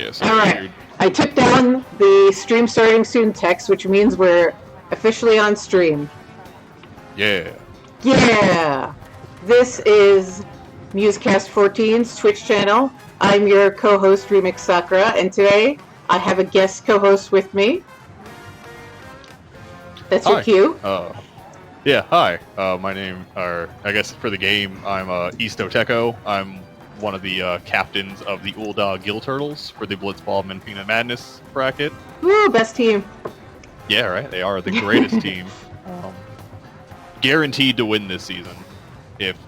Yeah, so All right. I took down the stream starting soon text, which means we're officially on stream. Yeah. Yeah. This is Musecast 14's Twitch channel. I'm your co-host Remix Sakura, and today I have a guest co-host with me. That's your cue. Yeah, hi. My name, I guess for the game, I'm Isto Teko. I'm one of the captains of the Ulda Gill Turtles for the Blitzball Menphina Madness bracket. Woo, best team. Yeah, right. They are the greatest team. Guaranteed to win this season. If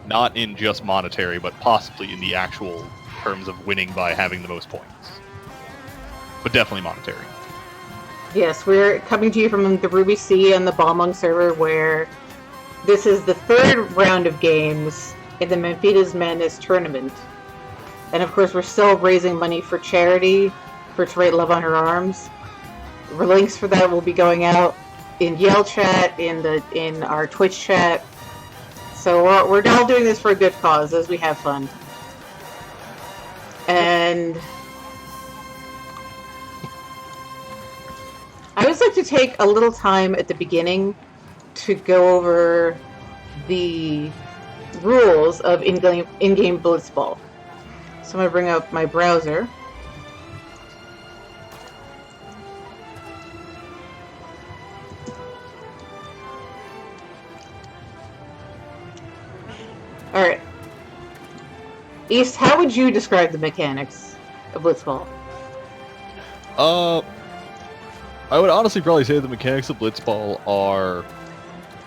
not in just monetary, but possibly in the actual terms of winning by having the most points. But definitely monetary. Yes, we're coming to you from the Ruby Sea on the Balmung server, where this is the third round of games in the Menphina's Madness tournament. And of course, we're still raising money for charity, for To Write Love on Her Arms. The links for that will be going out in Yell chat, in our Twitch chat. So we're all doing this for a good cause as we have fun. And I always like to take a little time at the beginning to go over the rules of in-game Blitzball. So I'm going to bring up my browser. Alright. East, how would you describe the mechanics of Blitzball? I would honestly probably say the mechanics of Blitzball are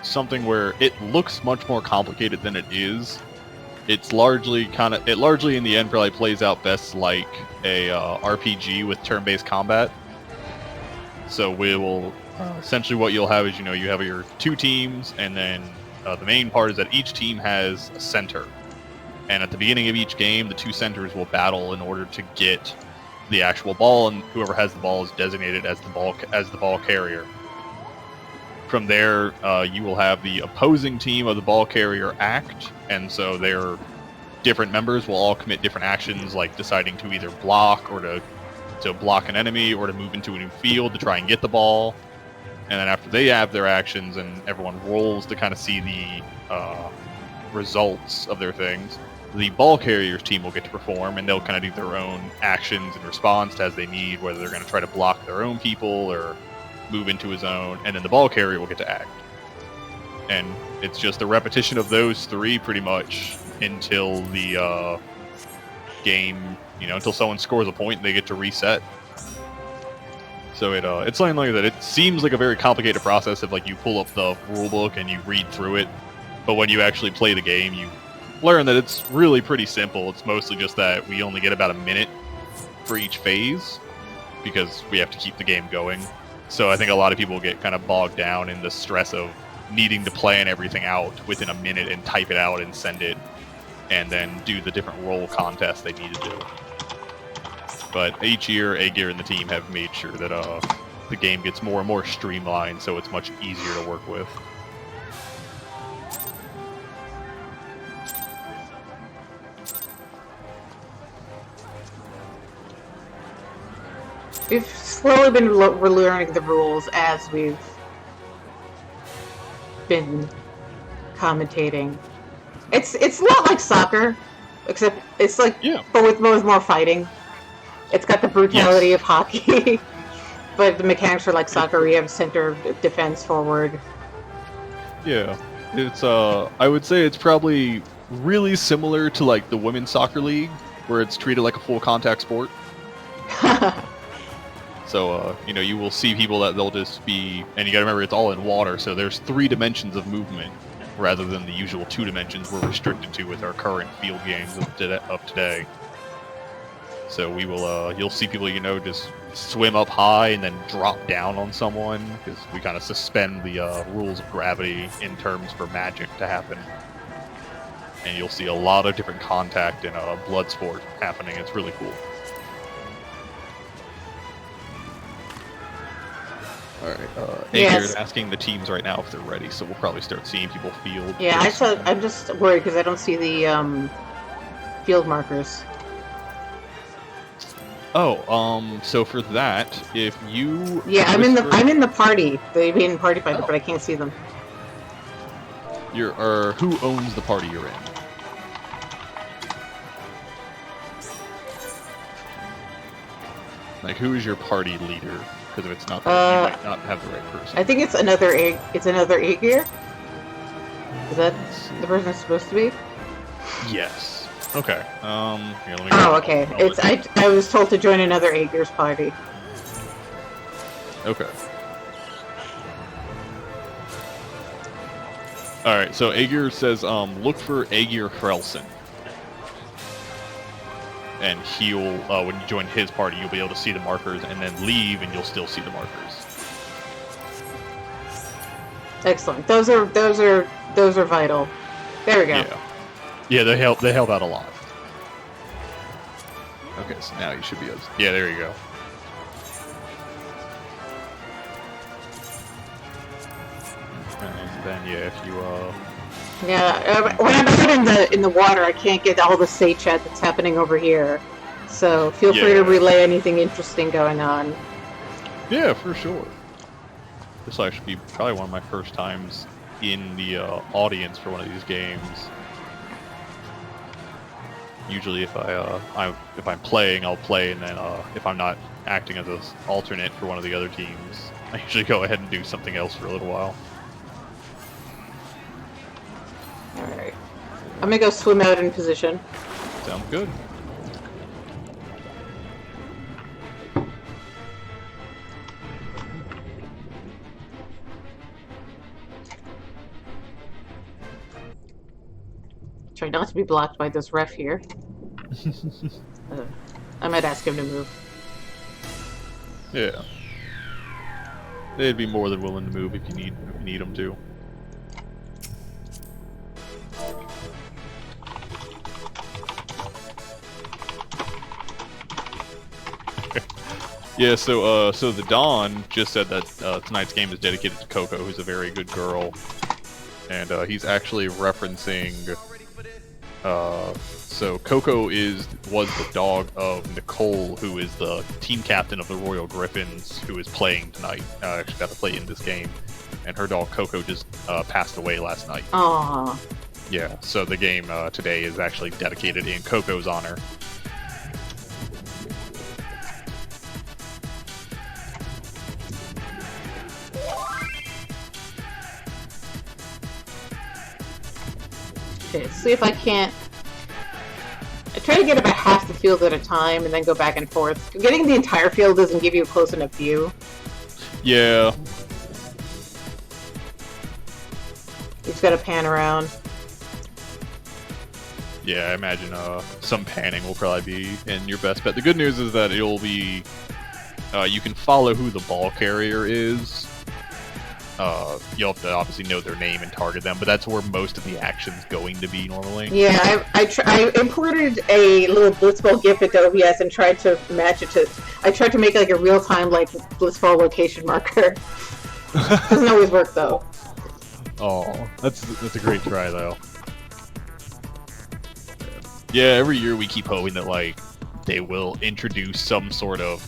something where it looks much more complicated than it is. It's largely in the end probably plays out best like a RPG with turn-based combat. So we will essentially what you'll have is you have your two teams, and then the main part is that each team has a center, and at the beginning of each game, the two centers will battle in order to get the actual ball, and whoever has the ball is designated as the ball carrier. From there, you will have the opposing team of the ball carrier act, and so their different members will all commit different actions, like deciding to either block or to block an enemy or to move into a new field to try and get the ball. And then after they have their actions and everyone rolls to kind of see the results of their things, the ball carrier's team will get to perform, and they'll kind of do their own actions in response as they need, whether they're going to try to block their own people or move into his own, and then the ball carrier will get to act. And it's just a repetition of those three pretty much until the game, until someone scores a point and they get to reset. So it's something like that. It seems like a very complicated process if you pull up the rulebook and you read through it, but when you actually play the game, you learn that it's really pretty simple. It's mostly just that we only get about a minute for each phase because we have to keep the game going. So I think a lot of people get kind of bogged down in the stress of needing to plan everything out within a minute and type it out and send it, and then do the different role contests they need to do. But each year, A-Gear and the team have made sure that the game gets more and more streamlined, so it's much easier to work with. We've slowly been relearning the rules as we've been commentating. It's a lot like soccer, except it's but with more fighting. It's got the brutality of hockey, but the mechanics are like soccer. We have center, defense, forward. Yeah, it's I would say it's probably really similar to the women's soccer league, where it's treated like a full contact sport. So, you will see people that they'll just be, and you gotta remember it's all in water, so there's 3 dimensions of movement, rather than the usual 2 dimensions we're restricted to with our current field games of today. So we will, you'll see people, just swim up high and then drop down on someone, because we kind of suspend the rules of gravity in terms for magic to happen. And you'll see a lot of different contact in blood sport happening. It's really cool. Alright, Ager's asking the teams right now if they're ready, so we'll probably start seeing people field. Yeah, I'm just worried because I don't see the field markers. So for that, if you Yeah, I'm in the party. They mean party finder, but I can't see them. Who owns the party you're in? Like, who is your party leader? Because if it's not, you might not have the right person. I think it's another egg. It's another Aegir. Is that the person it's supposed to be? Yes. Okay. Here, let me okay. I was told to join another Aegir's party. Okay. Alright, so Aegir says, look for Aegir Hrelson. And he'll, when you join his party, you'll be able to see the markers, and then leave, and you'll still see the markers. Excellent. Those are vital. There we go. Yeah, they help out a lot. Okay, so now you should be able to, yeah, there you go. And then if you Yeah, when I'm out in the water, I can't get all the say chat that's happening over here. So feel free to relay anything interesting going on. Yeah, for sure. This will actually be probably one of my first times in the audience for one of these games. Usually, if I'm playing, I'll play, and then if I'm not acting as an alternate for one of the other teams, I usually go ahead and do something else for a little while. Alright. I'm gonna go swim out in position. Sounds good. Try not to be blocked by this ref here. I might ask him to move. Yeah. They'd be more than willing to move if you need them to. Yeah, so the Don just said that tonight's game is dedicated to Coco, who's a very good girl, and he's actually referencing. So Coco was the dog of Nicole, who is the team captain of the Royal Griffins, who is playing tonight. Actually got to play in this game, and her dog Coco just passed away last night. Aww. Yeah, so the game today is actually dedicated in Coco's honor. Okay, see if I can't... I try to get about half the field at a time and then go back and forth. Getting the entire field doesn't give you a close enough view. Yeah. You just gotta pan around. Yeah, I imagine some panning will probably be in your best bet. The good news is that it'll be... you can follow who the ball carrier is. You'll have to obviously know their name and target them, but that's where most of the action's going to be normally. Yeah, I imported a little Blitzball GIF into OBS and tried to match it to... I tried to make like a real-time like Blitzball location marker. Doesn't always work though. Oh, that's a great try though. Yeah, every year we keep hoping that like they will introduce some sort of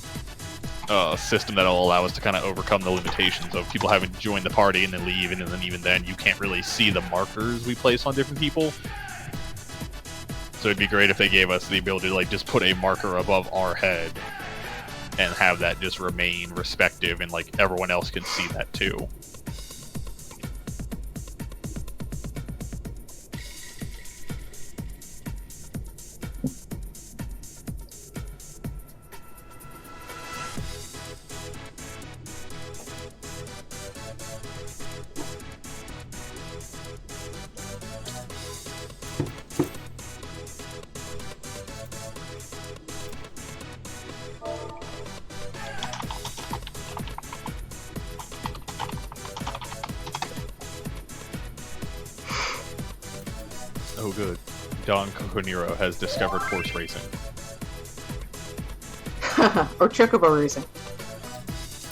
system that'll allow us to kind of overcome the limitations of people having to join the party and then leave, and then even then you can't really see the markers we place on different people. So it'd be great if they gave us the ability to like just put a marker above our head and have that just remain respective, and like everyone else can see that too. Oh good. Don Coconero has discovered horse racing. Or chocobo racing.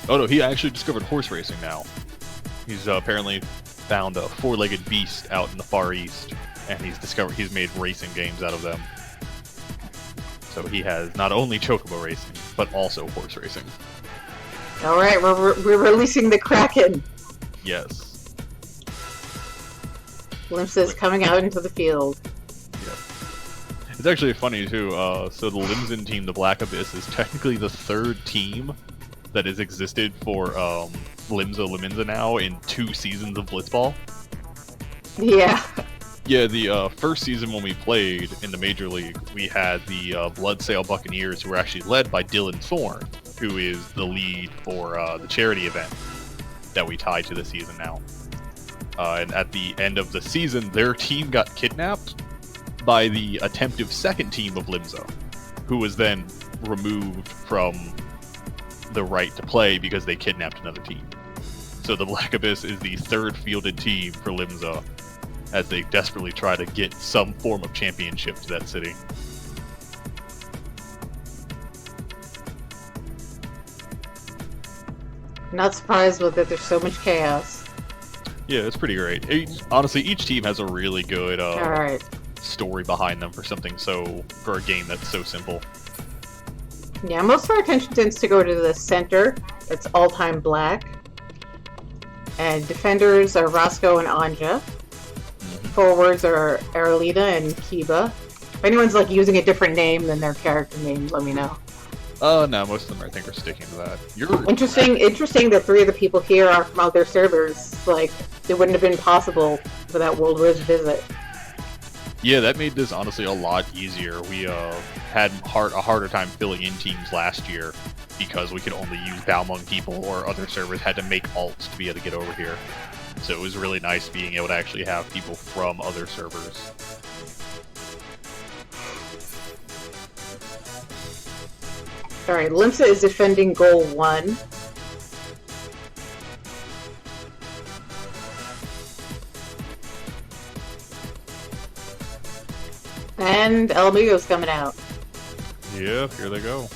Oh no, he actually discovered horse racing now. He's apparently found a four-legged beast out in the Far East, and he's made racing games out of them. So he has not only chocobo racing, but also horse racing. Alright, we're releasing the Kraken! Yes. Limsa is coming out into the field. Yep. It's actually funny too, so the Limsan team, the Black Abyss, is technically the third team that has existed for Lominsa now in 2 seasons of Blitzball. Yeah. Yeah, the first season when we played in the Major League, we had the Bloodsail Buccaneers, who were actually led by Dylan Thorne, who is the lead for the charity event that we tied to the season now. And at the end of the season, their team got kidnapped by the attempted second team of Limsa, who was then removed from the right to play because they kidnapped another team. So the Black Abyss is the third fielded team for Limsa, as they desperately try to get some form of championship to that city. Not surprised with that there's so much chaos. Yeah, it's pretty great. Honestly, each team has a really good Alright. story behind them for a game that's so simple. Yeah, most of our attention tends to go to the center. It's all-time black. And defenders are Roscoe and Anja. Forwards are Aralita and Kiba. If anyone's like using a different name than their character name, let me know. No, most of them I think are sticking to that. Interesting that 3 of the people here are from other servers. Like, it wouldn't have been possible without World War's visit. Yeah, that made this honestly a lot easier. We had a harder time filling in teams last year because we could only use Balmung people, or other servers had to make alts to be able to get over here. So it was really nice being able to actually have people from other servers. Alright, Limsa is defending goal 1. And Mhigo's coming out. Yeah, here they go.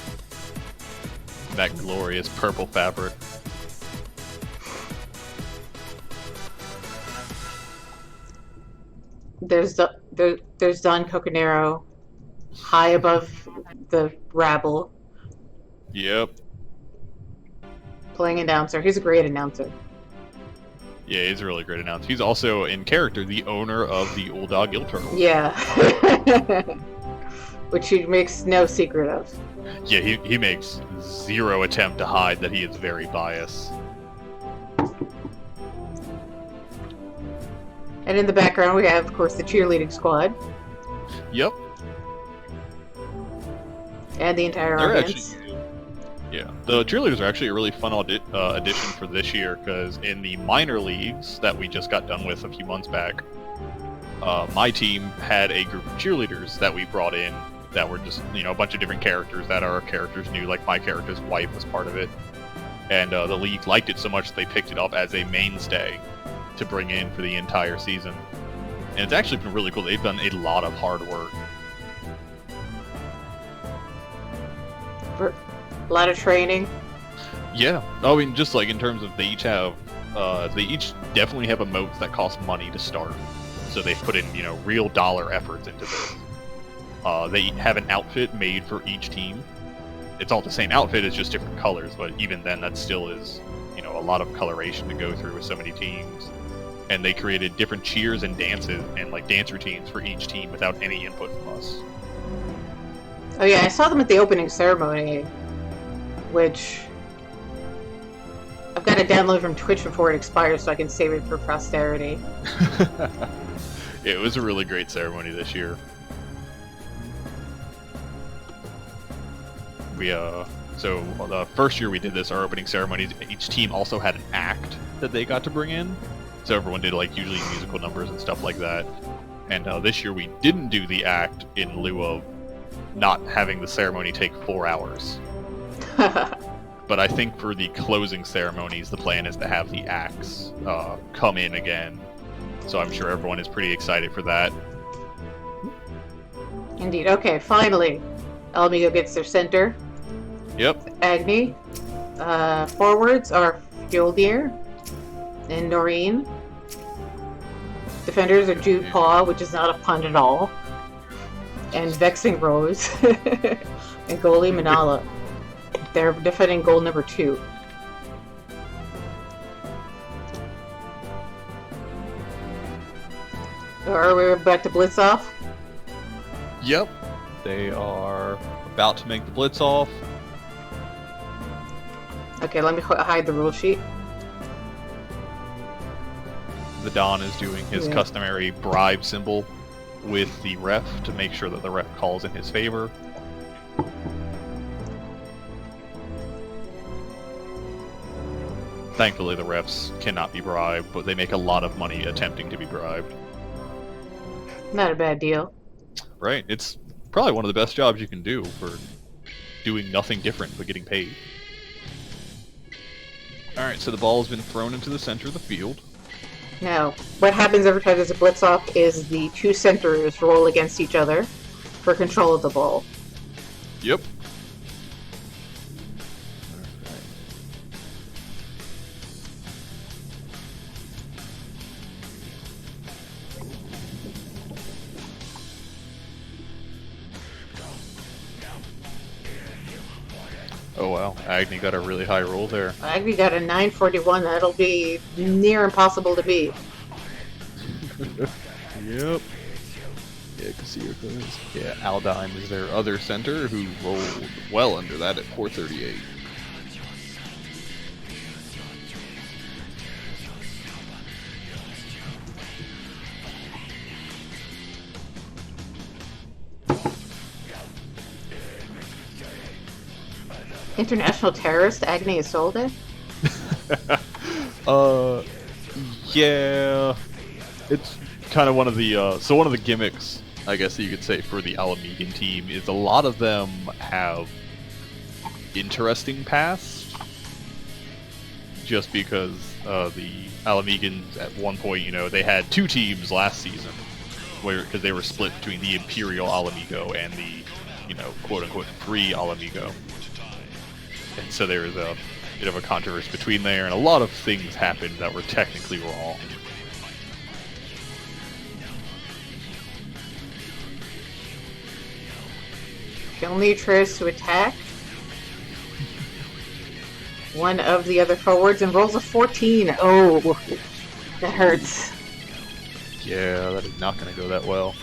That glorious purple fabric. There's Don Coconero, high above the rabble, Yep. playing announcer. He's a great announcer. Yeah, he's a really great announcer. He's also, in character, the owner of the Old Dog Gill Turtle. Yeah. Which he makes no secret of. Yeah, he makes zero attempt to hide that he is very biased. And in the background we have, of course, the cheerleading squad. Yep. And the entire They're audience. Yeah, the cheerleaders are actually a really fun addition for this year, because in the minor leagues that we just got done with a few months back, my team had a group of cheerleaders that we brought in that were just, a bunch of different characters that our characters knew, like my character's wife was part of it. And the league liked it so much they picked it up as a mainstay to bring in for the entire season. And it's actually been really cool. They've done a lot of hard work. A lot of training. Yeah, I mean, just like in terms of they each definitely have emotes that cost money to start. So they've put in, real dollar efforts into this. They have an outfit made for each team. It's all the same outfit, it's just different colors, but even then that still is, a lot of coloration to go through with so many teams. And they created different cheers and dances and like dance routines for each team without any input from us. Oh yeah, I saw them at the opening ceremony, which I've got to download from Twitch before it expires so I can save it for posterity. It was a really great ceremony this year. So the first year we did this, our opening ceremonies, each team also had an act that they got to bring in. So everyone did usually musical numbers and stuff like that. And this year we didn't do the act in lieu of not having the ceremony take 4 hours. But I think for the closing ceremonies, the plan is to have the acts come in again. So I'm sure everyone is pretty excited for that. Indeed. Okay, finally, Mhigo gets their center. Yep. Agni. Forwards are Fjoldir and Noreen. Defenders are Jude Paw, which is not a pun at all. and Vexing Rose and goalie Manala. They're defending goal number 2. Are we about to blitz off? Yep. They are about to make the blitz off. Okay, let me hide the rule sheet. The Don is doing his customary bribe symbol with the ref to make sure that the ref calls in his favor. Thankfully, the refs cannot be bribed, but they make a lot of money attempting to be bribed. Not a bad deal. Right. It's probably one of the best jobs you can do for doing nothing different but getting paid. Alright, so the ball has been thrown into the center of the field. Now, what happens every time there's a blitz off is the 2 centers roll against each other for control of the ball. Yep. Oh wow, Agni got a really high roll there. Agni got a 941. That'll be near impossible to beat. Yep. Yeah, Kassir goes. Yeah, Aldine is their other center who rolled well under that at 438. International terrorist Agni Isolde? Yeah. It's kind of one of the, so one of the gimmicks, I guess you could say, for the Alamegan team is a lot of them have interesting past. Just because the Alamegans at one point, you know, they had 2 teams last season, because they were split between the Imperial Alamigo and the, you know, quote-unquote free Alamigo. And so there was a bit of a controversy between there, and a lot of things happened that were technically wrong. Kilney tries to attack one of the other forwards and rolls a 14. Oh, that hurts. Yeah, that is not going to go that well.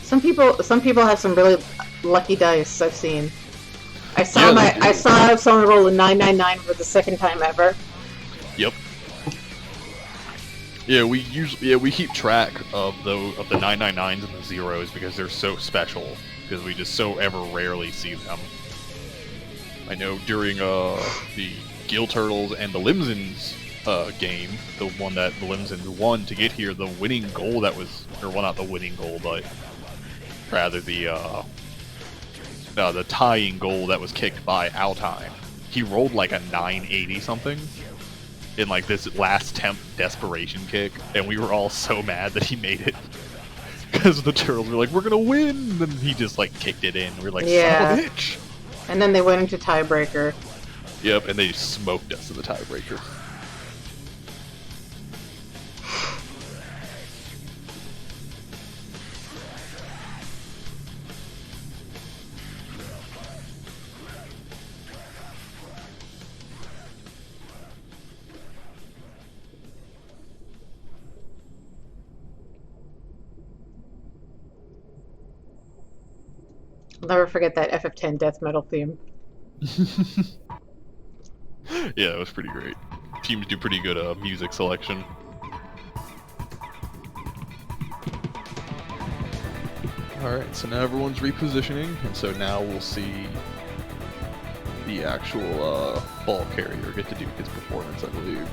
Some people have some really lucky dice I've seen. I saw someone roll a 999 for the second time ever. Yep. Yeah, we keep track of the 999s and the zeros because they're so special, because we just so ever rarely see them. I know during the Gill Turtles and the Limsans game, the one that the Limsans won to get here, the winning goal that was, or well, not the winning goal, but rather the tying goal that was kicked by Altime. He rolled like a 980 something in like this last temp desperation kick, and we were all so mad that he made it. Because the Turtles were like, we're gonna win! And he just like kicked it in. We were like, yeah. Son of a bitch! And then they went into tiebreaker. Yep, and they smoked us in the tiebreaker. I'll never forget that FF10 death metal theme. Yeah, it was pretty great. Teams do pretty good music selection. Alright, so now everyone's repositioning, and so now we'll see the actual ball carrier get to do his performance, I believe.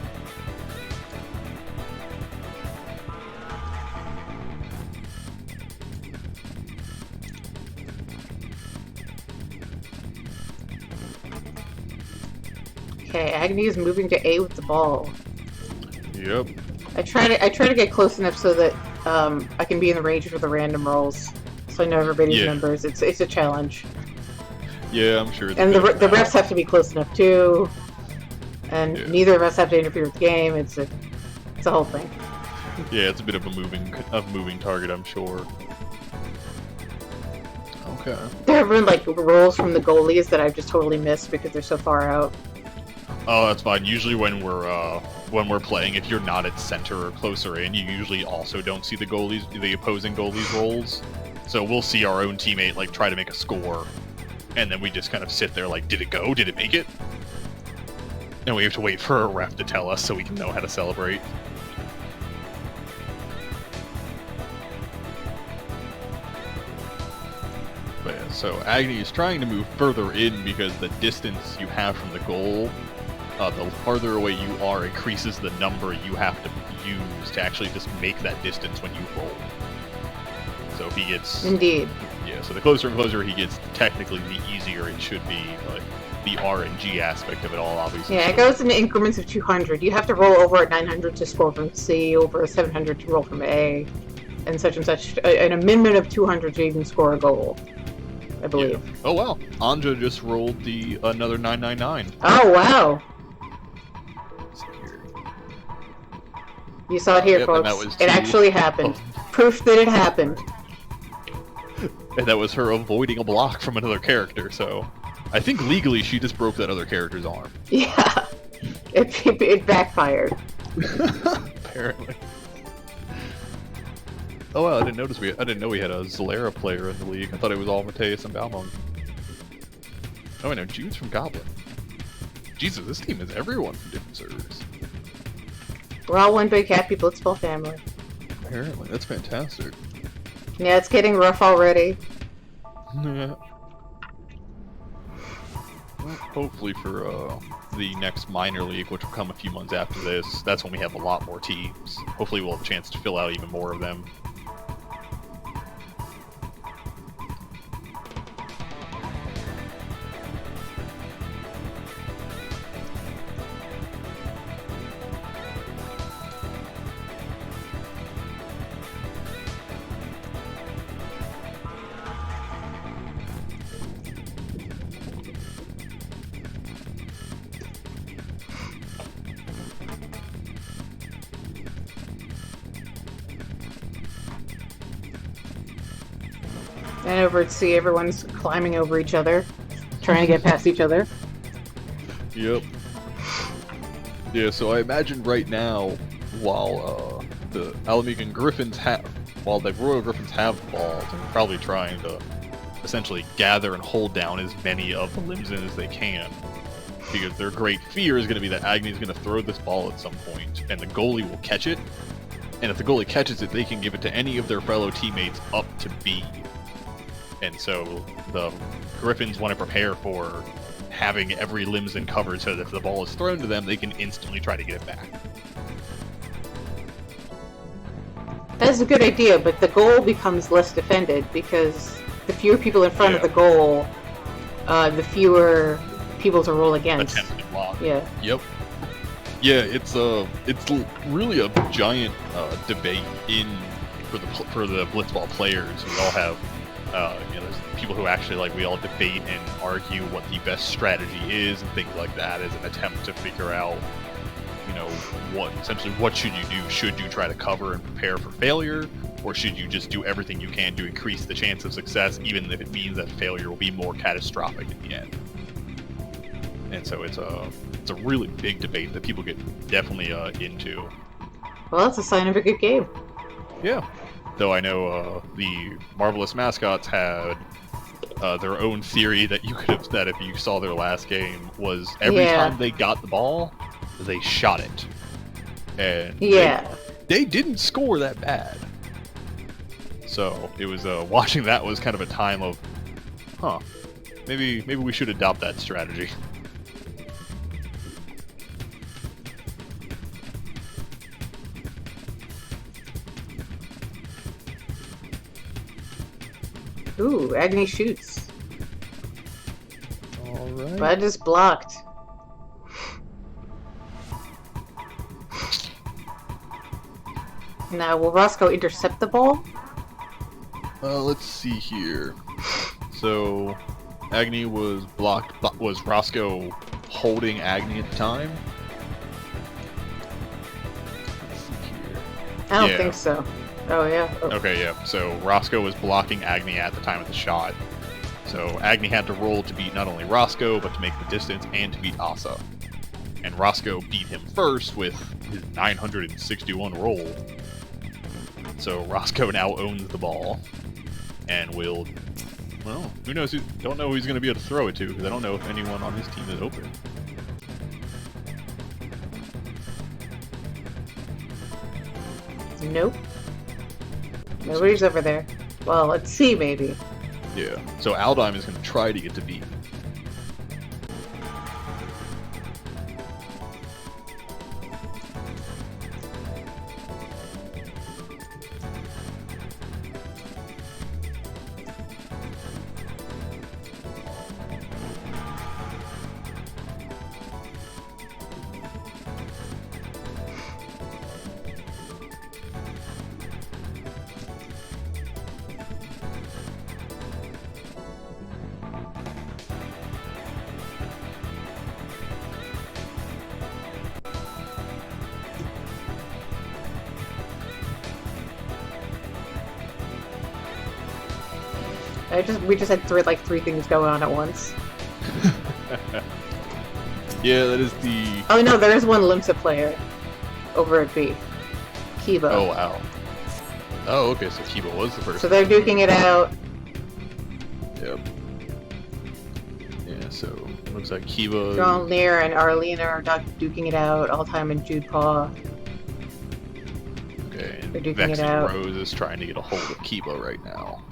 Okay, Agni is moving to A with the ball. Yep. I try to get close enough so that I can be in the range for the random rolls, so I know everybody's numbers. It's a challenge. Yeah, I'm sure. And the refs have to be close enough too, and neither of us have to interfere with the game. It's a whole thing. Yeah, it's a bit of a moving target, I'm sure. Okay. There have been like rolls from the goalies that I've just totally missed because they're so far out. Oh, that's fine. Usually when we're playing, if you're not at center or closer in, you usually also don't see the opposing goalies' rolls. So we'll see our own teammate like try to make a score, and then we just kind of sit there like, did it go? Did it make it? And we have to wait for a ref to tell us so we can know how to celebrate. But yeah, so Agni is trying to move further in because the distance you have from the goal, the farther away you are, increases the number you have to use to actually just make that distance when you roll. So if he gets... Indeed. Yeah, so the closer and closer he gets, technically the easier it should be, but the RNG aspect of it all, obviously. Yeah, it goes in increments of 200. You have to roll over at 900 to score from C, over a 700 to roll from A, and such, and a minimum of 200 to even score a goal, I believe. Yeah. Oh wow, Anja just rolled another 999. Oh wow! You saw it here, folks. It actually happened. Proof that it happened. And that was her avoiding a block from another character, so... I think legally she just broke that other character's arm. Yeah. It backfired. Apparently. Oh wow, I didn't know we had a Zalera player in the league. I thought it was all Mateus and Balmung. Oh I know, Jude's from Goblin. Jesus, this team is everyone from different servers. We're all one big happy Blitzball family. Apparently, that's fantastic. Yeah, it's getting rough already. Yeah. Well, hopefully for the next minor league, which will come a few months after this, that's when we have a lot more teams. Hopefully we'll have a chance to fill out even more of them. And over at C, everyone's climbing over each other, trying to get past each other. Yep. Yeah, so I imagine right now, while the Alamican Griffins while the Royal Griffins have the ball, they're probably trying to essentially gather and hold down as many of the Limsa as they can. Because their great fear is going to be that Agni's going to throw this ball at some point, and the goalie will catch it. And if the goalie catches it, they can give it to any of their fellow teammates up to B. And so the Griffins want to prepare for having every Limsa covered so that if the ball is thrown to them, they can instantly try to get it back. That's a good idea, but the goal becomes less defended because the fewer people in front of the goal, the fewer people to roll against. Attempt to block. Yeah. Yep. Yeah, it's really a giant debate for the blitzball players. We all have there's people who actually we all debate and argue what the best strategy is and things like that as an attempt to figure out, what should you do? Should you try to cover and prepare for failure, or should you just do everything you can to increase the chance of success, even if it means that failure will be more catastrophic in the end? And so it's a really big debate that people get definitely into. Well, that's a sign of a good game. Yeah. Though I know the Marvelous Mascots had their own theory that that if you saw their last game was every time they got the ball, they shot it. And they didn't score that bad. So it was watching that was kind of a time of, maybe we should adopt that strategy. Ooh, Agni shoots. Alright. But is blocked. Now, will Roscoe intercept the ball? Let's see here. So, Agni was blocked. Was Roscoe holding Agni at the time? Let's see here. I don't think so. Oh, yeah. Oh. Okay, yeah. So Roscoe was blocking Agni at the time of the shot. So Agni had to roll to beat not only Roscoe, but to make the distance and to beat Asa. And Roscoe beat him first with his 961 roll. So Roscoe now owns the ball, and will, well, who knows? Don't know who he's going to be able to throw it to, because I don't know if anyone on his team is open. Nope. Nobody's over there. Well, let's see, maybe. Yeah. So Aldheim is going to try to get to B. We just had three things going on at once. Yeah, that is the... Oh no, there is one Limsa player over at B. Kiba. Oh, wow. Oh, okay, so Kiba was the first. So they're duking it out. Yep. Yeah, so looks like Kiba... John Lear and Arlena are duking it out. Alltime and Jude Paw. Okay, and They're duking it Vexing out. Rose is trying to get a hold of Kiba right now.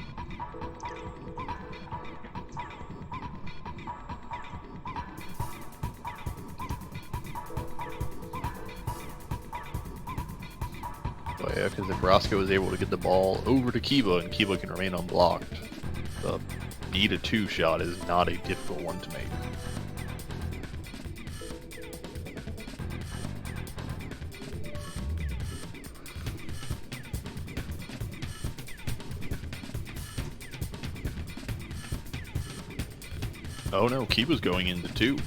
Oh yeah, because if Roscoe is able to get the ball over to Kiba and Kiba can remain unblocked, the B-2 shot is not a difficult one to make. Oh no, Kiba's going into 2.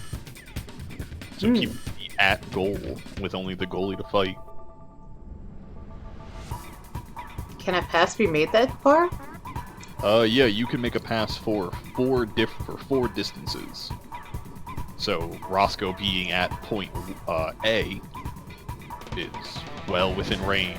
So Kiba at goal with only the goalie to fight. Can a pass be made that far? Yeah, you can make a pass for four distances. So Roscoe being at point A is well within range.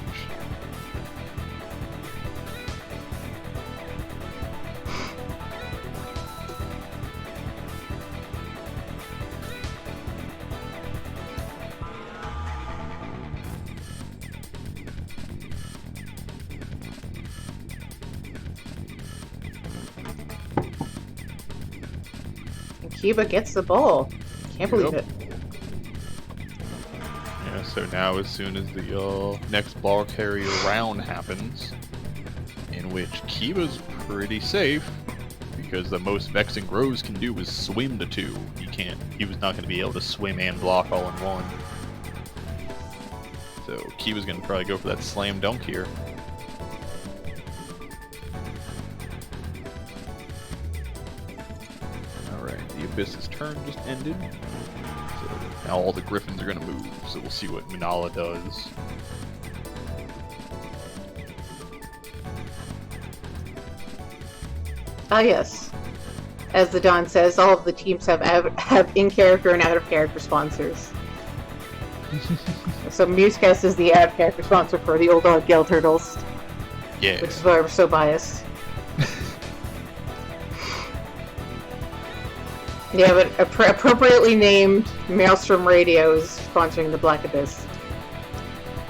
Kiba gets the ball. Can't believe it. Yeah, so now as soon as the next ball carrier round happens, in which Kiba's pretty safe, because the most Vexing Rose can do is swim to 2. He was not going to be able to swim and block all in one. So Kiba's going to probably go for that slam dunk here. The Abyss's turn just ended, so now all the Griffins are going to move, so we'll see what Minala does. Ah yes. As the Don says, all of the teams have in-character and out-of-character sponsors. So Musecast is the out-of-character sponsor for the Old Dog Gale Turtles. Yeah. Which is why we're so biased. Yeah, but appropriately named Maelstrom Radio is sponsoring the Black Abyss.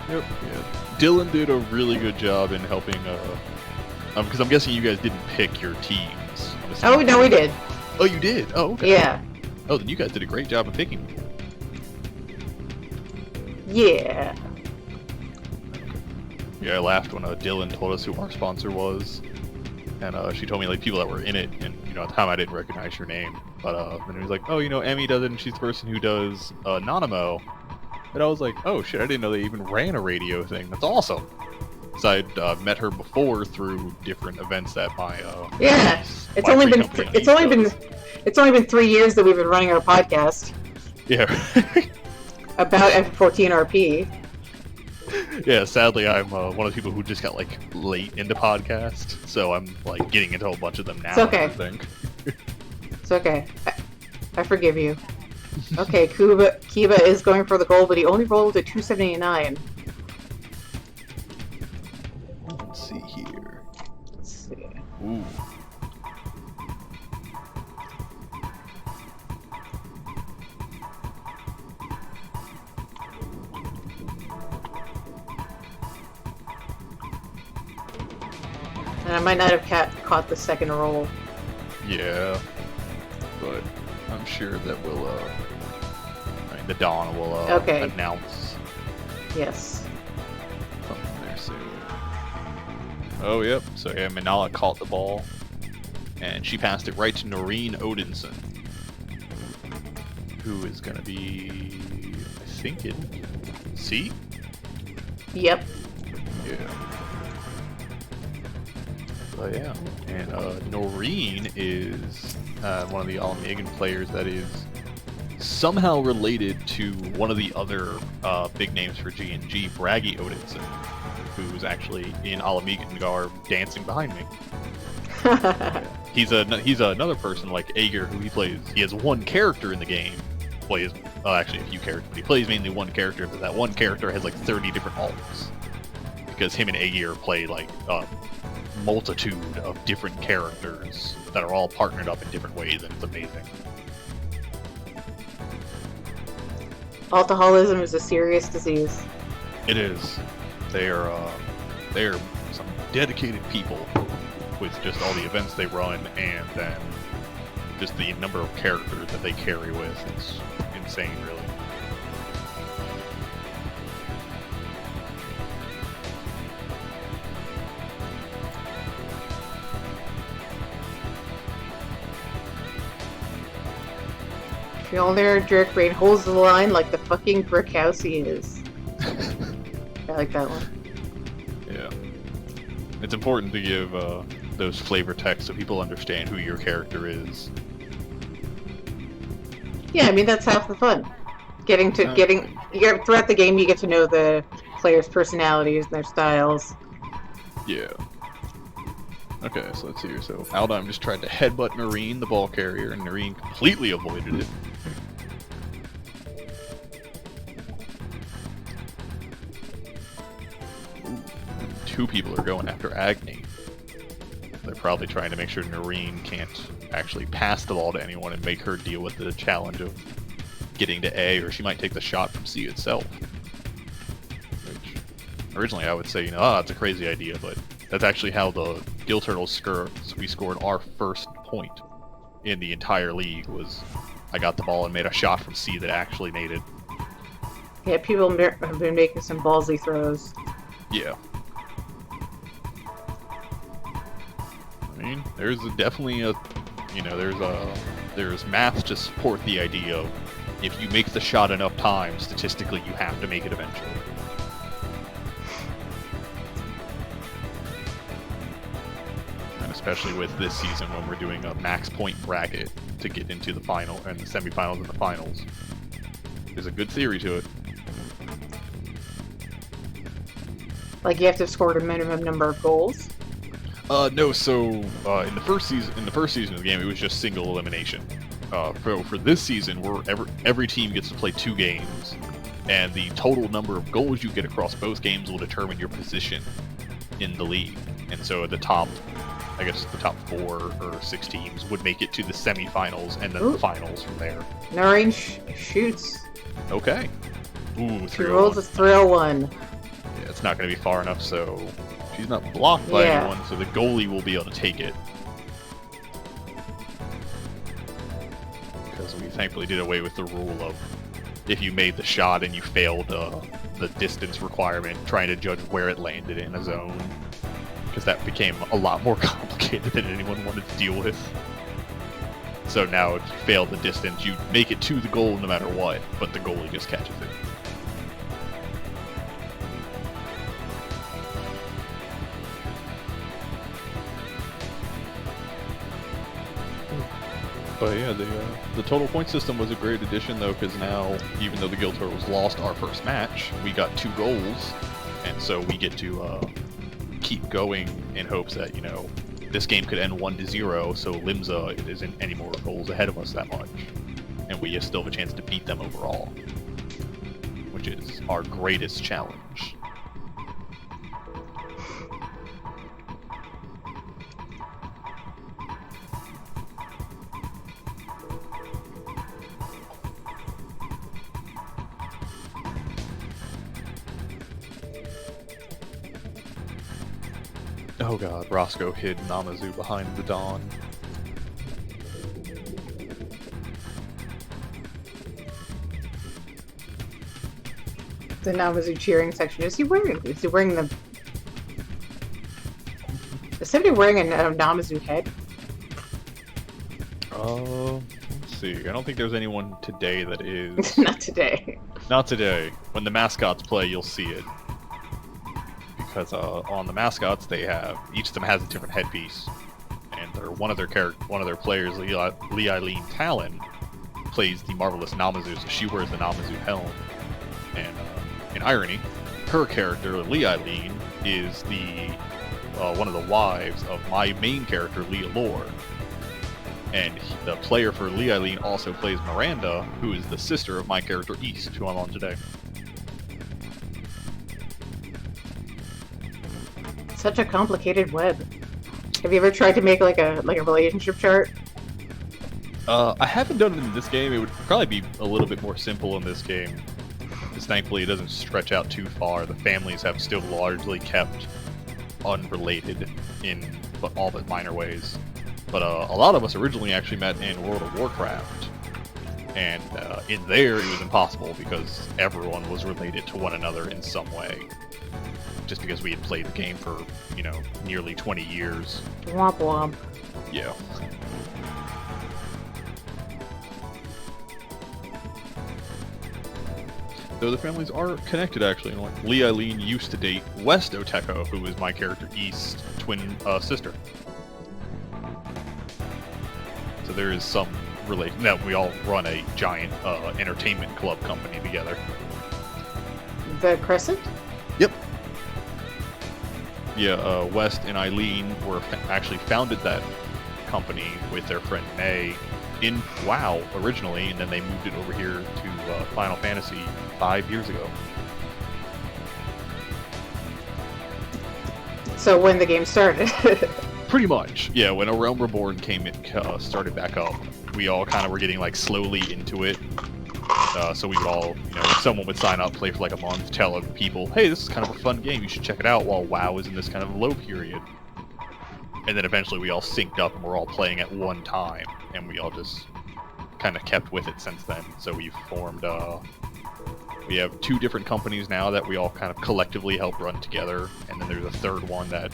Yep. Yeah. Dylan did a really good job in helping. Because I'm guessing you guys didn't pick your teams. Oh no, we did. Oh, you did. Oh, okay. Yeah. Oh, then you guys did a great job of picking. Yeah. Yeah, I laughed when Dylan told us who our sponsor was, and she told me like people that were in it, and at the time I didn't recognize your name. But then he was like, oh, Emmy does it, and she's the person who does Nanamo. And I was like, oh shit, I didn't know they even ran a radio thing. That's awesome. Because I'd met her before through different events at my yeah. It's only been 3 years that we've been running our podcast. Yeah. About F14RP. Yeah, sadly I'm one of the people who just got late into podcasts, so I'm getting into a bunch of them now. It's okay. I think. It's okay. I forgive you. Okay, Kiba is going for the goal, but he only rolled a 279. Let's see here. Let's see. Ooh. And I might not have caught the second roll. Yeah. But I'm sure that we'll, I mean, the Dawn will, Okay. announce Yes. something there soon. Oh, yep. So, yeah, Minala caught the ball, and she passed it right to Noreen Odinson, who is going to be, I think, in C? Yep. Yeah. But yeah, and Noreen is one of the All-Megan players that is somehow related to one of the other big names for G&G, Braggy Odinson, who's actually in All-Megan garb dancing behind me. He's another person like Aegir who he plays. He has one character in the game. Plays actually a few characters, but he plays mainly one character. But that one character has like 30 different alts because him and Aegir play like multitude of different characters that are all partnered up in different ways, and it's amazing. Alcoholism is a serious disease. It is. They're some dedicated people with just all the events they run, and then just the number of characters that they carry with. It's insane, really. Fjolnir Jerkbrain holds the line like the fucking brick house he is. I like that one. Yeah. It's important to give those flavor texts so people understand who your character is. Yeah, I mean that's half the fun. Throughout the game you get to know the players' personalities and their styles. Yeah. Okay, so let's see here. So Aldheim just tried to headbutt Noreen, the ball carrier, and Noreen completely avoided it. Ooh, two people are going after Agni. They're probably trying to make sure Noreen can't actually pass the ball to anyone and make her deal with the challenge of getting to A, or she might take the shot from C itself. Which, originally I would say, that's a crazy idea, but that's actually how the Gill Turtles we scored our first point in the entire league. Was I got the ball and made a shot from C that actually made it. Yeah, people have been making some ballsy throws. Yeah. I mean, there's definitely there's math to support the idea of if you make the shot enough times, statistically you have to make it eventually. Especially with this season when we're doing a max point bracket to get into the final and the semifinals and the finals. There's a good theory to it. Like you have to have scored a minimum number of goals? No, so in the first season of the game it was just single elimination. For this season every team gets to play 2 games, and the total number of goals you get across both games will determine your position in the league. And so the top 4 or 6 teams would make it to the semifinals and then the finals from there. Noreen shoots. Okay. Ooh, 301. She rolls a 301. Yeah, it's not going to be far enough, so she's not blocked by anyone, so the goalie will be able to take it. Because we thankfully did away with the rule of if you made the shot and you failed the distance requirement, trying to judge where it landed in a zone. Because that became a lot more complicated than anyone wanted to deal with. So now if you fail the distance, you make it to the goal no matter what, but the goalie just catches it. But yeah, the total point system was a great addition though, because now, even though the Gill Turtles lost our first match, we got 2 goals, and so we get to keep going in hopes that, this game could end 1-0, so Limsa isn't any more goals ahead of us that much, and we still have a chance to beat them overall, which is our greatest challenge. Oh god, Roscoe hid Namazu behind the Dawn. The Namazu cheering section. Is he wearing the... Is somebody wearing a Namazu head? Let's see. I don't think there's anyone today that is. Not today. Not today. When the mascots play, you'll see it. Because on the mascots, they have each of them has a different headpiece, and one of their players, Lee Eileen Talon, plays the marvelous Namazu, so she wears the Namazu helm. And in irony, her character Lee Eileen is the one of the wives of my main character Leah Lore, and the player for Lee Eileen also plays Miranda, who is the sister of my character East, who I'm on today. Such a complicated web. Have you ever tried to make like a relationship chart? I haven't done it in this game. It would probably be a little bit more simple in this game, because thankfully it doesn't stretch out too far. The families have still largely kept unrelated in all but minor ways. But a lot of us originally actually met in World of Warcraft, and in there it was impossible because everyone was related to one another in some way. Just because we had played the game for, nearly 20 years. Womp womp. Yeah. Though the families are connected, actually. Like, Lee Eileen used to date West Oteko, who was my character East's twin sister. So there is some relation. That we all run a giant entertainment club company together. The Crescent? Yep. Yeah, West and Eileen actually founded that company with their friend May in WoW originally, and then they moved it over here to Final Fantasy 5 years ago. So when the game started. Pretty much, yeah. When A Realm Reborn started back up, we all kind of were getting slowly into it. So we would all, someone would sign up, play for a month, tell other people, hey, this is kind of a fun game, you should check it out, while WoW is in this kind of low period. And then eventually we all synced up and we're all playing at one time, and we all just kind of kept with it since then. So we've formed, we have 2 different companies now that we all kind of collectively help run together, and then there's a third one that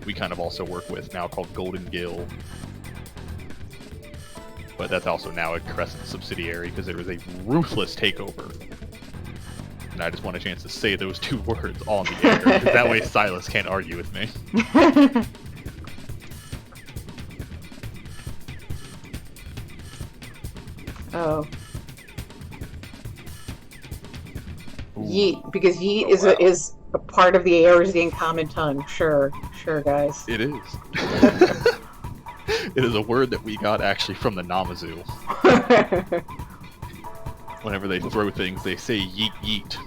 we kind of also work with now called Golden Gill. But that's also now a Crescent subsidiary because there was a ruthless takeover. And I just want a chance to say those 2 words on the air, because that way Silas can't argue with me. Oh. Ooh. Yeet, because yeet is a part of the Eorzean common tongue. Sure, guys. It is. It is a word that we got actually from the Namazu. Whenever they throw things, they say yeet yeet.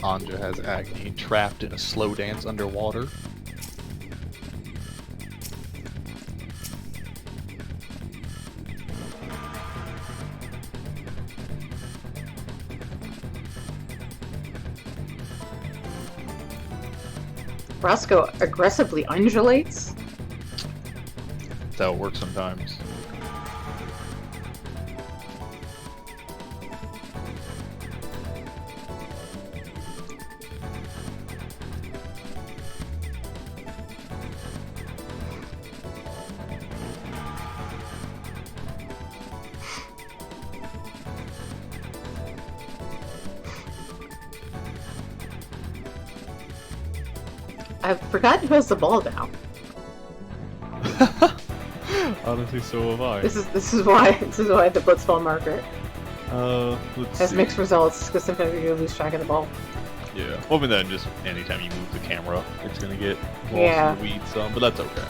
Anja has Agni trapped in a slow dance underwater. Roscoe aggressively undulates? That's how it works sometimes. I've forgotten who has the ball now. Honestly, so have I. This is why the blitzball marker Let's has see. mixed results, because sometimes you lose track of the ball. Yeah. Well, but then just anytime you move the camera, it's gonna get lost Yeah. in the weeds some, but that's okay.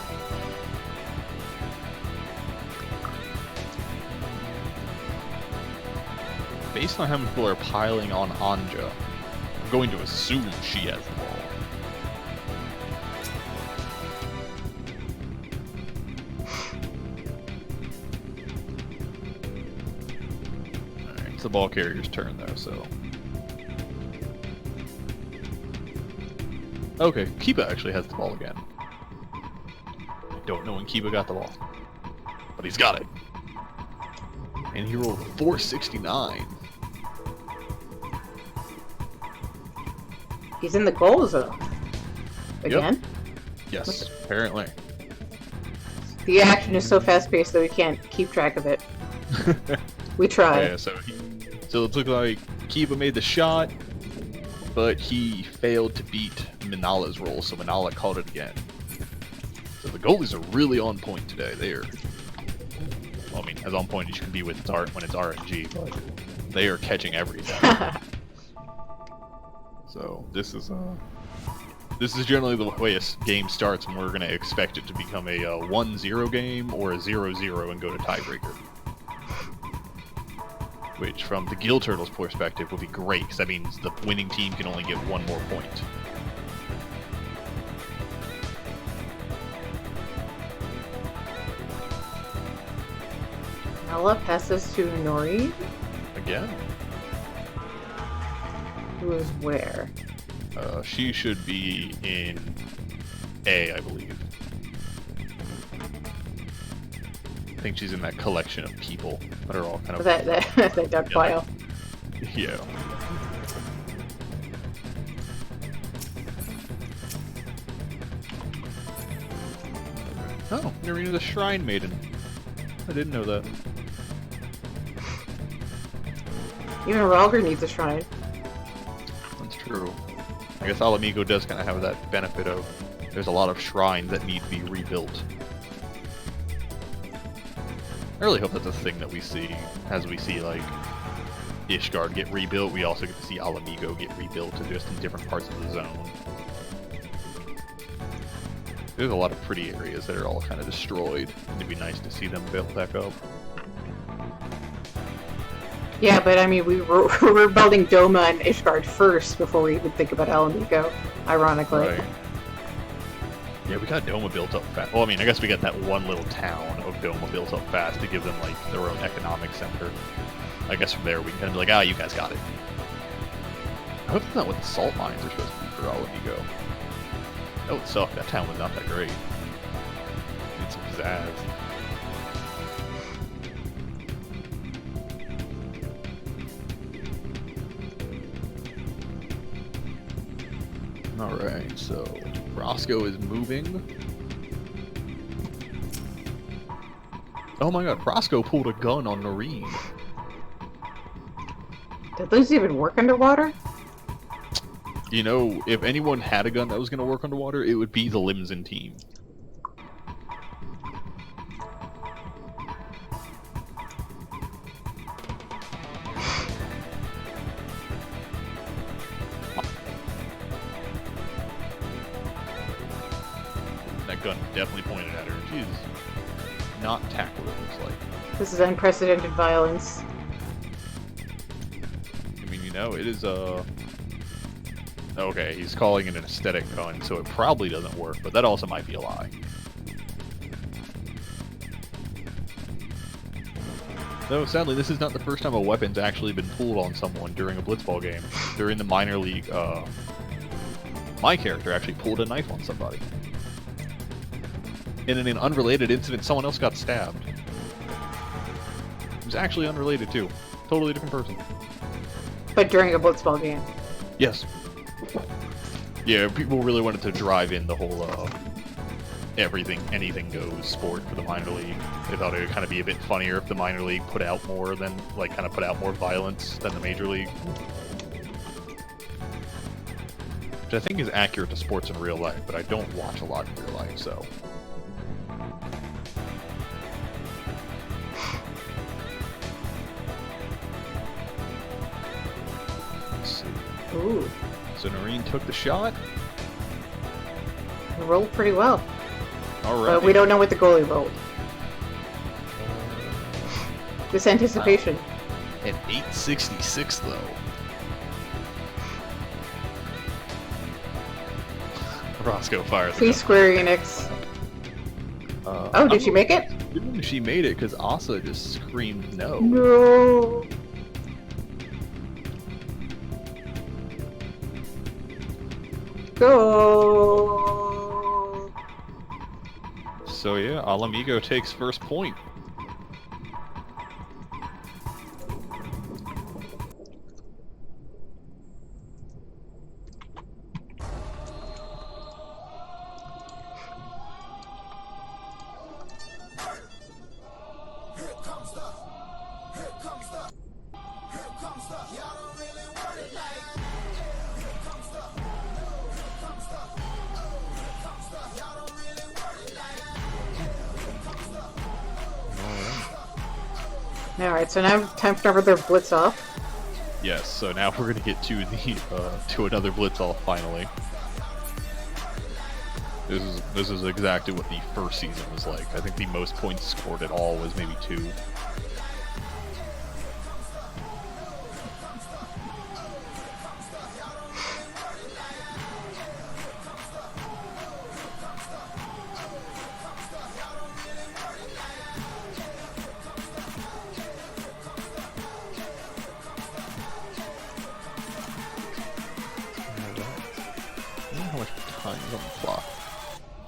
Based on how many people are piling on Anja, I'm going to assume she has the ball. Alright, it's the ball carrier's turn though, so. Okay, Kiba actually has the ball again. I don't know when Kiba got the ball, but he's got it. And he rolled 469. He's in the goal zone. Again? Yes, apparently. The action is so fast-paced that we can't keep track of it. We try. Yeah, so it looks like Kiba made the shot, but he failed to beat Minala's roll, so Minala called it again. So the goalies are really on point today. They're, well, I mean, as on point as you can be with art when it's RNG, but they are catching everything. So this is generally the way a game starts, and we're going to expect it to become a 1-0 game or a 0-0 and go to tiebreaker. Which, from the Gill Turtles' perspective, would be great, because that means the winning team can only get one more point. Nala passes to Nori, Again, who is where? she should be in A, I believe. I think she's in that collection of people that are all kind of... That duck pile. Yeah. Oh, Narina the Shrine Maiden. I didn't know that. Even Ralger needs a shrine. That's true. I guess Alamigo does kind of have that benefit of there's a lot of shrines that need to be rebuilt. I really hope that's a thing that we see as we see, like, Ishgard get rebuilt. We also get to see Alamigo get rebuilt, just in different parts of the zone. There's a lot of pretty areas that are all kind of destroyed. It'd be nice to see them built back up. Yeah, but I mean, we're building Doma and Ishgard first before we even think about Alamigo, ironically. Right. Yeah, we got Doma built up fast. Well, I mean, I guess we got that one little town of Doma built up fast to give them, like, their own economic center. I guess from there we can kind of be like, ah, you guys got it. I hope that's not what the salt mines are supposed to be for Alamigo. That would suck. That town was not that great. Need some pizzazz. Alright, so Roscoe is moving. Oh my god, Roscoe pulled a gun on Noreen. Did those even work underwater? You know, if anyone had a gun that was going to work underwater, it would be the Limsa team. That gun definitely pointed at her. She's not tackled, it looks like. This is unprecedented violence. I mean, you know, it is, okay, he's calling it an aesthetic gun, so it probably doesn't work, but that also might be a lie. Though, sadly, this is not the first time a weapon's actually been pulled on someone during a blitzball game. During the minor league, my character actually pulled a knife on somebody. And in an unrelated incident, someone else got stabbed. It was actually unrelated, too. Totally different person. But during a blitzball game. Yes. Yeah, people really wanted to drive in the whole, everything, anything goes sport for the minor league. They thought it would kind of be a bit funnier if the minor league put out more than, like, kind of put out more violence than the major league. which I think is accurate to sports in real life, but I don't watch a lot in real life, so. Let's see. Ooh. So Noreen took the shot. Rolled pretty well. Alright. But we don't know what the goalie rolled. This anticipation. An 866 though. Roscoe fires. Please Square Enix. Oh, did she make it? She made it because Asa just screamed no. No. Go. So yeah, Mhigo takes first point. Alright, so now time for another blitz off. Yes, so now we're gonna get to the to another blitz off finally. This is exactly what the first season was like. I think the most points scored at all was maybe 2.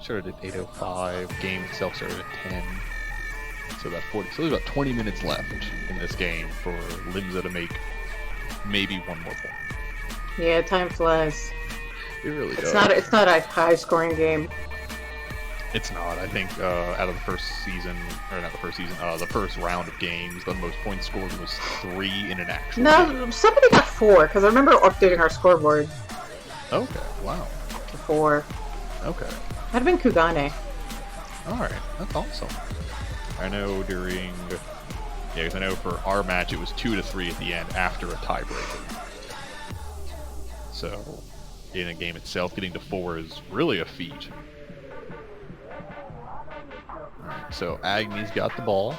Started at 8:05. Game itself started at 10. So about 40. So there's about 20 minutes left in this game for Limsa to make maybe one more point. Yeah, time flies. It really does. It's not a high scoring game. It's not. I think out of the first season, or not the first season, the first round of games, the most points scored was 3 in an actual game. Somebody got 4 because I remember updating our scoreboard. Okay. Wow. To 4. Okay. Might have been Kugane. Alright, that's awesome. I know during... Yeah, because I know for our match it was 2-3 at the end after a tiebreaker. So, in a game itself, getting to 4 is really a feat. Alright, so Agni's got the ball.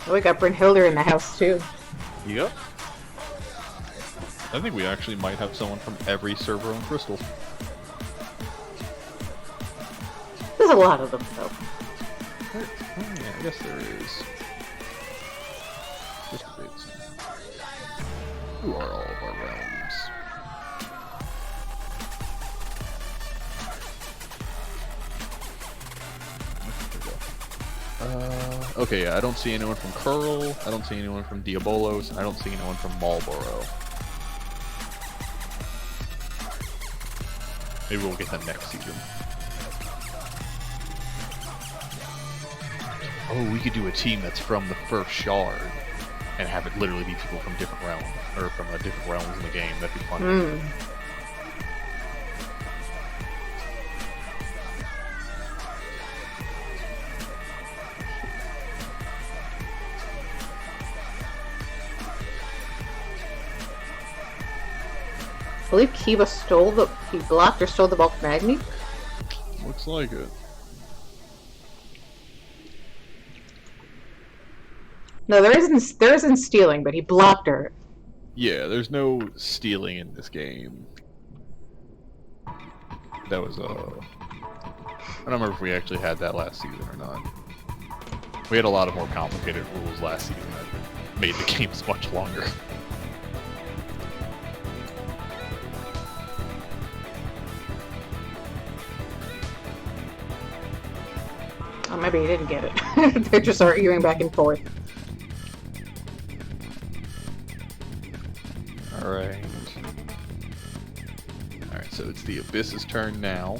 Oh, we got Brynhilde in the house too. Yep. I think we actually might have someone from every server on Crystal. There's a lot of them, though. Oh yeah, I guess there is. Just a bit. Who are all of our realms? Okay, yeah, I don't see anyone from Curl, I don't see anyone from Diabolos, and I don't see anyone from Marlboro. Maybe we'll get them next season. Oh, we could do a team that's from the first shard, and have it literally be people from different realms, or from different realms in the game. That'd be fun. I believe Kiva he blocked or stole the ball from Agni. Looks like it. No, there isn't stealing, but he blocked her. Yeah, there's no stealing in this game. That was I don't remember if we actually had that last season or not. We had a lot of more complicated rules last season that made the games much longer. Oh, maybe he didn't get it. They're just arguing back and forth. Alright. Alright, so it's the Abyss's turn now.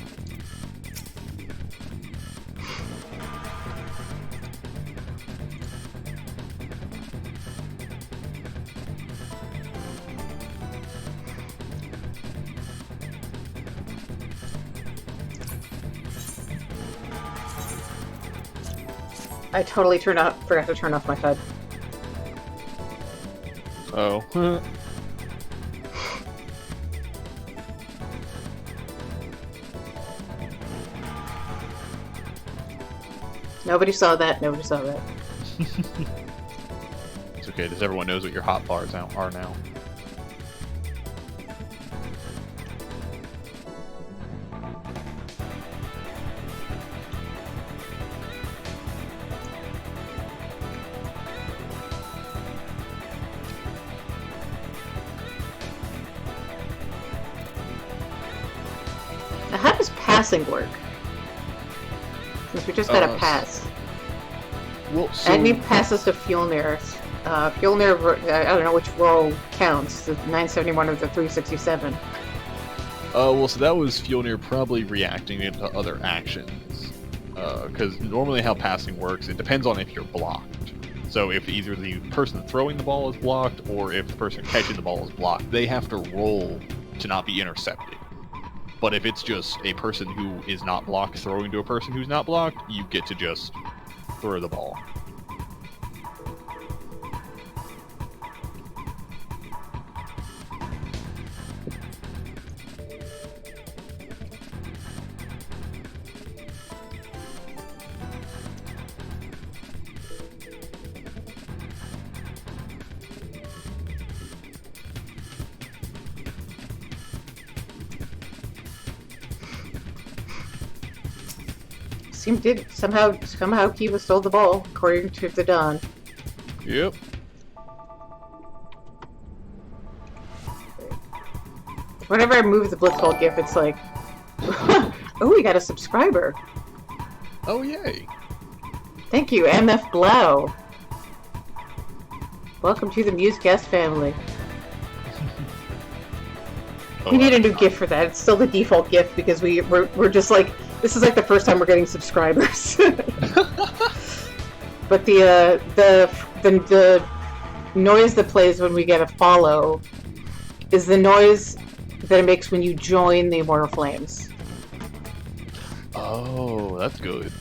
I totally forgot to turn off my HUD. Oh. Nobody saw that. Nobody saw that. It's okay, just everyone knows what your hot bars are now. Now, how does passing work? Since we just got a pass. Well, so... Agni passes to Fjolnir. Fjolnir, I don't know which roll counts, the 971 or the 367. Well, so that was Fjolnir probably reacting into other actions. Because normally how passing works, it depends on if you're blocked. So if either the person throwing the ball is blocked, or if the person catching the ball is blocked, they have to roll to not be intercepted. But if it's just a person who is not blocked throwing to a person who's not blocked, you get to just throw the ball. Somehow Kiva stole the ball, according to the Dawn. Yep. Whenever I move the Blitzball GIF, it's like, oh, we got a subscriber. Oh, yay. Thank you, MF Blau. Welcome to the Musecast family. We need a new GIF for that. It's still the default GIF because we're just like, this is like the first time we're getting subscribers. But the noise that plays when we get a follow is the noise that it makes when you join the Immortal Flames. Oh, that's good.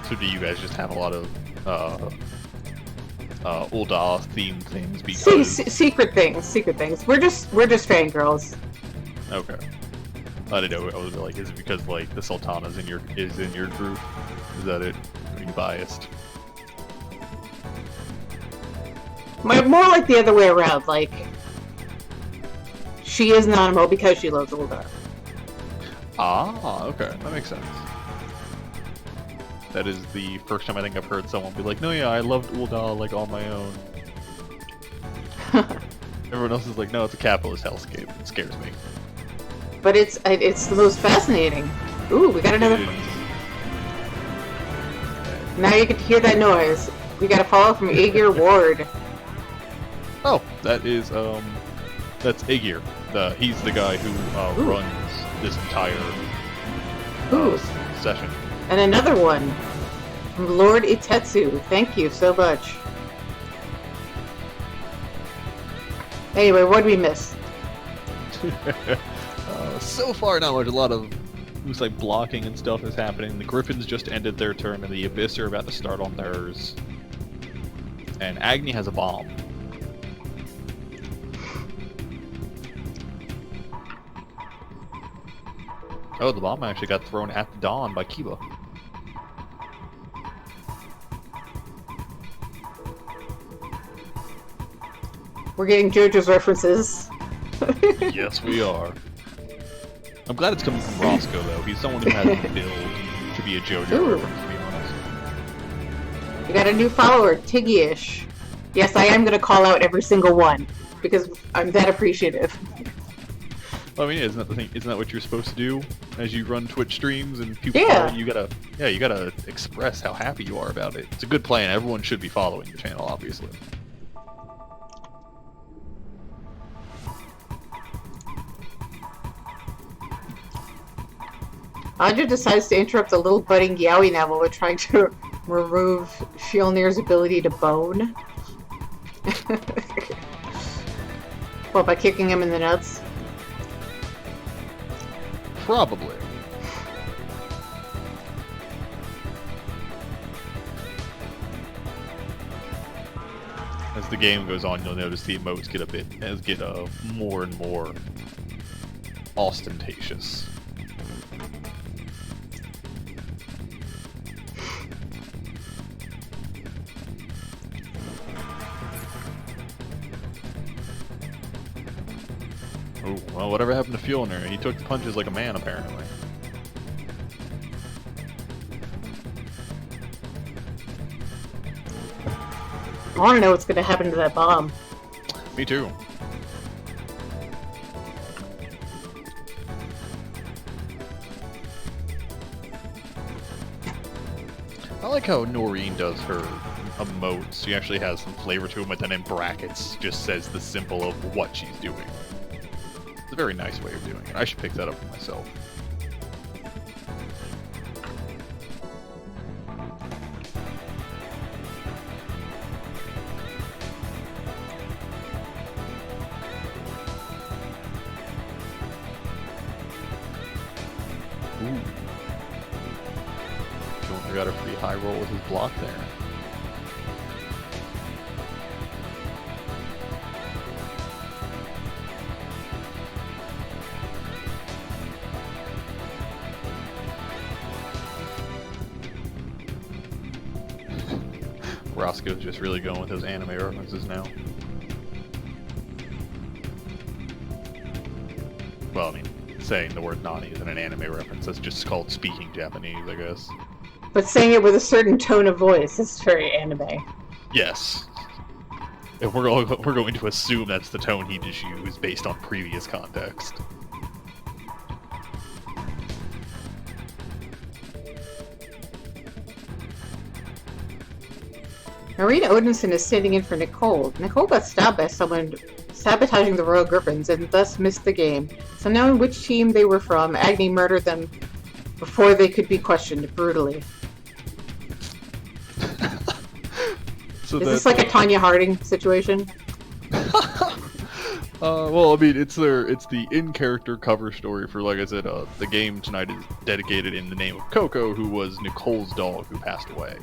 So do you guys just have a lot of Ul'dah themed things because secret things. We're just fangirls. Okay. I didn't know. I was like, is it because like the Sultana is in your group? Is that it? Are you biased? More like the other way around. Like, she is Nanamo because she loves Ul'dah. Ah, okay, that makes sense. That is the first time I think I've heard someone be like, no, yeah, I loved Ul'dah like on my own. Everyone else is like, no, it's a capitalist hellscape. It scares me. But it's the most fascinating. Ooh, we got another. Now you can hear that noise. We got a follow from Aegir Ward. Oh, that is that's Aegir. He's the guy who runs this entire session. And another one from Lord Itetsu. Thank you so much. Anyway, what did we miss? So far, not much. A lot of looks like blocking and stuff is happening. The Griffins just ended their turn, and the Abyss are about to start on theirs. And Agni has a bomb. Oh, the bomb actually got thrown at the Dawn by Kiba. We're getting JoJo's references. Yes, we are. I'm glad it's coming from Roscoe, though. He's someone who has the build to be a JoJo reference, to be honest. We got a new follower, Tiggy-ish. Yes, I am going to call out every single one, because I'm that appreciative. Well, I mean, isn't that the thing? Isn't that what you're supposed to do as you run Twitch streams and people? Yeah. You gotta express how happy you are about it. It's a good plan. Everyone should be following the channel, obviously. Anja decides to interrupt the little budding Yaoi novel with trying to remove Fjolnir's ability to bone. Well, by kicking him in the nuts? Probably. As the game goes on, you'll notice the emotes get more and more ostentatious. Oh, well, whatever happened to Fjolnir? He took the punches like a man, apparently. I want to know what's going to happen to that bomb. Me too. I like how Noreen does her emotes. She actually has some flavor to them, but then in brackets just says the symbol of what she's doing. It's a very nice way of doing it. I should pick that up for myself. Ooh. Jordan got a pretty high roll with his block there. Roscoe's just really going with those anime references now. Well, I mean, saying the word nani isn't an anime reference, that's just called speaking Japanese, I guess. But saying it with a certain tone of voice is very anime. Yes. If we're going to assume that's the tone he just used based on previous context. Marina Odinson is standing in for Nicole. Nicole got stabbed by someone sabotaging the Royal Griffins and thus missed the game. So knowing which team they were from, Agni murdered them before they could be questioned brutally. So is this like a Tanya Harding situation? Well, I mean, it's the in-character cover story for, like I said, the game tonight is dedicated in the name of Coco, who was Nicole's dog who passed away.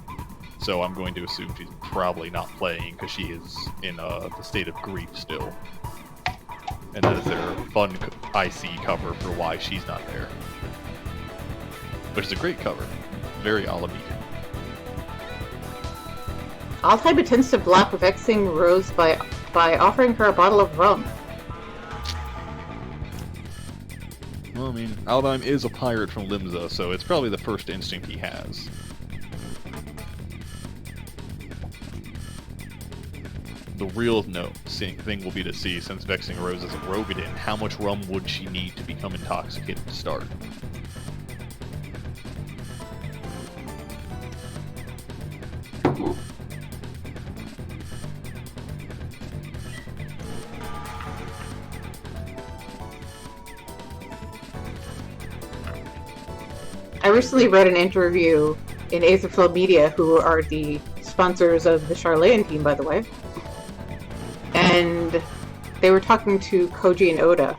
So I'm going to assume she's probably not playing because she is in the state of grief still. And that is their fun IC cover for why she's not there. Which is a great cover. Very a la Mhigo. Altai pretends to block vexing Rose by offering her a bottle of rum. Well, I mean, Altheim is a pirate from Limsa, so it's probably the first instinct he has. The real thing will be to see, since Vexing Rose is a Rogadin, how much rum would she need to become intoxicated to start? I recently read an interview in Aetherflow Media, who are the sponsors of the Charlayan team, by the way. And they were talking to Koji and Oda.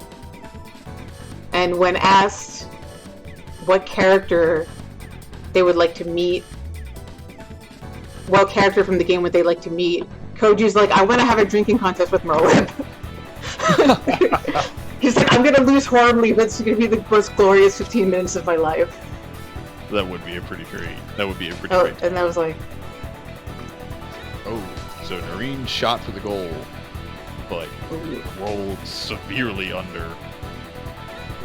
And when asked what character they would like to meet, what character from the game would they like to meet, Koji's like, I want to have a drinking contest with Merlin. He's like, I'm going to lose horribly, but it's going to be the most glorious 15 minutes of my life. That would be a pretty great. And I was like, oh, so Noreen shot for the goal, but rolled severely under.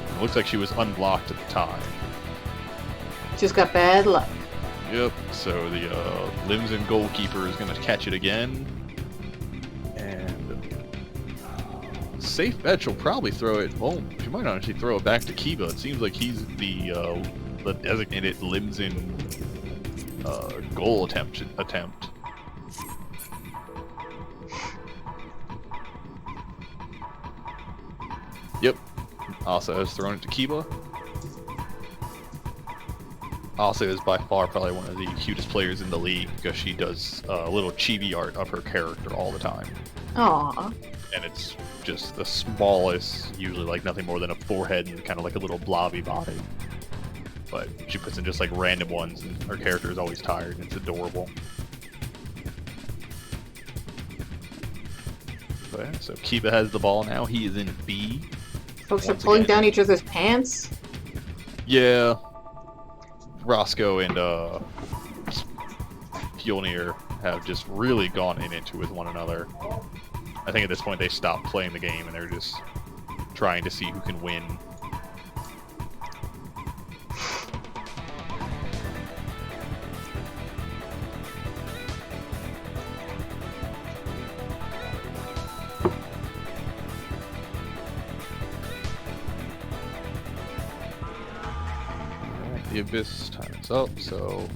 It looks like she was unblocked at the time. Just got bad luck. Yep, so the Limsan goalkeeper is going to catch it again. And safe bet she'll probably throw it. Well, she might actually throw it back to Kiba. It seems like he's the designated Limsan goal attempt. Yep. Asa has thrown it to Kiba. Asa is by far probably one of the cutest players in the league because she does a little chibi art of her character all the time. Aww. And it's just the smallest, usually like nothing more than a forehead and kind of like a little blobby body. But she puts in just like random ones and her character is always tired and it's adorable. So yeah, so Kiba has the ball now. He is in B. Folks are pulling down each other's pants. Yeah. Roscoe and Pioneer have just really gone into with one another. I think at this point they stopped playing the game and they're just trying to see who can win. The Abyss time is up, so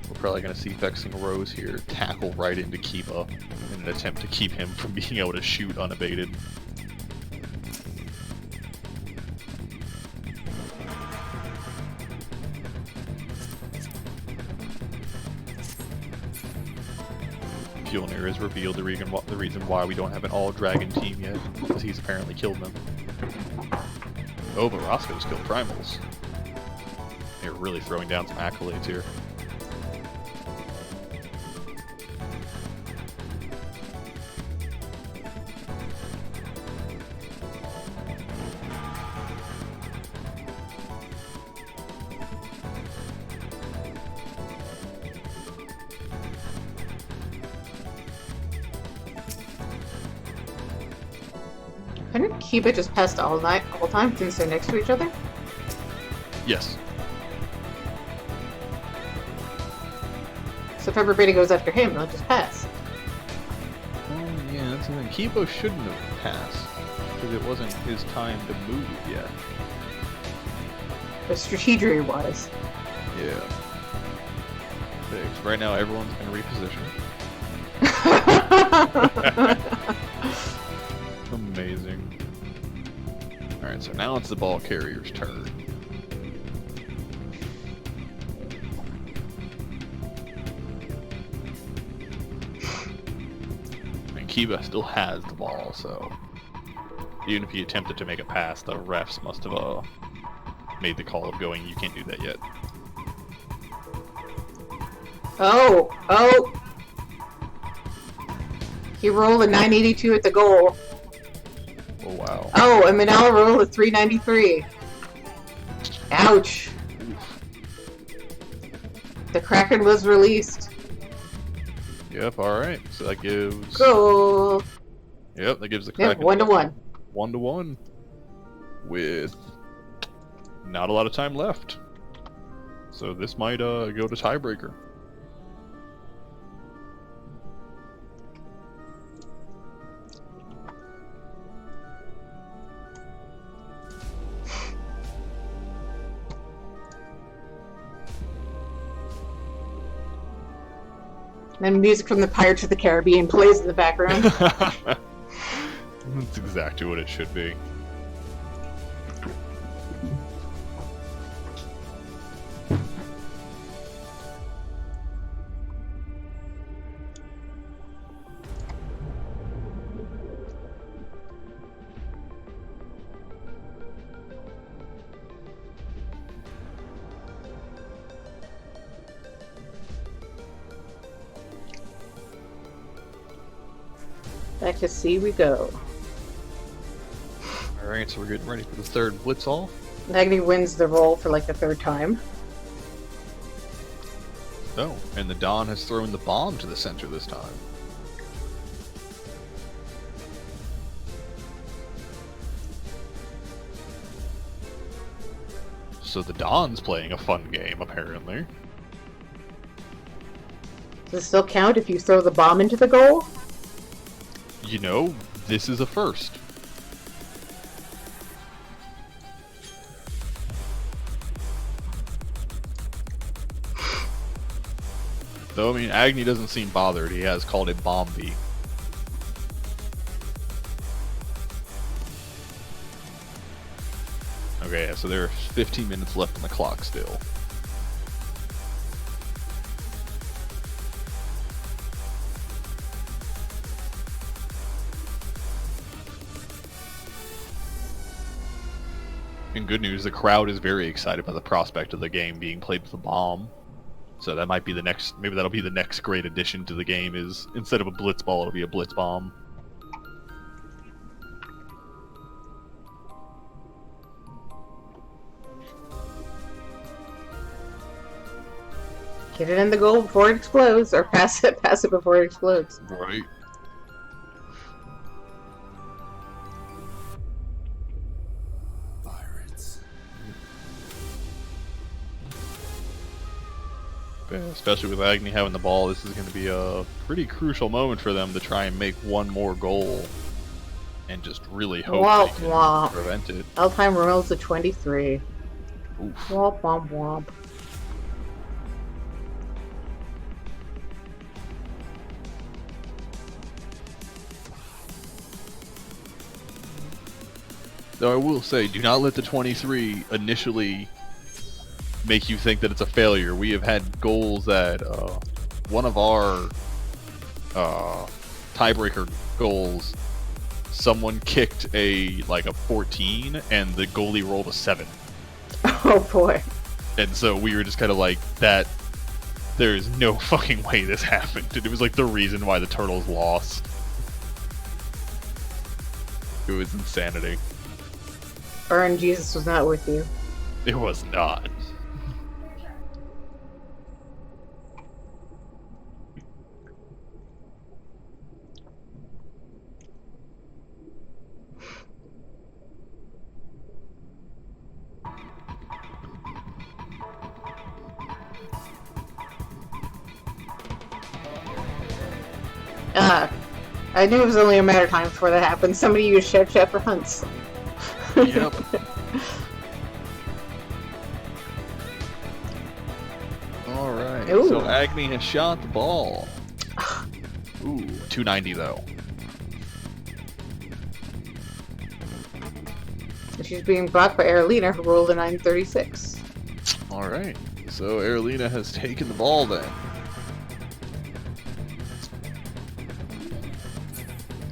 we're probably going to see Vexing Rose here tackle right into Kiba in an attempt to keep him from being able to shoot unabated. Pioneer has revealed the reason why we don't have an all-dragon team yet, because he's apparently killed them. Oh, but Roscoe's killed Primals. They're really throwing down some accolades here. Couldn't Kiba just pass all time since they're next to each other? Yes. So if everybody goes after him, they'll just pass. Oh yeah, that's the thing. Kiba shouldn't have passed, because it wasn't his time to move yet. But strategy-wise. Yeah. Thanks. Right now everyone's been repositioned. Amazing. Alright, so now it's the ball carrier's turn. Kiba still has the ball, so even if he attempted to make a pass, the refs must have made the call of going, you can't do that yet. Oh! He rolled a 982 at the goal. Oh wow. Oh, and Manila rolled a 393. Ouch. Oof. The Kraken was released. Yep, alright. So that gives... Goal! Yep, that gives the Kraken... Yep, 1-1. 1-1. With not a lot of time left. So this might go to tiebreaker. And music from the Pirates of the Caribbean plays in the background. That's exactly what it should be. Back to C we go. Alright, so we're getting ready for the third blitz off. Agni wins the roll for like the third time. Oh, and the Dawn has thrown the bomb to the center this time. So the Dawn's playing a fun game, apparently. Does it still count if you throw the bomb into the goal? You know, this is a first. Though, I mean, Agni doesn't seem bothered. He has called it Bombi. Okay, yeah, so there are 15 minutes left on the clock still. And good news, the crowd is very excited by the prospect of the game being played with a bomb. So that might be the next, maybe that'll be the next great addition to the game is, instead of a blitz ball, it'll be a blitz bomb. Get it in the goal before it explodes, or pass it before it explodes. Right. Pirates. Especially with Agni having the ball, this is going to be a pretty crucial moment for them to try and make one more goal. And just really hope they can prevent it. All-time rules of 23. Oof. Womp womp womp. Though I will say, do not let the 23 initially make you think that it's a failure. We have had goals that one of our tiebreaker goals, someone kicked a 14 and the goalie rolled a 7. Oh boy. And so we were just kind of like, that there is no fucking way this happened. And it was like the reason why the Turtles lost. It was insanity. Burn Jesus was not with you. It was not. I knew it was only a matter of time before that happened. Somebody used Chef for hunts. Yep. Alright, so Agni has shot the ball. Ooh, 290 though. She's being blocked by Aralina, who rolled a 936. Alright, so Aralina has taken the ball then.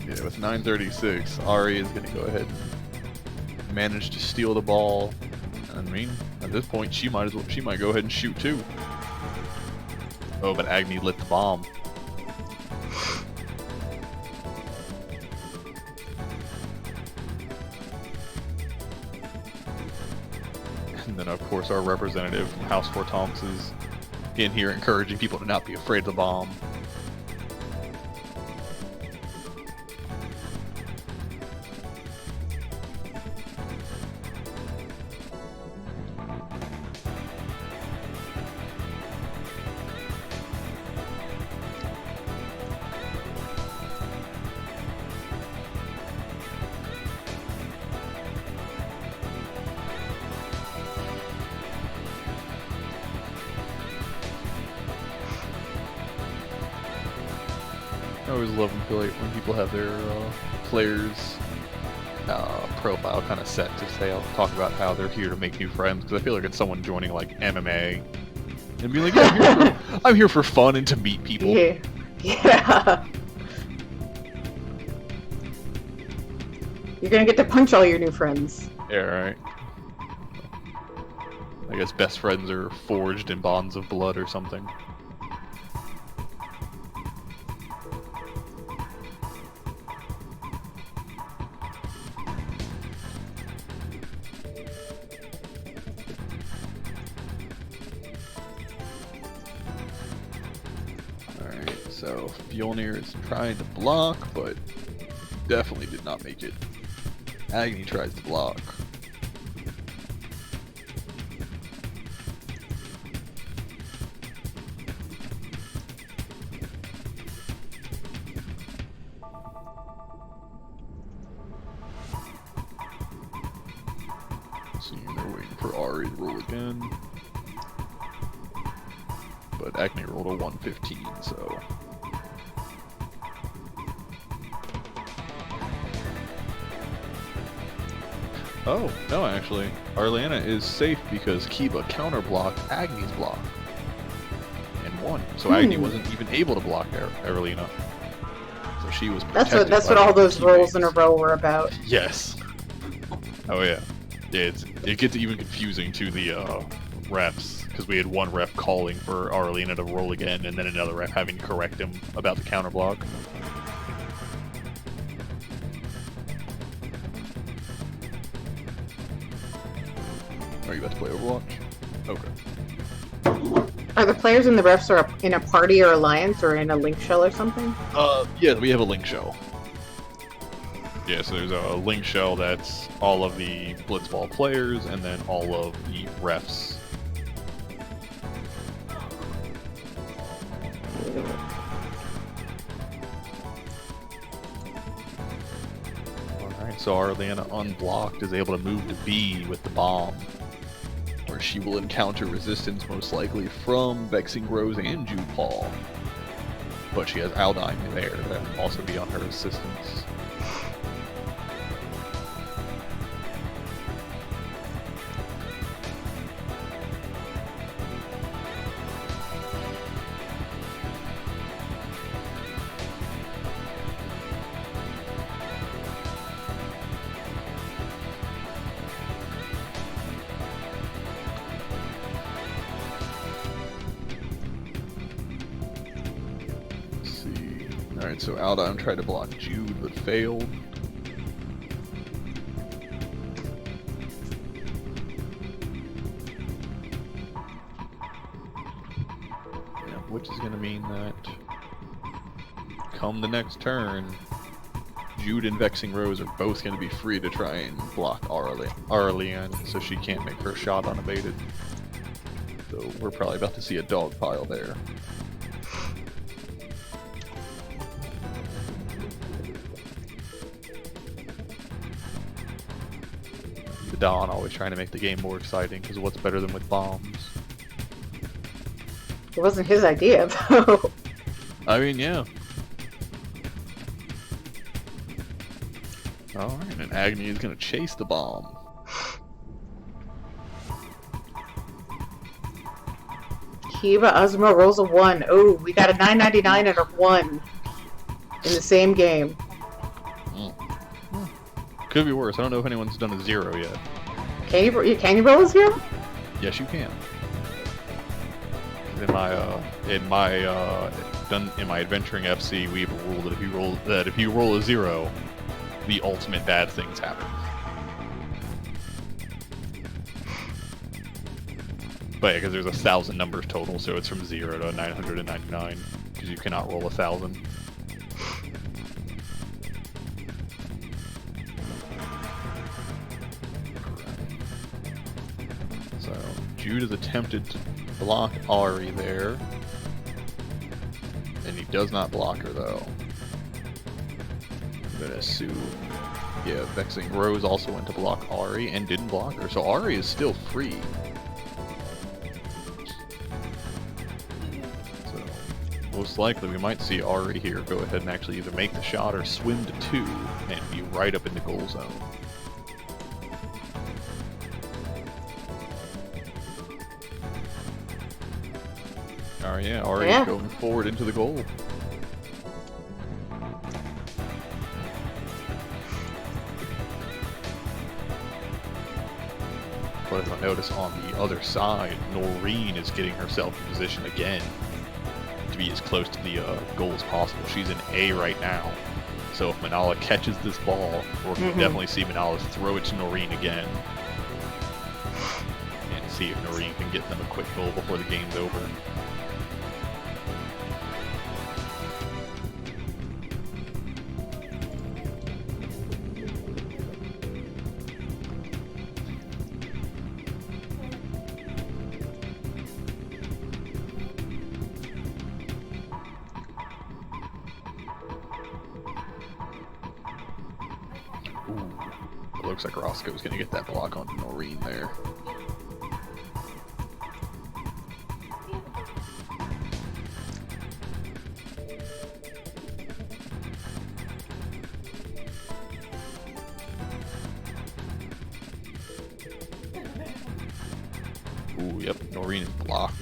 Yeah, with 936, Ari is going to go ahead and manage to steal the ball. I mean, at this point, she might go ahead and shoot too. Oh, but Agni lit the bomb. And then, of course, our representative from House 4 Tonks is in here encouraging people to not be afraid of the bomb. I always love when people have their players' profile kind of set to say, I'll talk about how they're here to make new friends, because I feel like it's someone joining like MMA and be like, yeah, I'm here for fun and to meet people. Yeah. Yeah. You're gonna get to punch all your new friends. Yeah, right. I guess best friends are forged in bonds of blood or something. So, Fjolnir is trying to block, but definitely did not make it. Agni tries to block. See, they're waiting for Ari to roll again. But Agni rolled a 115, so... Oh, no, actually. Arlana is safe because Kiba counterblocked Agni's block. And won. So Agni wasn't even able to block Arlana. So she was protected. That's what all those rolls in a row were about. Yes. Oh, yeah. Yeah, it gets even confusing to the refs, because we had one ref calling for Arlana to roll again, and then another ref having to correct him about the counterblock. Are you about to play Overwatch? Okay. Are the players and the refs are in a party or alliance or in a link shell or something? Yeah, we have a link shell. Yeah, so there's a link shell that's all of the Blitzball players and then all of the refs. Alright, so Arliana unblocked is able to move to B with the bomb, where she will encounter resistance most likely from Vexing Rose and Jude Paul. But she has Aldine there to also be on her assistance. Alright, so Aldine tried to block Jude, but failed. Yeah, which is going to mean that come the next turn, Jude and Vexing Rose are both going to be free to try and block Arliane, so she can't make her shot unabated. So we're probably about to see a dog pile there. Don always trying to make the game more exciting, because what's better than with bombs? It wasn't his idea, though. I mean, yeah. Alright, and Agni is going to chase the bomb. Kiva Azuma rolls a 1. Oh, we got a 999 and a 1 in the same game. Could be worse. I don't know if anyone's done a 0 yet. Can you roll a 0? Yes, you can. In my adventuring FC, we have a rule that if you roll a 0, the ultimate bad things happen. But yeah, because there's 1,000 numbers total, so it's from 0 to 999, because you cannot roll 1,000. So Jude has attempted to block Ari there, and he does not block her though. I'm gonna assume, yeah, Vexing Rose also went to block Ari and didn't block her, so Ari is still free. So most likely we might see Ari here go ahead and actually either make the shot or swim to 2 and be right up in the goal zone. Oh yeah, Ari's going forward into the goal. But if I notice on the other side, Noreen is getting herself in position again to be as close to the goal as possible. She's in A right now. So if Manala catches this ball, we're going to definitely see Manala throw it to Noreen again. And see if Noreen can get them a quick goal before the game's over. It looks like Roscoe's going to get that block onto Noreen there. Ooh, yep, Noreen is blocked.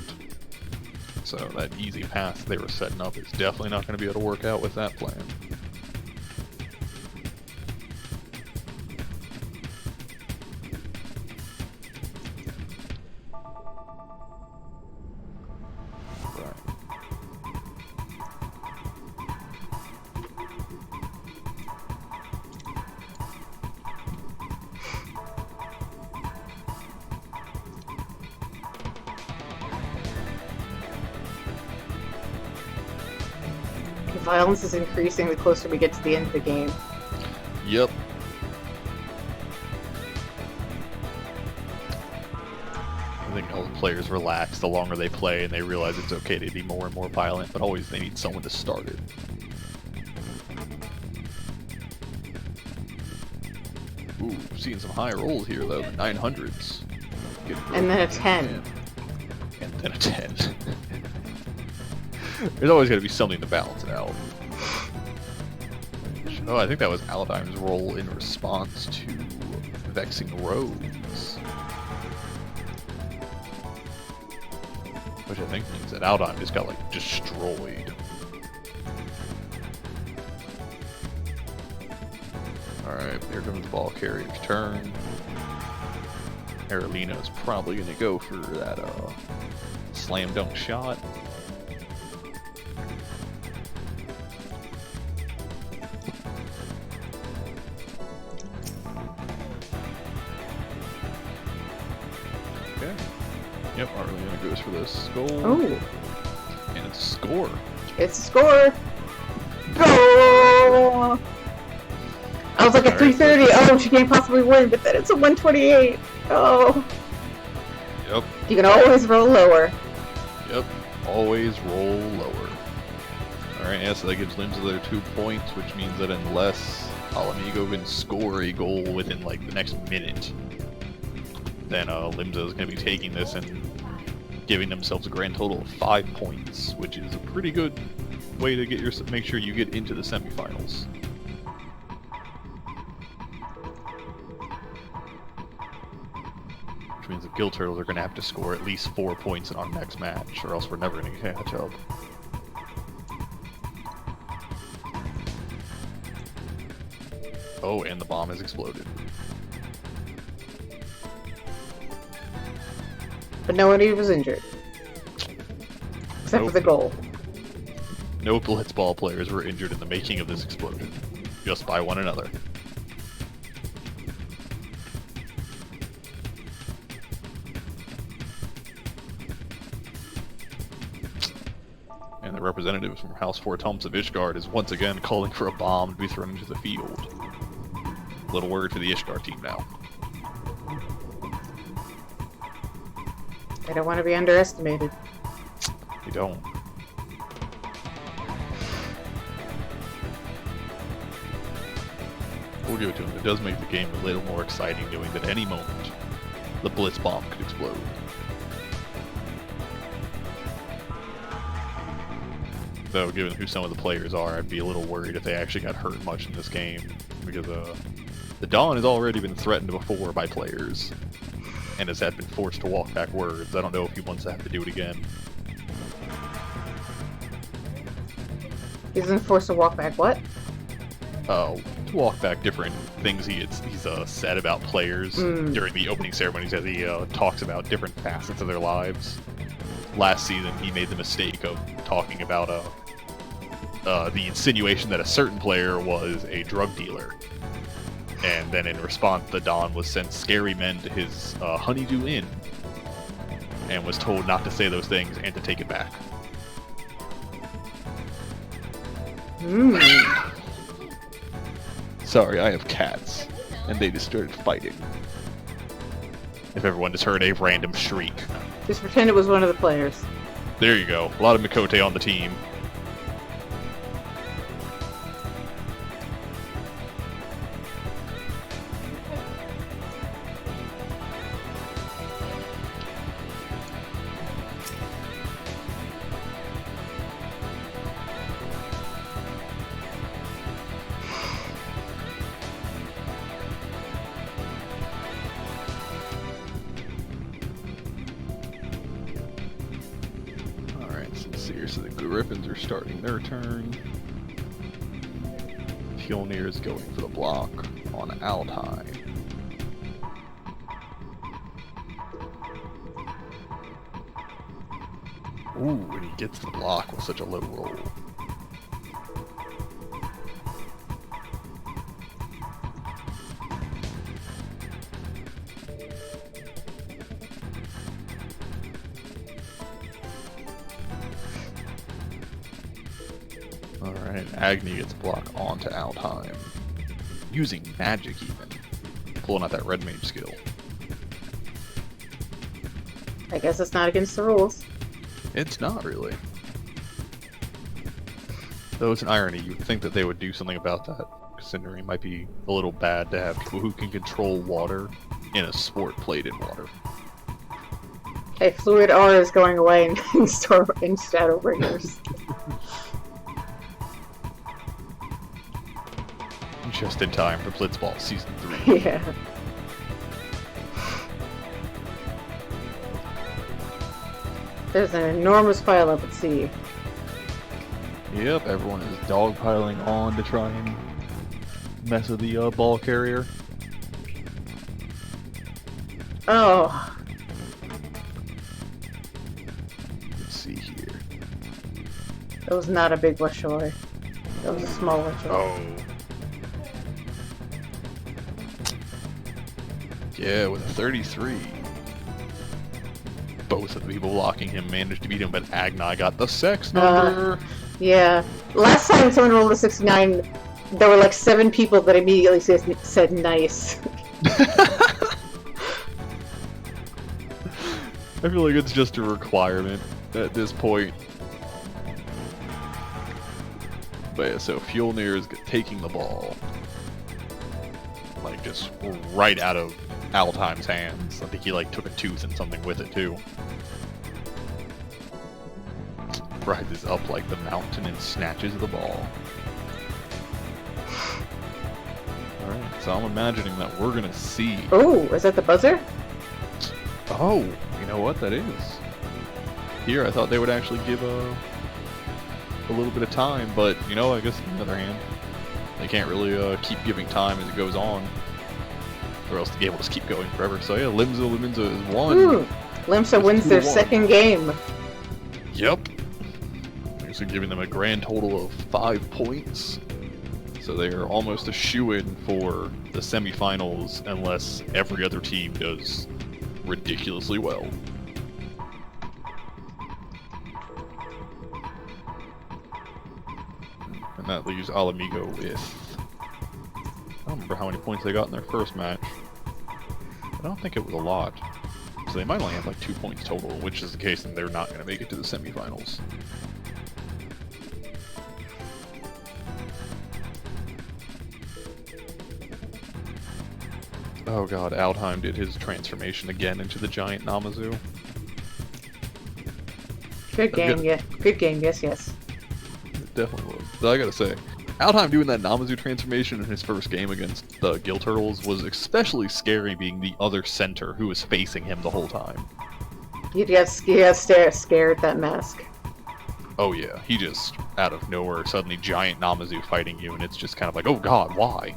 So that easy path they were setting up is definitely not going to be able to work out with that plan. violence is increasing the closer we get to the end of the game. Yep. I think all the players relax the longer they play, and they realize it's okay to be more and more violent, but always they need someone to start it. Ooh, seeing some high rolls here though, the 900s. And then a 10. And then a 10. There's always got to be something to balance it out. Oh, I think that was Aldime's roll in response to Vexing Rose. Which I think means that Aldime just got, like, destroyed. Alright, here comes the ball carrier's turn. Aralina is probably going to go for that slam dunk shot. Okay. Yep, Aralina goes for this goal. Oh. And it's a score. It's a score. Go! I was like at 330. Oh, she can't possibly win, but then it's a 128. Oh. Yep. You can always roll lower. Yep. Always roll lower. Alright, yeah, so that gives Limsa their 2 points, which means that unless Mhigo can score a goal within, like, the next minute, then Limsa is going to be taking this and giving themselves a grand total of 5 points, which is a pretty good way to make sure you get into the semifinals. Which means the Guild Turtles are going to have to score at least 4 points in our next match, or else we're never going to catch up. Oh, and the bomb has exploded. But no one was injured. Except for the goal. No blitzball players were injured in the making of this explosion. Just by one another. And the representatives from House 4 Tumps of Ishgard is once again calling for a bomb to be thrown into the field. Little word for the Ishgard team now. I don't want to be underestimated. You don't. We'll give it to him. It does make the game a little more exciting knowing that at any moment the Blitz bomb could explode. Though, given who some of the players are, I'd be a little worried if they actually got hurt much in this game. Because the Dawn has already been threatened before by players. And has been forced to walk back words. I don't know if he wants to have to do it again. He's been forced to walk back what? To walk back different things he's said about players during the opening ceremonies as he talks about different facets of their lives. Last season, he made the mistake of talking about the insinuation that a certain player was a drug dealer. And then in response, the Don was sent scary men to his Honeydew Inn and was told not to say those things and to take it back. Sorry, I have cats, and they just started fighting. If everyone just heard a random shriek. Just pretend it was one of the players. There you go. A lot of Mikote on the team. So the Griffins are starting their turn. Fjolnir is going for the block on Altai. Ooh, and he gets the block with such a low roll. Alright, Agni gets a block onto Altheim. Using magic even. Pulling out that red mage skill. I guess it's not against the rules. It's not really. Though it's an irony, you'd think that they would do something about that, considering it might be a little bad to have people who can control water in a sport played in water. Hey, Fluid R is going away in Shadowbringers. Just in time for Blitzball Season 3. Yeah. There's an enormous pileup at sea. Yep, everyone is dogpiling on to try and mess with the ball carrier. Oh. Let's see here. That was not a big Washoi. That was a small Washoi. Oh. Yeah, with a 33. Both of the people blocking him managed to beat him, but Agni got the sex number. Yeah. Last time someone rolled a 69, there were like 7 people that immediately said nice. I feel like it's just a requirement at this point. But yeah, so Fjolnir is taking the ball. Like, just right out of Altheim's hands. I think he like took a tooth and something with it too. Rises up like the mountain and snatches the ball. Alright, so I'm imagining that we're gonna see... Oh, is that the buzzer? Oh, you know what that is? Here, I thought they would actually give a little bit of time, but, you know, I guess on the other hand, they can't really keep giving time as it goes on. Or else the game will just keep going forever. So yeah, Lominsa is won. Ooh, Limsa wins their second game. Yep. So giving them a grand total of 5 points. So they are almost a shoo-in for the semifinals unless every other team does ridiculously well. And that leaves Mhigo with... I don't remember how many points they got in their first match. I don't think it was a lot. So they might only have like 2 points total, which is the case and they're not going to make it to the semifinals. Oh god, Altheim did his transformation again into the giant Namazu. Good game, yeah. Good game, yes, yes. It definitely was. But I gotta say, Altheim doing that Namazu transformation in his first game against the Gill Turtles was especially scary, being the other center who was facing him the whole time. You got scared that mask. Oh yeah, he just, out of nowhere, suddenly giant Namazu fighting you, and it's just kind of like, oh god, why?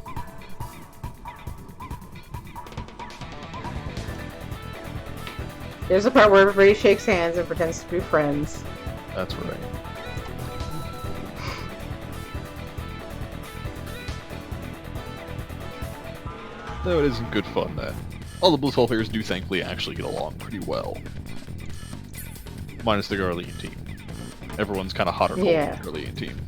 There's a part where everybody shakes hands and pretends to be friends. That's right. Though it isn't good fun that all the Blitzball players do thankfully actually get along pretty well. Minus the Garlemald team. Everyone's kind of hot or cold Yeah. with the Garlemald team.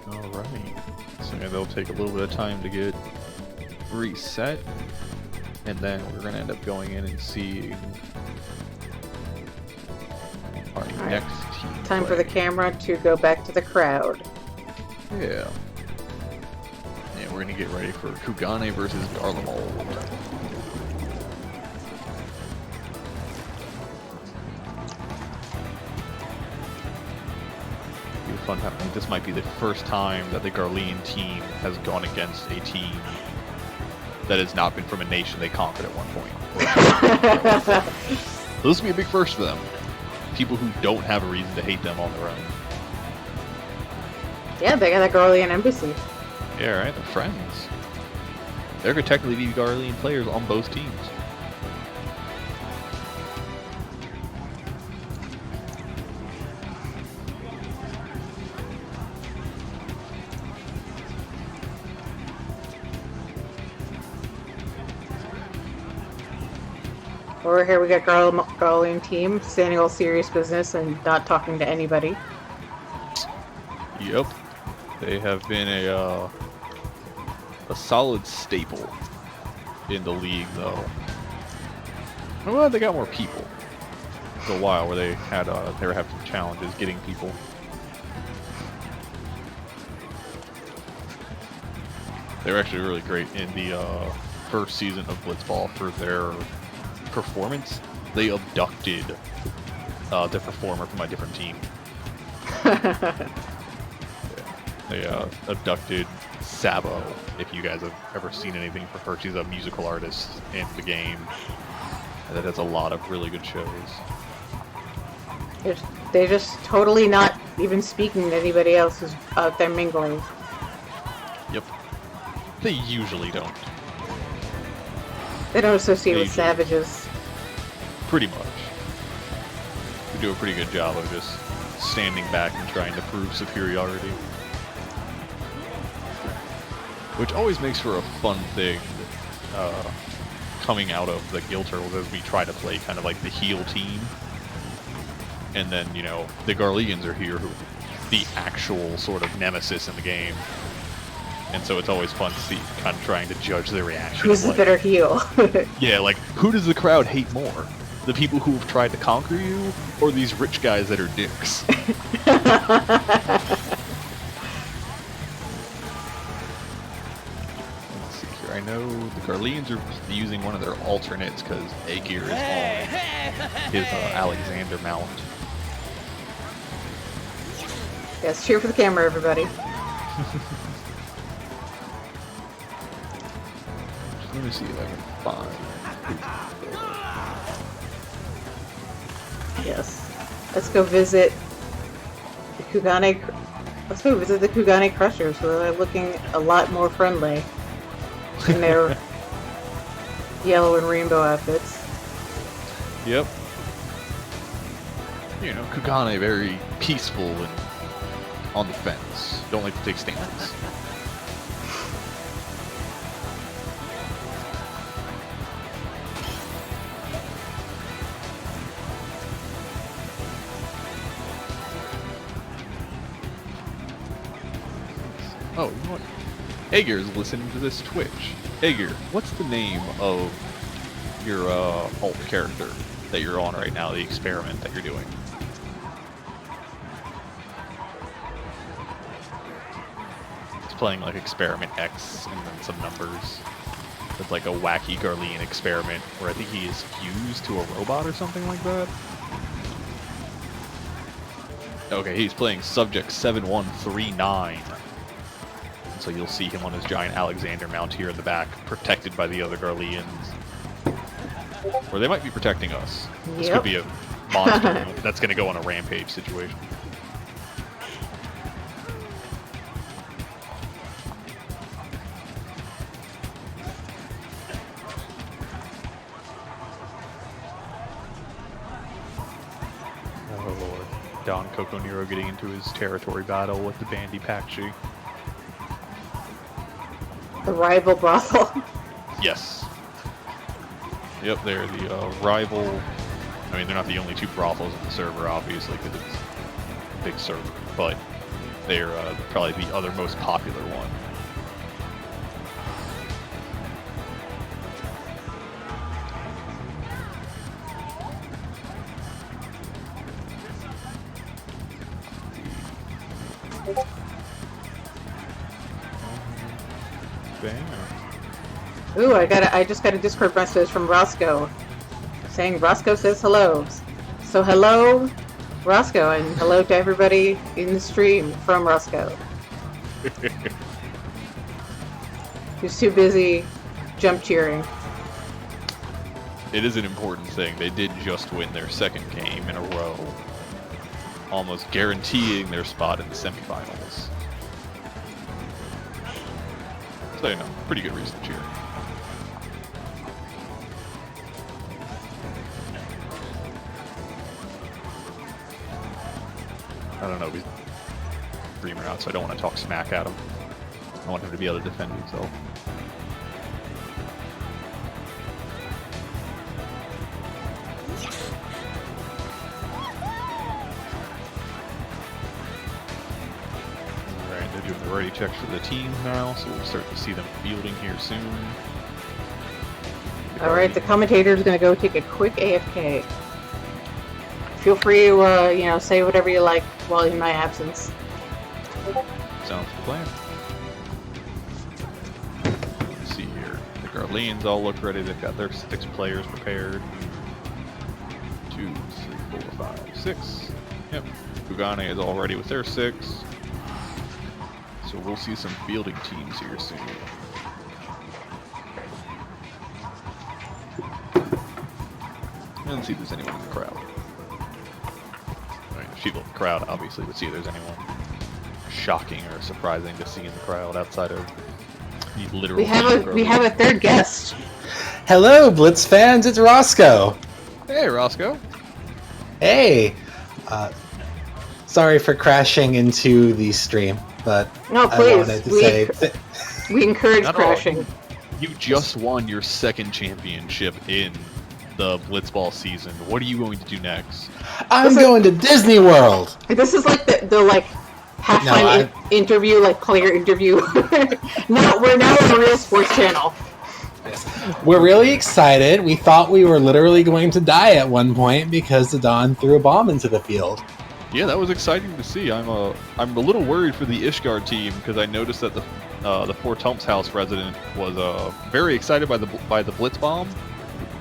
Alright, so yeah, they'll take a little bit of time to get reset, and then we're going to end up going in and seeing our next team. Time for the camera to go back to the crowd. Yeah. Yeah, we're going to get ready for Kugane versus Garlemald. Fun time. I think this might be the first time that the Garlemald team has gone against a team that has not been from a nation they conquered at one point. So this will be a big first for them. People who don't have a reason to hate them on their own. Yeah, they got a Garlemald embassy. Yeah, right? They're friends. There could technically be Garlemald players on both teams. Over here we got Garlemald team standing all serious business and not talking to anybody. Yep. They have been a solid staple in the league, though. Well, they got more people. For a while, where they were having some challenges getting people. They were actually really great in the first season of Blitzball for their performance. They abducted the performer from a different team. They abducted Sabo, if you guys have ever seen anything from her. She's a musical artist in the game that has a lot of really good shows. They're just totally not even speaking to anybody else who's out there mingling. Yep. They usually don't. They don't associate with savages. Pretty much. They do a pretty good job of just standing back and trying to prove superiority. Which always makes for a fun thing coming out of the Guild Turtles as we try to play kind of like the heel team. And then, you know, the Garleans are here, who the actual sort of nemesis in the game. And so it's always fun to see, kind of trying to judge their reaction. Who's the better heel? Yeah, like, who does the crowd hate more? The people who have tried to conquer you, or these rich guys that are dicks? Let's see here. I know the Garleans are using one of their alternates because Aegir is on his Alexander mount. Yes, cheer for the camera, everybody. Let me see if I can find. Yes. Let's go visit the Kugane. Let's go visit the Kugane Crushers, so they're looking a lot more friendly in their yellow and rainbow outfits. Yep. You know, Kugane very peaceful and on the fence. Don't like to take stands. Oh, you know what? Aegir is listening to this Twitch. Aegir, what's the name of your alt character that you're on right now, the experiment that you're doing? It's playing like Experiment X and then some numbers. It's like a wacky Garlean experiment where I think he is fused to a robot or something like that. Okay, he's playing Subject 7139. So you'll see him on his giant Alexander mount here in the back, protected by the other Garleans. Or they might be protecting us. This could be a monster that's going to go on a rampage situation. Oh lord. Don Coco Nero getting into his territory battle with the Bandy Pakshi. The rival brothel. Yes. Yep, they're the rival. I mean, they're not the only two brothels on the server, obviously, because it's a big server, but they're probably the other most popular one. Ooh, I just got a Discord message from Roscoe saying Roscoe says hello. So hello, Roscoe, and hello to everybody in the stream from Roscoe. He's too busy jump cheering. It is an important thing. They did just win their second game in a row, almost guaranteeing their spot in the semifinals. So, you know, pretty good reason to cheer. I don't know, he's a dreamer out, so I don't want to talk smack at him. I want him to be able to defend himself. They're doing the ready checks for the teams now, so we'll start to see them fielding here soon. Alright, the commentator's gonna go take a quick AFK. Feel free to, say whatever you like while in my absence. Sounds like a plan. Let's see here. The Garlemald all look ready. They've got their 6 players prepared. 2, 3, 4, 5, 6. Yep. Kugane is all ready with their 6. So we'll see some fielding teams here soon. And see if there's anyone in the crowd. I mean, people in the crowd, obviously, but see if there's anyone shocking or surprising to see in the crowd outside of the literal. We have a third guest. Hello, Blitz fans. It's Roscoe. Hey, Roscoe. Hey. Sorry for crashing into the stream, but No, I please. wanted to say We encourage Not crashing. You just won your 2nd championship in the Blitzball season. What are you going to do next? I'm going to Disney World. This is like the halftime interview, like player interview. We're now on the Real Sports Channel. We're really excited. We thought we were literally going to die at one point because the Don threw a bomb into the field. Yeah, that was exciting to see. I'm a little worried for the Ishgard team because I noticed that the Fort Hump's house resident was very excited by the Blitz bomb.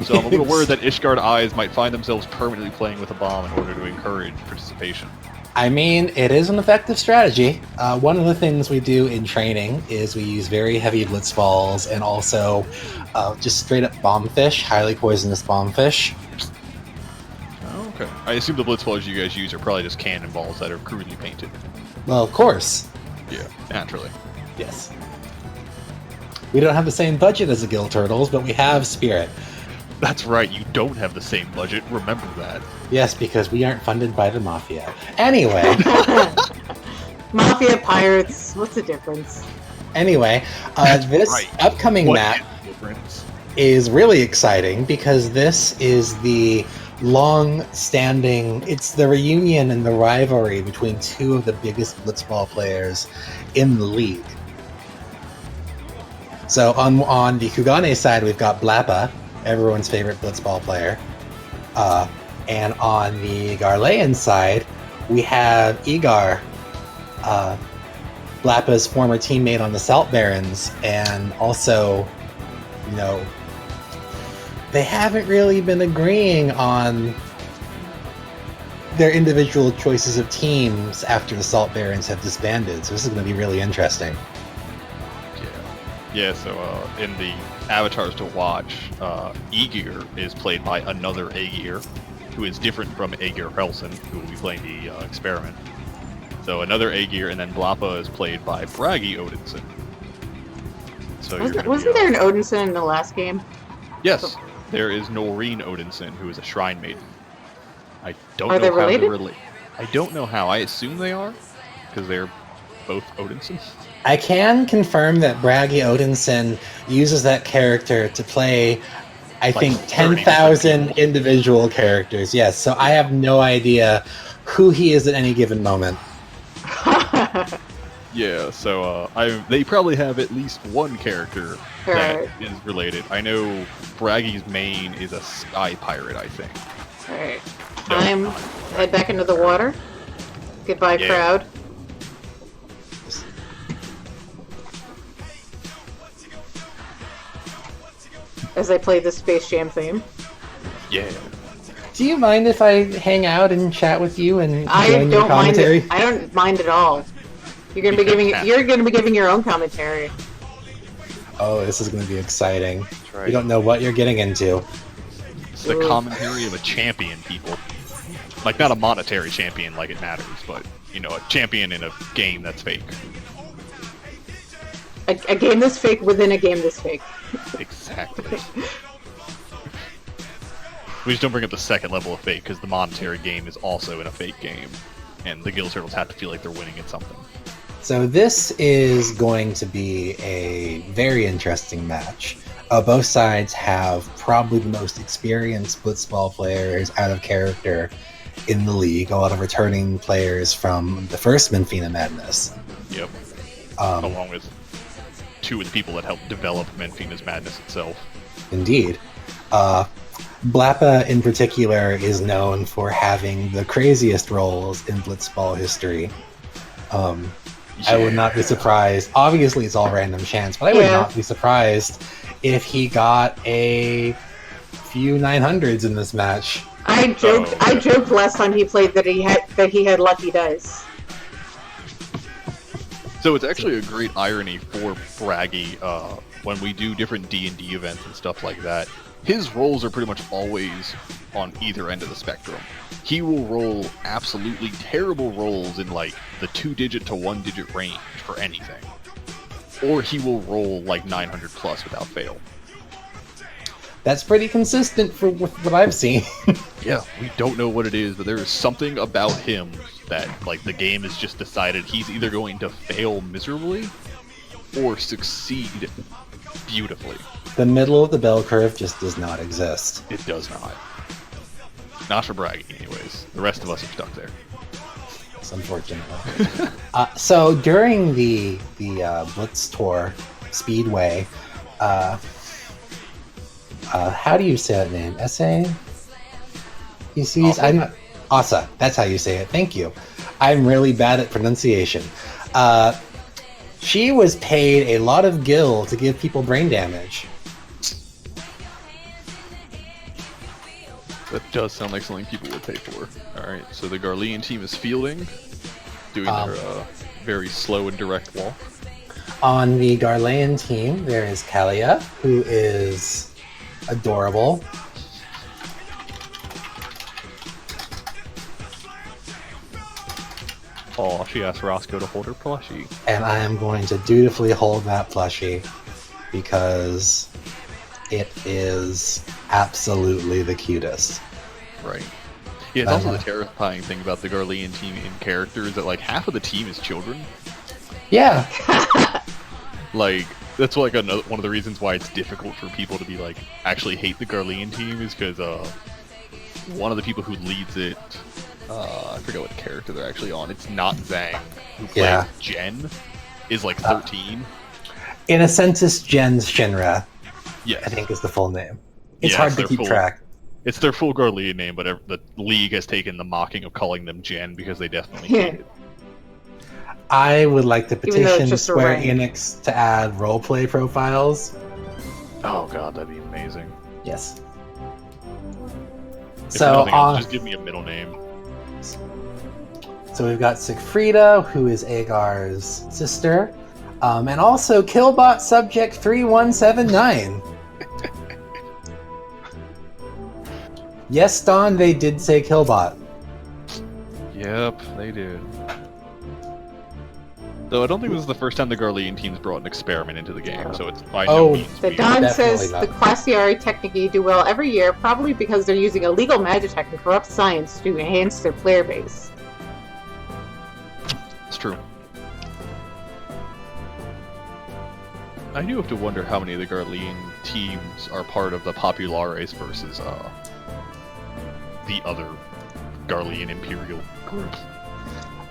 So I'm a little worried that Ishgard eyes might find themselves permanently playing with a bomb in order to encourage participation. I mean, it is an effective strategy. One of the things we do in training is we use very heavy blitz balls and also just straight up bomb fish, highly poisonous bomb fish. Okay. I assume the blitz balls you guys use are probably just cannonballs that are crudely painted. Well, of course. Yeah, naturally. Yes. We don't have the same budget as the Guild Turtles, but we have spirit. That's right, you don't have the same budget, remember that. Yes, because we aren't funded by the Mafia. Anyway. Mafia, pirates, what's the difference? Anyway, this upcoming map is really exciting because this is the long-standing, it's the reunion and the rivalry between 2 of the biggest blitzball players in the league. So on the Kugane side, we've got Blappa, everyone's favorite blitzball player. And on the Garlemald side, we have Igar, Blappa's former teammate on the Salt Barons, and also, they haven't really been agreeing on their individual choices of teams after the Salt Barons have disbanded, so this is going to be really interesting. Yeah, so in the avatars to watch, Aegir is played by another Aegir, who is different from Aegir Helson, who will be playing the experiment. So another Aegir, and then Blappa is played by Bragi Odinson. So wasn't there an Odinson in the last game? Yes, there is Noreen Odinson, who is a shrine maiden. I don't Are know they how related? they're related. I don't know how. I assume they are, because they're both Odinson. I can confirm that Bragi Odinson uses that character to play, I think, 10,000 individual characters. Yes, so I have no idea who he is at any given moment. Yeah, so they probably have at least one character that is related. I know Bragi's main is a sky pirate, I think. Alright. Time head back into the water. Goodbye, crowd. As I play the Space Jam theme. Yeah. Do you mind if I hang out and chat with you and I join your don't mind commentary? it. I don't mind at all. You're gonna be giving your own commentary. Oh, this is going to be exciting. That's right. You don't know what you're getting into. It's the commentary of a champion, people. Like, not a monetary champion like it matters, but, a champion in a game that's fake. A game that's fake within a game that's fake. Exactly. We just don't bring up the second level of fake, because the monetary game is also in a fake game. And the Guild Turtles have to feel like they're winning at something. So this is going to be a very interesting match. Both sides have probably the most experienced blitzball players out of character in the league. A lot of returning players from the first Menphina Madness. Yep. along with two of the people that helped develop Menphina's madness itself. Indeed. Blappa, in particular, is known for having the craziest roles in Blitzball history. I would not be surprised. Obviously, it's all random chance, but I would not be surprised if he got a few 900s in this match. I joked last time he played that he had lucky dice. So it's actually a great irony for Braggy when we do different D&D events and stuff like that. His rolls are pretty much always on either end of the spectrum. He will roll absolutely terrible rolls in like the 2-digit to 1-digit range for anything. Or he will roll like 900 plus without fail. That's pretty consistent for what I've seen. Yeah, we don't know what it is, but there is something about him that like the game has just decided he's either going to fail miserably or succeed beautifully. The middle of the bell curve just does not exist. It does not. Not for Braggy, anyways. The rest of us are stuck there. It's unfortunate. So during the Blitz Tour Speedway, how do you say that name? S.A.? You see, I'm not... Asa, that's how you say it. Thank you. I'm really bad at pronunciation. She was paid a lot of gil to give people brain damage. That does sound like something people would pay for. Alright, so the Garlean team is fielding, doing their very slow and direct walk. On the Garlean team, there is Kalia, who is adorable. Oh, she asked Roscoe to hold her plushie. And I am going to dutifully hold that plushie because it is absolutely the cutest. Right. Yeah, it's also the terrifying thing about the Garlean team in character is that like half of the team is children. Yeah. Like, that's like one of the reasons why it's difficult for people to be like, actually hate the Garlean team is because one of the people who leads it, I forget what character they're actually on. It's not Zhang, who plays Jen, is like 13. In a census, Jen's Shinra. Yes. I think is the full name. It's hard to keep track. It's their full Garlean name, but the league has taken the mocking of calling them Jen because they definitely hate it. I would like to petition Square Enix to add roleplay profiles. Oh god, that'd be amazing. Yes. If so, just give me a middle name. So we've got Siegfrieda, who is Agar's sister, and also Killbot Subject 3179. Yes, Don, they did say Killbot. Yep, they did. Though I don't think this is the first time the Garlean team's brought an experiment into the game, so it's by no means the Don says the Quasiari technically do well every year, probably because they're using illegal magitech and corrupt science to enhance their player base. It's true. I do have to wonder how many of the Garlean teams are part of the Populares versus the other Garlean Imperial group.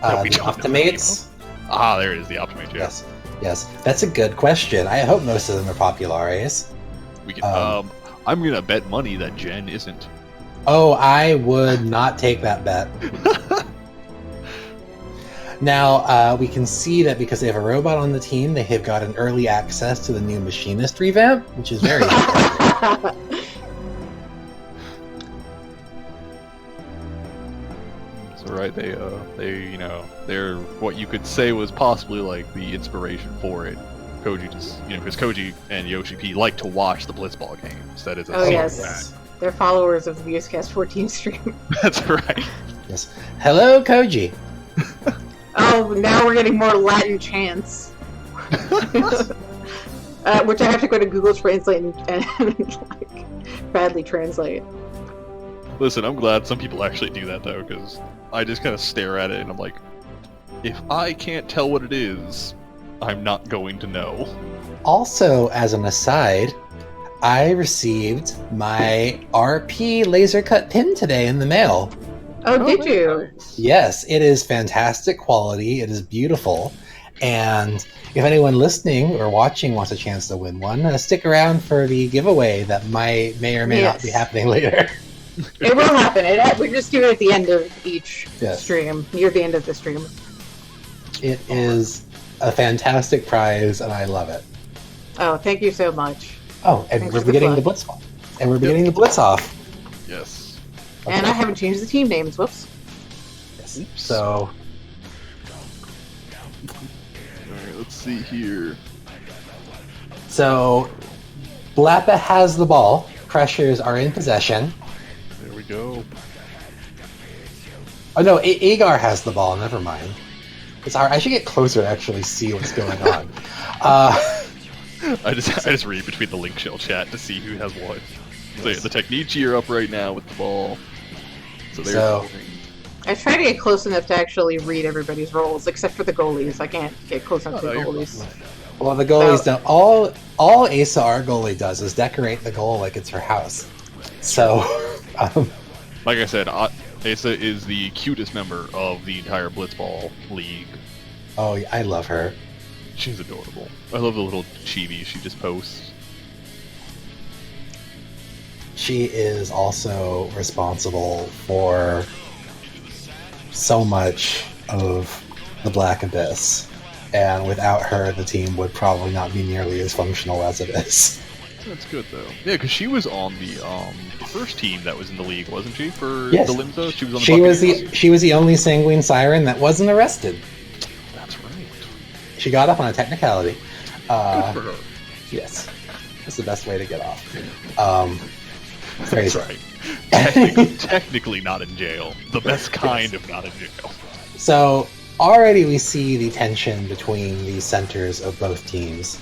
The Optimates? Ah, there it is, the Optimates, yes. Yes, that's a good question. I hope most of them are Populares. We can, I'm gonna bet money that Jen isn't. Oh, I would not take that bet. Now, we can see that because they have a robot on the team, they have gotten early access to the new Machinist revamp, which is very important. So right, they they're what you could say was possibly like the inspiration for it. Koji just, because Koji and Yoshi P like to watch the Blitzball games. That is a yes. They're followers of the VSCast 14 stream. That's right. Yes. Hello, Koji. Oh, now we're getting more Latin chants. Which I have to go to Google Translate and badly translate. Listen, I'm glad some people actually do that, though, because I just kind of stare at it and I'm like, if I can't tell what it is, I'm not going to know. Also, as an aside, I received my RP laser cut pin today in the mail. Oh, did you? Yes, it is fantastic quality. It is beautiful. And if anyone listening or watching wants a chance to win one, stick around for the giveaway that may or may not be happening later. It will happen. We just do it at the end of each stream, near the end of the stream. It is a fantastic prize, and I love it. Oh, thank you so much. Oh, and we're beginning the Blitz off. And we're beginning the Blitz off. Yes. Okay. And I haven't changed the team names. Whoops. Yes. Oops. So. Alright, let's see here. So, Blappa has the ball. Crushers are in possession. There we go. Oh no, Agar has the ball. Never mind. It's hard. I should get closer to actually see what's going on. I just read between the link shell chat to see who has what. So the Technici are up right now with the ball. So I try to get close enough to actually read everybody's roles, except for the goalies. I can't get close enough to the goalies. Well, the goalies don't. All Asa, our goalie, does is decorate the goal like it's her house. So, like I said, Asa is the cutest member of the entire Blitzball league. Oh, I love her. She's adorable. I love the little chibi she just posts. She is also responsible for so much of the Black Abyss, and without her, the team would probably not be nearly as functional as it is. That's good, though. Yeah, because she was on the first team that was in the league, wasn't she? For yes. the Limsa, she was on the. She was the only Sanguine Siren that wasn't arrested. That's right. She got off on a technicality. Good for her. Yes, that's the best way to get off. That's right. Technically not in jail. The best kind of not in jail. So already we see the tension between the centers of both teams,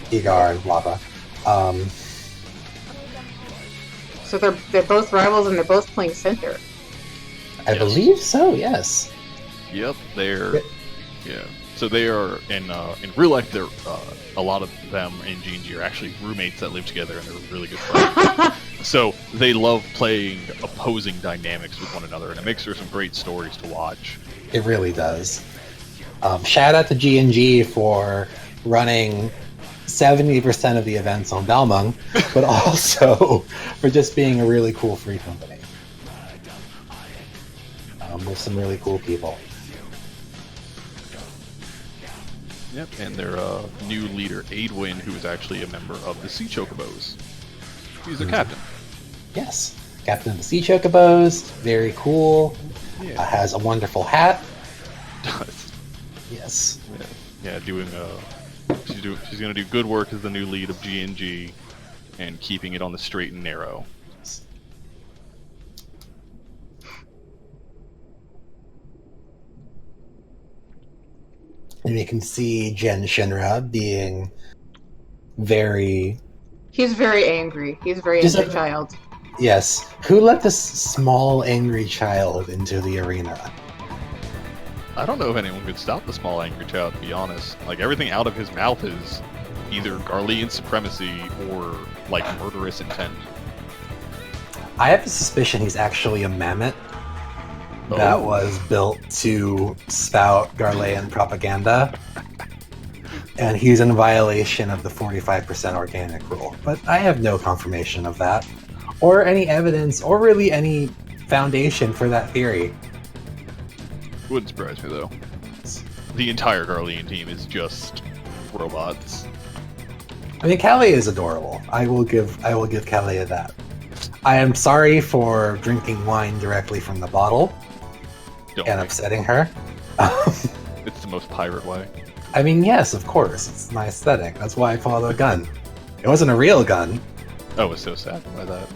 Igar and Blappa. So they're both rivals and they're both playing center. I believe so. Yes. Yep. They're So they are in real life. They're a lot of them in G&G are actually roommates that live together and they're really good friends. So they love playing opposing dynamics with one another, and it makes for some great stories to watch. It really does. Shout out to G&G for running 70% of the events on Balmung, but also for just being a really cool free company. With some really cool people. Yep, and their new leader, Aidwin, who is actually a member of the Sea Chocobos. He's their captain. Yes, captain of the Sea Chocobos. Very cool. Yeah. Has a wonderful hat. Does. Yes. Yeah, doing she's gonna do good work as the new lead of G&G, and keeping it on the straight and narrow. And you can see Jen Shinra being very... He's very angry. He's a very angry child. Yes. Who let this small, angry child into the arena? I don't know if anyone could stop the small, angry child, to be honest. Like, everything out of his mouth is either Garlean supremacy or, like, murderous intent. I have a suspicion he's actually a mammoth that was built to spout Garlean propaganda, and he's in violation of the 45% organic rule. But I have no confirmation of that, or any evidence, or really any foundation for that theory. Wouldn't surprise me, though. The entire Garlean team is just robots. I mean, Kalia is adorable. I will give Kalia that. I am sorry for drinking wine directly from the bottle and upsetting her. It's the most pirate way. I mean, yes, of course. It's my aesthetic. That's why I follow a gun. It wasn't a real gun. I was so sad by that.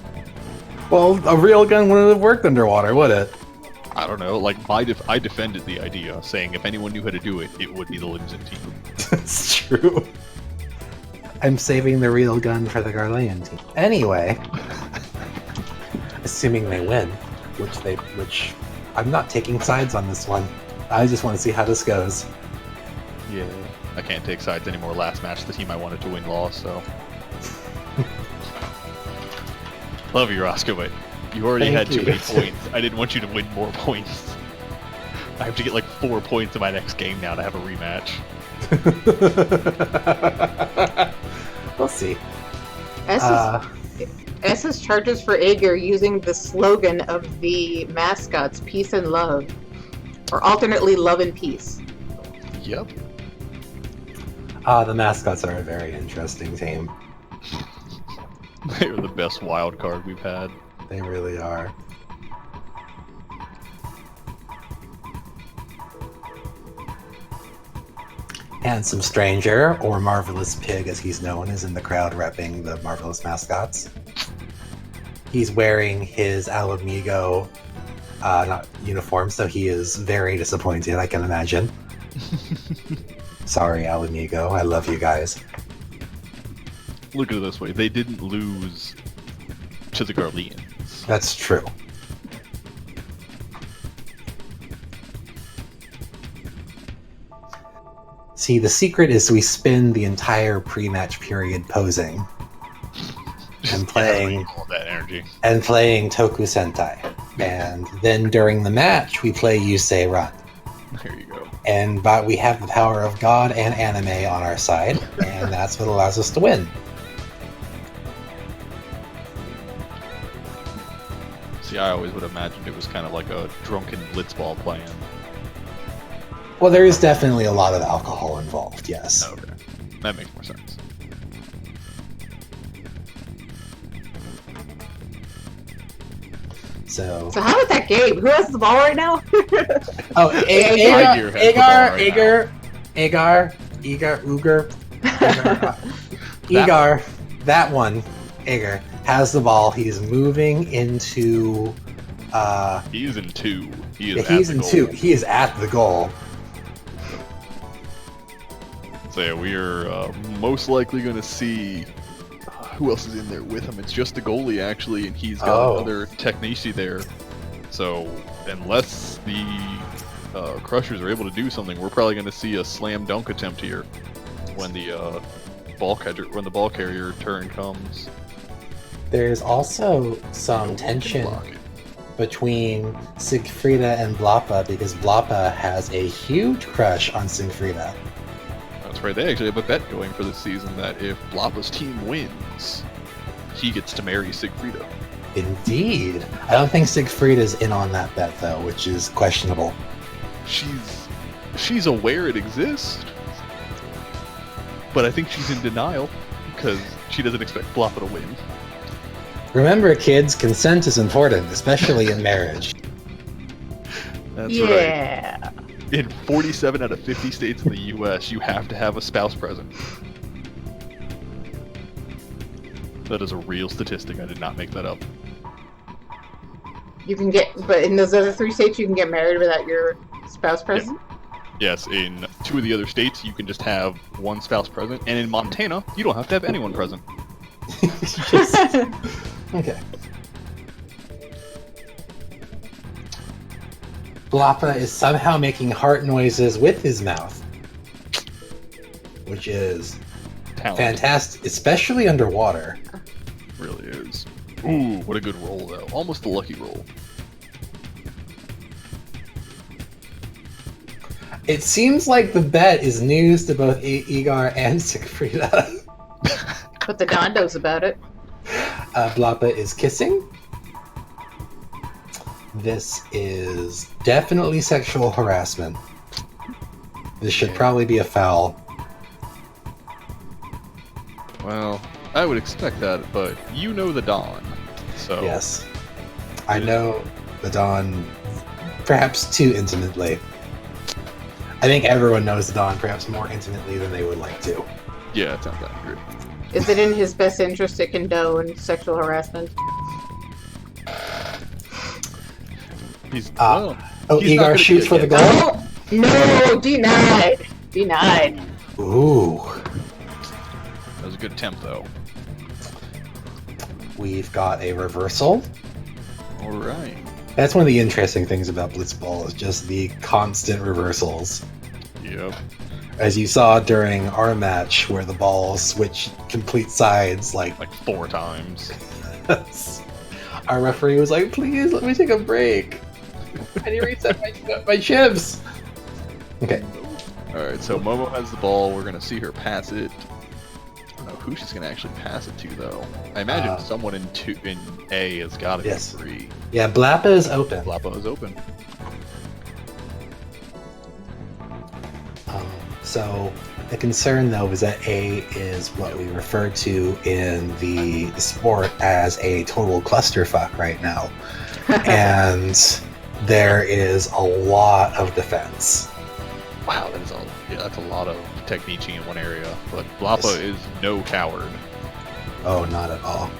Well, a real gun wouldn't have worked underwater, would it? I don't know. Like, I defended the idea, saying if anyone knew how to do it, it would be the Limsa team. That's true. I'm saving the real gun for the Garlean team. Anyway, assuming they win, which I'm not taking sides on this one. I just want to see how this goes. Yeah, I can't take sides anymore. Last match, the team I wanted to win lost, so. Love you, Roscoe, but you already had too many points. I didn't want you to win more points. I have to get like 4 points in my next game now to have a rematch. We'll see. SS charges for Aegir using the slogan of the mascots, peace and love. Or alternately, love and peace. Yep. The mascots are a very interesting team. They're the best wild card we've had. They really are. Handsome Stranger, or Marvelous Pig as he's known, is in the crowd repping the Marvelous mascots. He's wearing his Mhigo not uniform, so he is very disappointed, I can imagine. Sorry, Mhigo, I love you guys. Look at it this way, they didn't lose to the Garleans. That's true. See, the secret is we spend the entire pre-match period posing and playing all that energy and playing Toku Sentai, and then during the match we play Yusei Run. There you go. And but we have the power of God and anime on our side, and that's what allows us to win. See, I always would have imagined it was kind of like a drunken blitzball plan. Well, there is definitely a lot of alcohol involved, yes. Okay, that makes more sense. So how is that game? Who has the ball right now? oh, Aegir has the ball Aegir, that one, Aegir, has the ball. He's moving into... he is in two. He's in two. He is at the goal. So yeah, we are most likely going to see who else is in there with him. It's just the goalie actually, and he's got another Technici there. So unless the Crushers are able to do something, we're probably going to see a slam dunk attempt here when the ball carrier turn comes. There's also some tension between Siegfrieda and Blappa because Blappa has a huge crush on Siegfrieda. That's right, they actually have a bet going for this season that if Blappa's team wins, he gets to marry Siegfrieda. Indeed. I don't think Siegfrieda's in on that bet though, which is questionable. She's aware it exists, but I think she's in denial because she doesn't expect Blappa to win. Remember, kids, consent is important, especially in marriage. That's right. In 47 out of 50 states in the U.S., you have to have a spouse present. That is a real statistic. I did not make that up. You can but in those other 3 states, you can get married without your spouse present? Yes, in 2 of the other states, you can just have one spouse present, and in Montana, you don't have to have anyone present. Okay. Blappa is somehow making heart noises with his mouth, which is fantastic, especially underwater. Really is. Ooh, what a good roll, though. Almost a lucky roll. It seems like the bet is news to both Aegir and Siegfrieda. But the Don knows about it. Blappa is kissing. This is definitely sexual harassment. This should probably be a foul. Well, I would expect that, but you know the Don, so... Yes. I know the Don perhaps too intimately. I think everyone knows the Don perhaps more intimately than they would like to. Yeah, it sounds accurate. Is it in his best interest to condone sexual harassment? Aegir shoots for the goal? Oh, no! Denied! Denied. Ooh. That was a good attempt, though. We've got a reversal. Alright. That's one of the interesting things about Blitzball, is just the constant reversals. Yep. As you saw during our match, where the ball switched complete sides like 4 times. Our referee was like, please let me take a break. I need to reset my chips. Okay. Alright, so Momo has the ball. We're going to see her pass it. I don't know who she's going to actually pass it to, though. I imagine someone in A has got to be free. Yeah, Blappa is open. Blappa is open. So the concern, though, is that A is what we refer to in the sport as a total clusterfuck right now. And there is a lot of defense. Wow, that's a lot of techniquing in one area. But Blappa is no coward. Oh, not at all.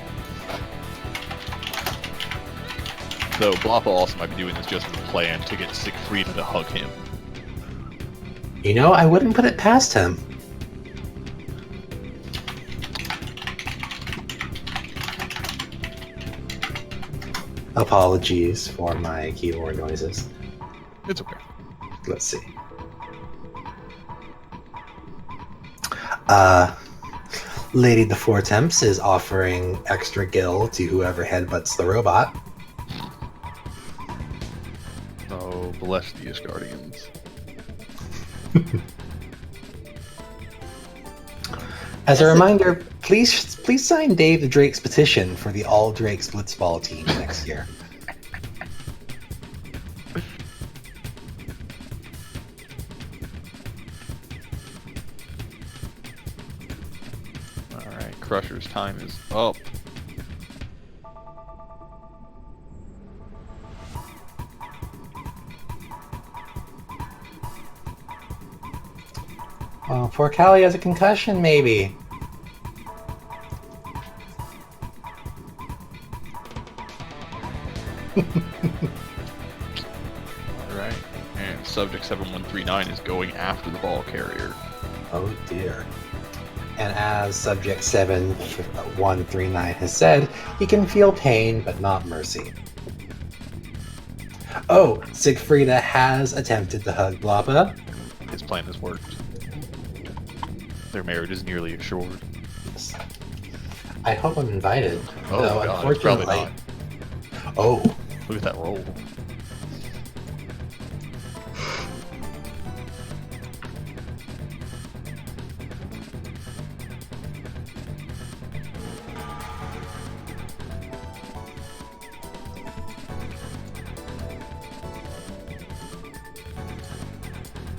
Though Blappa also might be doing this just as a plan to get Siegfrieda to hug him. You know, I wouldn't put it past him. Apologies for my keyboard noises. It's okay. Let's see. Lady the Four Temps is offering extra gil to whoever headbutts the robot. Oh, bless these guardians. As a reminder, please sign Dave the Drake's petition for the All Drakes Blitzball team next year. Alright, Crusher's time is up. Oh, poor Callie has a concussion, maybe. Alright, and Subject 7139 is going after the ball carrier. Oh dear. And as Subject 7139 has said, he can feel pain, but not mercy. Oh, Siegfrieda has attempted to hug Blappa. His plan has worked. Their marriage is nearly assured. I hope I'm invited. Oh, though, God, unfortunately. probably not. Oh. Look at that roll.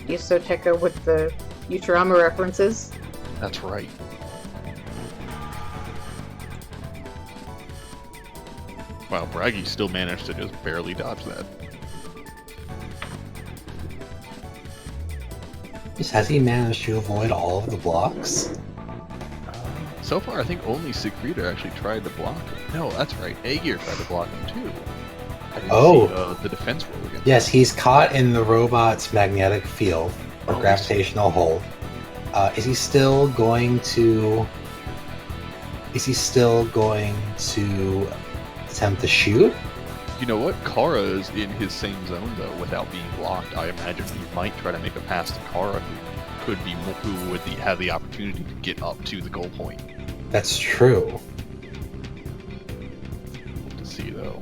Yusoteka with the Futurama references. That's right. Wow, Braggy still managed to just barely dodge that. Has he managed to avoid all of the blocks? So far, I think only Siegfrieda actually tried to block him. No, that's right. Aegir tried to block him too. I didn't see, the defense roll again. Yes, he's caught in the robot's magnetic field, or gravitational hold. Is he still going to attempt to shoot? You know what? Kara is in his same zone though, without being blocked. I imagine he might try to make a pass to Kara, who would have the opportunity to get up to the goal point. That's true. To see though,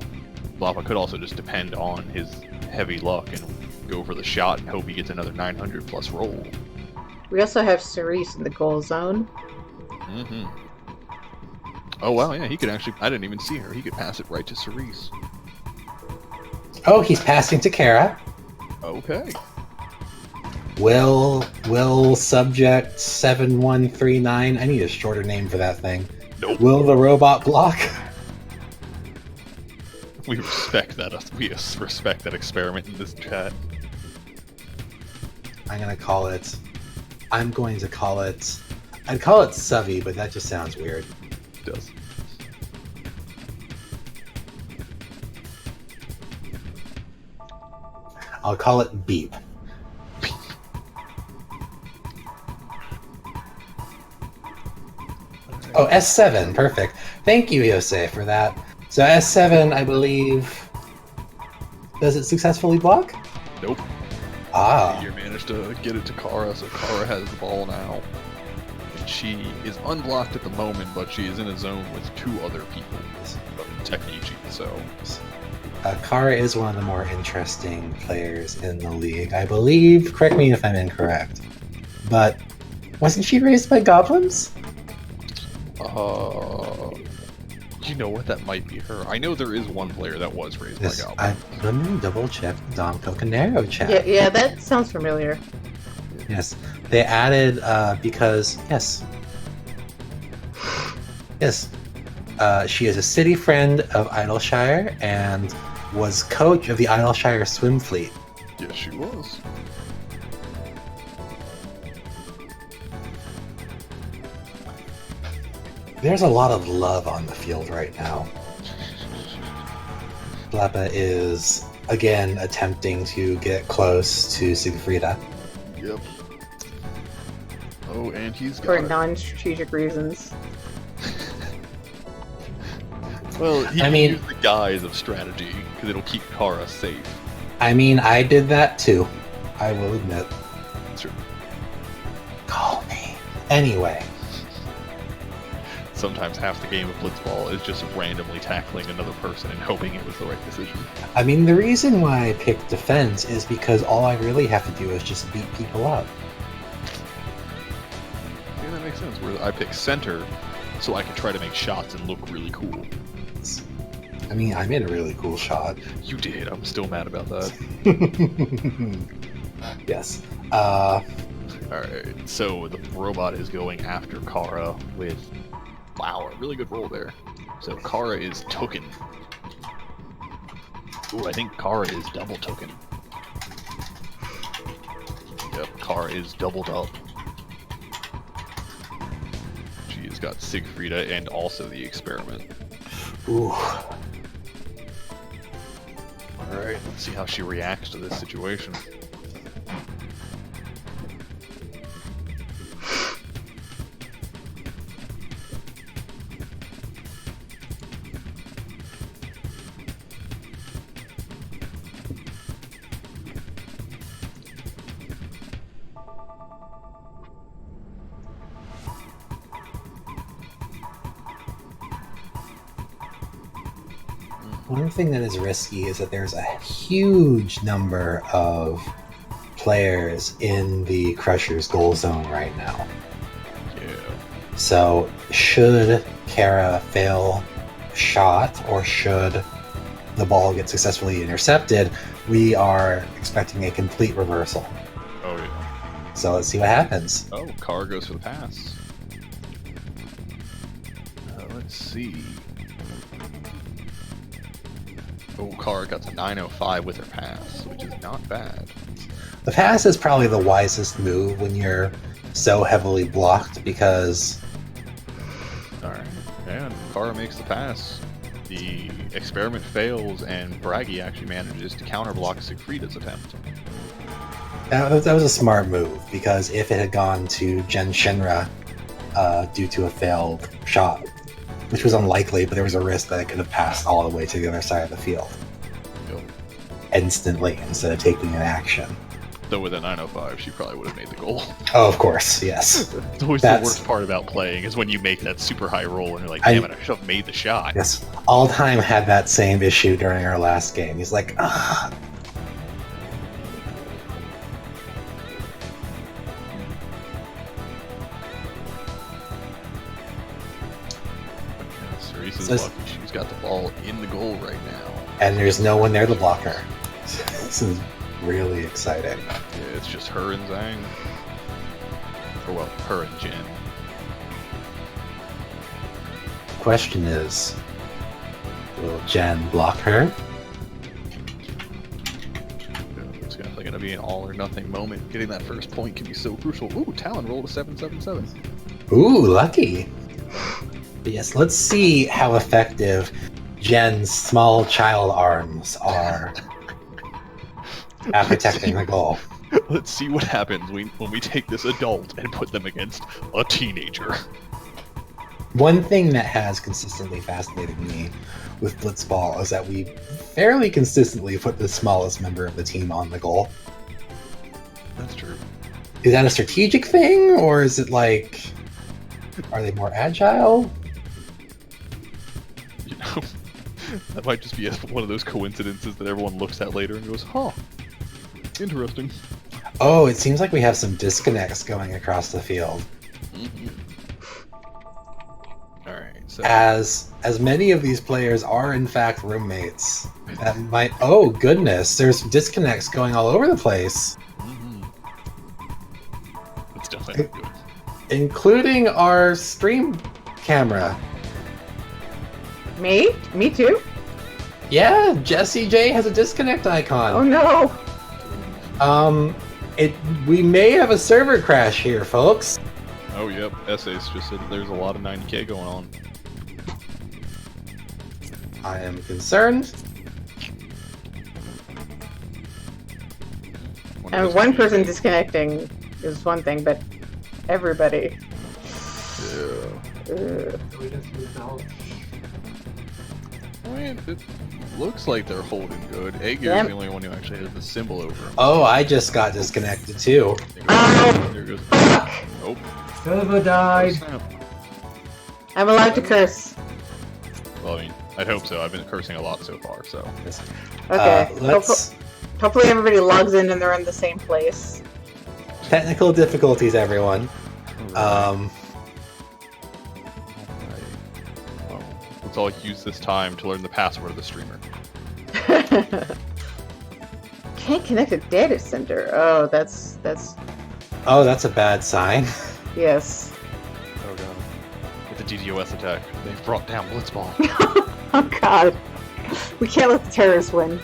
Blappa could also just depend on his heavy luck and go for the shot and hope he gets another 900 plus roll. We also have Cerise in the goal zone. Mm-hmm. Oh wow, yeah, he could actually. I didn't even see her. He could pass it right to Cerise. Oh, he's passing to Kara. Okay. Will Subject 7139? I need a shorter name for that thing. Nope. Will the robot block? We respect that. We respect that experiment in this chat. I'm going to call it. I'd call it Subby, but that just sounds weird. It does. I'll call it Beep. Oh, S7, perfect. Thank you, Yose, for that. So S7, I believe, does it successfully block? Nope. Ah. You managed to get it to Kara, so Kara has the ball now. And she is unblocked at the moment, but she is in a zone with two other people. Technici, so... Kara is one of the more interesting players in the league. I believe, correct me if I'm incorrect, but wasn't she raised by goblins? You know what? That might be her. I know there is one player that was raised by goblins. Let me double check Don Cocanero chat. Yeah, that sounds familiar. Yes, they added because she is a city friend of Idleshire and was coach of the Idleshire swim fleet. Yes, she was. There's a lot of love on the field right now. Blappa is again attempting to get close to Sigfrida. Yep. Oh, and he's got for non-strategic reasons. Well, he can use the guise of strategy because it'll keep Kara safe. I mean, I did that too. I will admit. That's true. Call me. Anyway. Sometimes half the game of Blitzball is just randomly tackling another person and hoping it was the right decision. I mean, the reason why I picked defense is because all I really have to do is just beat people up. Yeah, that makes sense. Where I pick center so I can try to make shots and look really cool. I mean, I made a really cool shot. You did. I'm still mad about that. Yes. Alright, so the robot is going after Kara with... Wow, a really good roll there. So Kara is token. Ooh, I think Kara is double token. Yep, Kara is doubled up. She has got Sigfrida and also the experiment. Ooh. Alright, let's see how she reacts to this situation. One thing that is risky is that there's a huge number of players in the Crusher's goal zone right now. Yeah. So, should Kara fail shot, or should the ball get successfully intercepted, we are expecting a complete reversal. Oh, yeah. So let's see what happens. Oh, Kara goes for the pass. Let's see. Oh, Kara got to 905 with her pass, which is not bad. The pass is probably the wisest move when you're so heavily blocked because... Alright, and Kara makes the pass. The experiment fails, and Braggy actually manages to counterblock Sigfrida's attempt. That was a smart move, because if it had gone to Jen Shinra due to a failed shot, which was unlikely, but there was a risk that it could have passed all the way to the other side of the field. Yep. Instantly, instead of taking an action. Though with a 905, she probably would have made the goal. Oh, of course, yes. It's always the worst part about playing, is when you make that super high roll and you're like, damn it, I should have made the shot. Yes, All Time had that same issue during our last game. He's like, ah. Cerise's lucky she's got the ball in the goal right now. And there's no one there to block her. This is really exciting. Yeah, it's just her and Zhang. Or, well, her and Jen. Question is, will Jen block her? It's definitely going to be an all or nothing moment. Getting that first point can be so crucial. Ooh, Talon rolled a 777. Ooh, lucky. But yes, let's see how effective Jen's small child arms are at protecting the goal. Let's see what happens when we take this adult and put them against a teenager. One thing that has consistently fascinated me with Blitzball is that we fairly consistently put the smallest member of the team on the goal. That's true. Is that a strategic thing, or is it like, are they more agile? You know, that might just be one of those coincidences that everyone looks at later and goes, huh, interesting. Oh, it seems like we have some disconnects going across the field. Mm-hmm. All right. So As many of these players are in fact roommates, that might. Oh goodness, there's disconnects going all over the place, it's definitely not good. including our stream camera. Me? Me too? Yeah, Jesse J has a disconnect icon. Oh no! We may have a server crash here, folks. Oh, yep. Essays just said there's a lot of 90K going on. I am concerned. One person disconnecting is one thing, but everybody. Yeah. Ugh. I mean, it looks like they're holding good. Aegir's Yep. the only one who actually has the symbol over him. Oh, I just got disconnected too. There goes. Fuck! Nope. Server died. I'm allowed to curse. Well, I mean, I'd hope so. I've been cursing a lot so far, so. Okay. Let's Hopefully everybody logs in and they're in the same place. technical difficulties, everyone. Alright, well, let's all use this time to learn the password of the streamer. Can't connect a data center. Oh, that's Oh, that's a bad sign. yes. Oh god. With the DDoS attack, they've brought down Blitzball. Oh god. We can't let the terrorists win.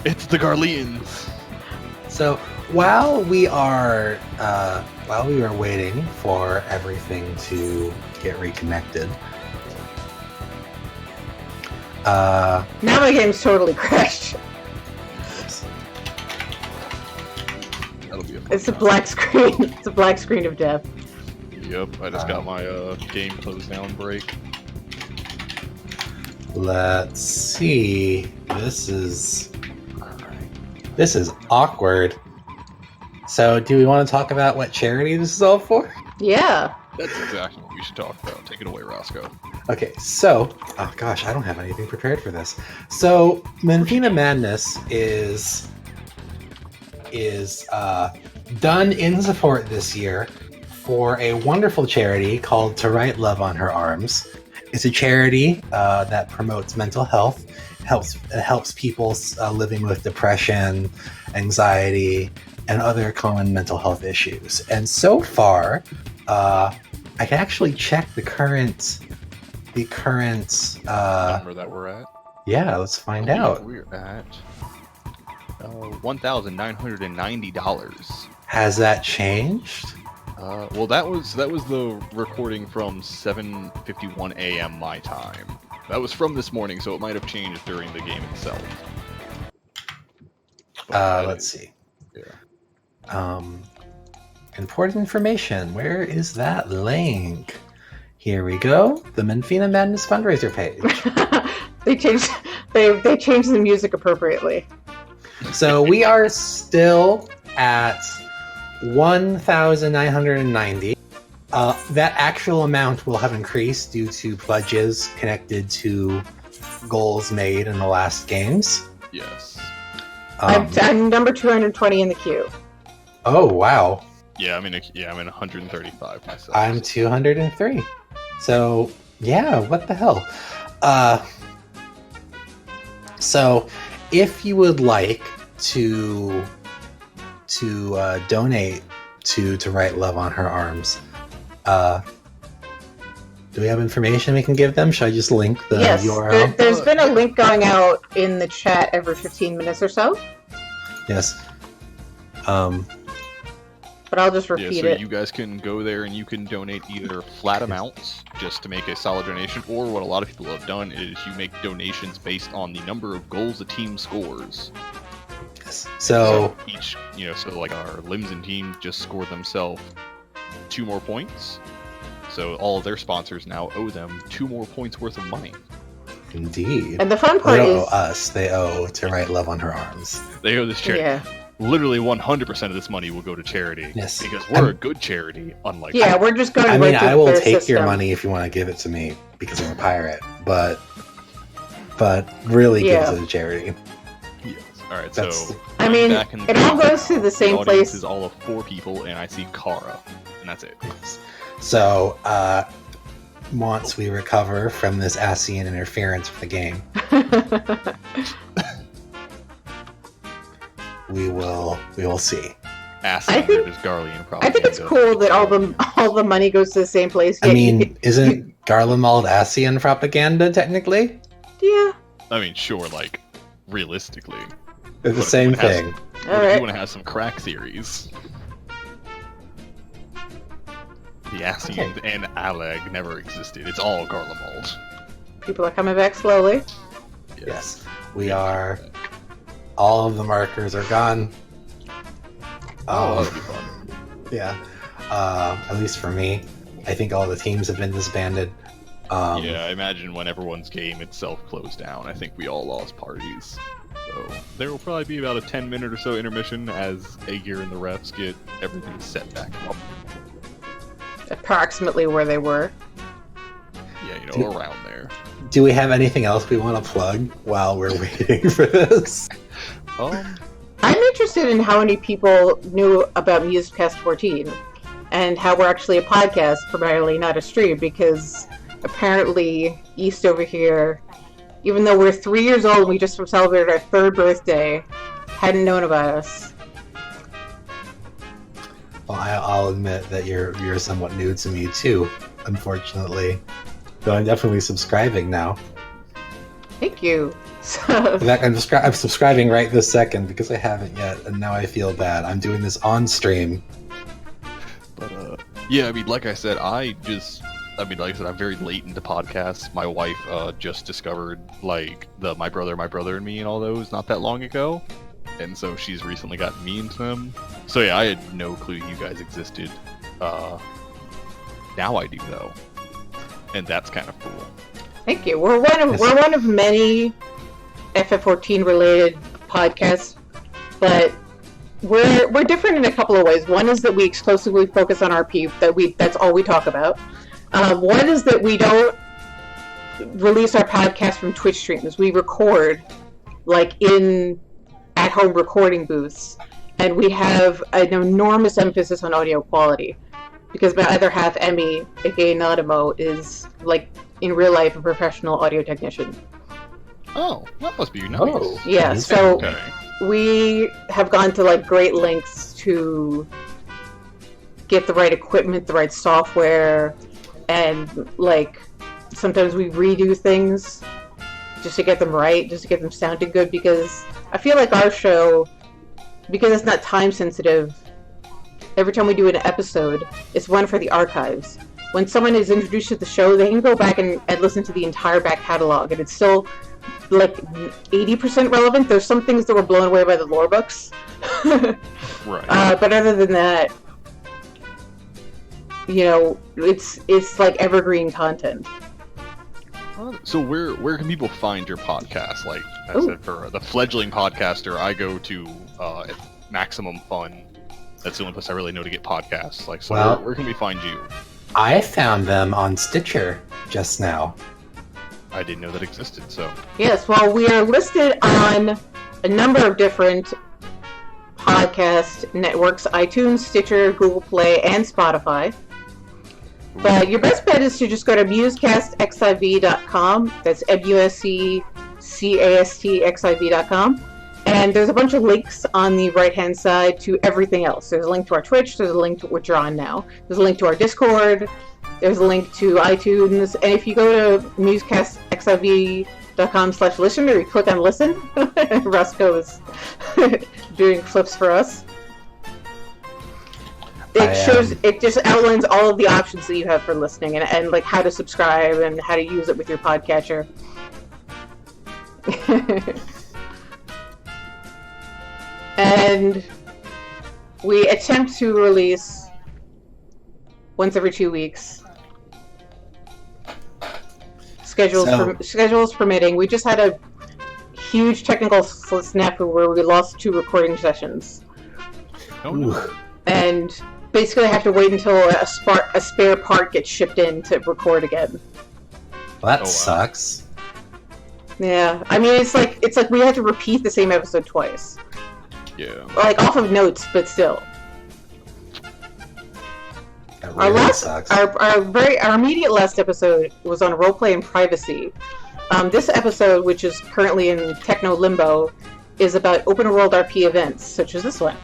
It's the Garleans! So while we are waiting for everything to get reconnected, Now my game's totally crashed. That'll be a fun It's a time. black screen. It's a black screen of death. Yep, I just got my game closed down break. let's see. This is awkward. So, do we want to talk about what charity this is all for? Yeah. That's exactly what we should talk about. Take it away, Roscoe. Okay, so, oh gosh, I don't have anything prepared for this. So, Menphina Madness is done in support this year for a wonderful charity called To Write Love on Her Arms. It's a charity that promotes mental health, helps people living with depression, anxiety, and other common mental health issues. And so far, I can actually check the current. Number that we're at. Yeah, let's find out. We're at $1,990. Has that changed? Well, that was the recording from 7:51 a.m. my time. That was from this morning, so it might have changed during the game itself. But Let's see. Yeah. Important information. Where is that link? Here we go. The Menphina Madness fundraiser page. they changed the music appropriately. So we are still at 1,990. That actual amount will have increased due to pledges connected to goals made in the last games. Yes. I'm number 220 in the queue. Oh wow! Yeah, I'm in 135 myself. I'm 203. So yeah, what the hell? So if you would like to donate to Write Love on Her Arms, do we have information we can give them? Should I just link the Yes, URL? there's been a link going out in the chat every 15 minutes or so, Yes. but I'll just Yeah, repeat so it. you guys can go there and you can donate either flat amounts just to make a solid donation, or what a lot of people have done is you make donations based on the number of goals a team scores. Yes. So each, so like our Limsa team just scored themselves 2 more points. So all of their sponsors now owe them 2 more points worth of money. Indeed. And the fun They part don't is, owe us. They owe To Write Love on Her Arms. They owe this charity. yeah, Literally 100% of this money will go to charity. Yes. Because we're a good charity, unlike yeah, we're just going I right mean, through I will their take your system. money if you want to give it to me because I'm a pirate, but really give Yeah. it to the charity. Yes. Alright, so... I mean, back in it all goes to the same audience place. is all of 4 people, and I see Kara. And that's it. So, once we recover from this Asian interference with the game, we will see. Asian is Garlean propaganda. I think it's cool that all the money goes to the same place. I mean, isn't Garlemald Asian propaganda technically? Yeah. I mean, sure, like, realistically. It's the same thing. If you want to have some crack theories. The Asians and Aleg never existed. It's all Garlemald. People are coming back slowly. Yes. We are. All of the markers are gone. That'll be fun. Yeah. At least for me. I think all the teams have been disbanded. Yeah, I imagine when everyone's game itself closed down, I think we all lost parties. So there will probably be about a 10-minute or so intermission as Aegir and the refs get everything set back up. Approximately where they were. Yeah, around there. Do we have anything else we want to plug while we're waiting for this? I'm interested in how many people knew about Musecast 14 and how we're actually a podcast, primarily not a stream, because apparently East over here, even though we're 3 years old and we just celebrated our 3rd birthday, hadn't known about us. Well, I'll admit that you're somewhat new to me too, unfortunately. Though I'm definitely subscribing now. Thank you. In fact, I'm subscribing right this second because I haven't yet, and now I feel bad. I'm doing this on stream. But yeah, I mean, like I said, I'm very late into podcasts. My wife just discovered like the My Brother and Me and all those not that long ago, and so she's recently gotten me into them. So yeah, I had no clue you guys existed. Now I do though, and that's kind of cool. Thank you. We're one of many FF14 related podcasts, but we're different in a couple of ways. One is that we exclusively focus on RP. That's all we talk about. One is that we don't release our podcast from Twitch streams. We record like in at-home recording booths, and we have an enormous emphasis on audio quality because my other half, Emmy, aka Nadamo, is like in real life a professional audio technician. Oh, that must be nice. Oh, yeah. So we have gone to like great lengths to get the right equipment, the right software, and like sometimes we redo things just to get them right, just to get them sounding good, because I feel like our show, because it's not time sensitive, every time we do an episode, it's one for the archives. When someone is introduced to the show, they can go back and listen to the entire back catalog, and it's still like 80% relevant. There's some things that were blown away by the lore books. Right. But other than that, it's like evergreen content. So where can people find your podcast? Like I said, for the fledgling podcaster, I go to Maximum Fun. That's the only place I really know to get podcasts. Like, so where can we find you? I found them on Stitcher just now. I didn't know that existed, so... Yes, well, we are listed on a number of different podcast networks, iTunes, Stitcher, Google Play, and Spotify. But your best bet is to just go to musecastxiv.com. That's musecastxiv.com. And there's a bunch of links on the right-hand side to everything else. There's a link to our Twitch, there's a link to which you're on now. There's a link to our Discord, there's a link to iTunes, and if you go to musecastxiv.com/listener, you click on listen, Roscoe is doing flips for us. It just outlines all of the options that you have for listening and like how to subscribe and how to use it with your podcatcher. And we attempt to release once every 2 weeks. Schedules permitting. We just had a huge technical snafu where we lost 2 recording sessions. Oh no. And basically have to wait until a spare part gets shipped in to record again. Well, that sucks. Yeah, I mean it's like we had to repeat the same episode twice. Yeah. Like off of notes, but still. Really sucks. Our immediate last episode was on roleplay and privacy. This episode, which is currently in techno limbo, is about open world RP events, such as this one.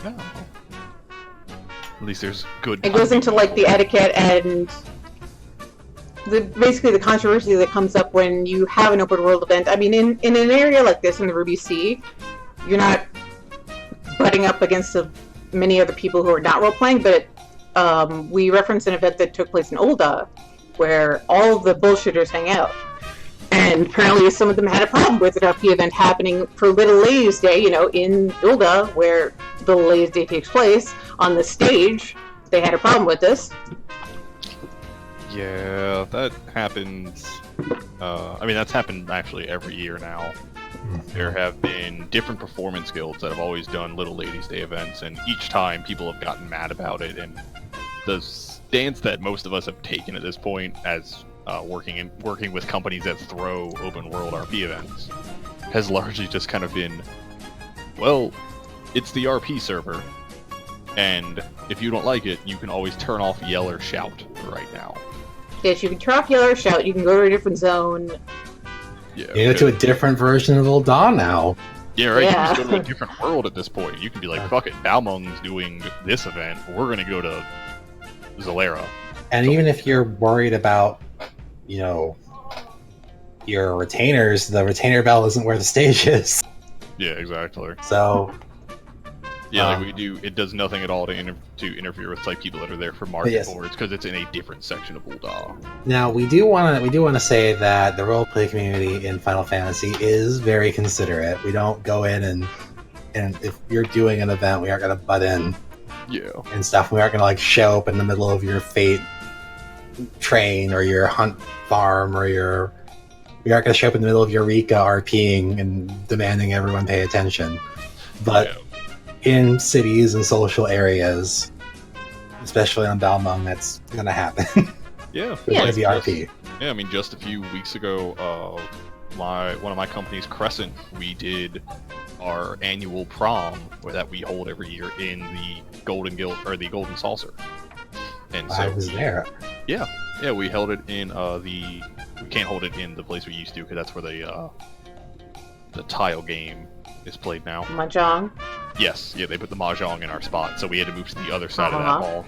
Oh. At least there's good. It goes into like the etiquette and basically the controversy that comes up when you have an open world event. I mean, in an area like this in the Ruby Sea, you're not butting up against many other people who are not role playing, but we reference an event that took place in Ulda, where all of the bullshitters hang out. And apparently some of them had a problem with an RP event happening for Little Ladies Day, you know, in Ulda, where Little Ladies Day takes place, on the stage. They had a problem with this. Yeah, that happens. I mean, that's happened actually every year now. There have been different performance guilds that have always done Little Ladies Day events, and each time people have gotten mad about it. And the stance that most of us have taken at this point, as working with companies that throw open world RP events, has largely just kind of been, well, it's the RP server, and if you don't like it, you can always turn off yell or shout right now. Yes, you can turn off yell or shout. You can go to a different zone. Yeah, you go to a different version of Ul'dah now. Yeah, right. Yeah. You can just go to a different world at this point. You can be like, fuck it, Balmung's doing this event. We're gonna go to Zalera. And even if you're worried about, you know, your retainers, the retainer bell isn't where the stage is. Yeah, exactly. So yeah, like we do. It does nothing at all to interfere with like people that are there for market boards, because it's in a different section of Ul'dah. Now we do want to say that the roleplay community in Final Fantasy is very considerate. We don't go in and if you're doing an event, we aren't going to butt in. Yeah. And stuff. We aren't going to like show up in the middle of your Fate train or your Hunt farm or we aren't going to show up in the middle of Eureka RPing and demanding everyone pay attention. But yeah. In cities and social areas, especially on Balmung, that's going to happen. Yeah. There's going to be RP. Yeah, I mean, just a few weeks ago, one of my companies, Crescent, we did our annual prom that we hold every year in the Golden Guild, or the Golden Saucer. And so I was there. Yeah, we held it in we can't hold it in the place we used to, because that's where the tile game is played now. Mahjong? Yes, yeah, they put the Mahjong in our spot, so we had to move to the other side of that hall.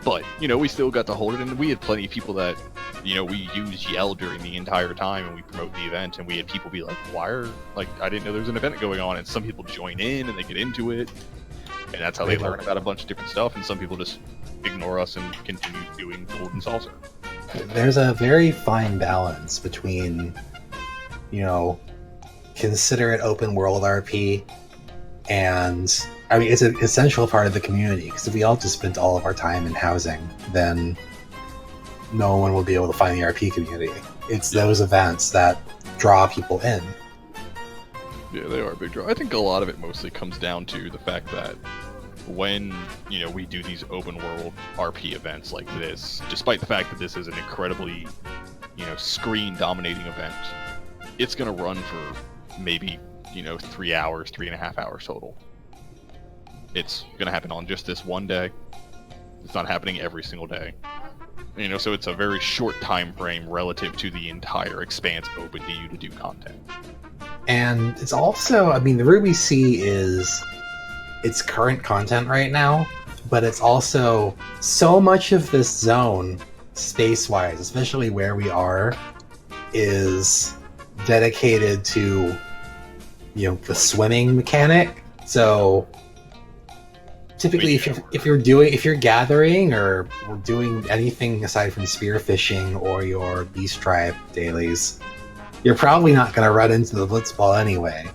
But, you know, we still got to hold it, and we had plenty of people that, you know, we use yell during the entire time, and we promote the event, and we had people be like, I didn't know there was an event going on, and some people join in, and they get into it, and that's how they learn about a bunch of different stuff, and some people just ignore us and continue doing Golden Saucer. There's a very fine balance between, you know, considerate open world RP, and I mean, it's an essential part of the community, because if we all just spent all of our time in housing, then no one will be able to find the RP community. It's those events that draw people in. Yeah, they are a big draw. I think a lot of it mostly comes down to the fact that when, you know, we do these open world RP events like this, despite the fact that this is an incredibly, you know, screen dominating event, it's going to run for maybe, you know, 3 hours, 3.5 hours total. It's going to happen on just this one day. It's not happening every single day. You know, so it's a very short time frame relative to the entire expanse open to you to do content. And it's also, I mean, the Ruby Sea is its current content right now, but it's also so much of this zone, space-wise, especially where we are, is dedicated to, you know, the swimming mechanic. So typically, if you're gathering or doing anything aside from spearfishing or your beast tribe dailies, you're probably not going to run into the blitzball anyway.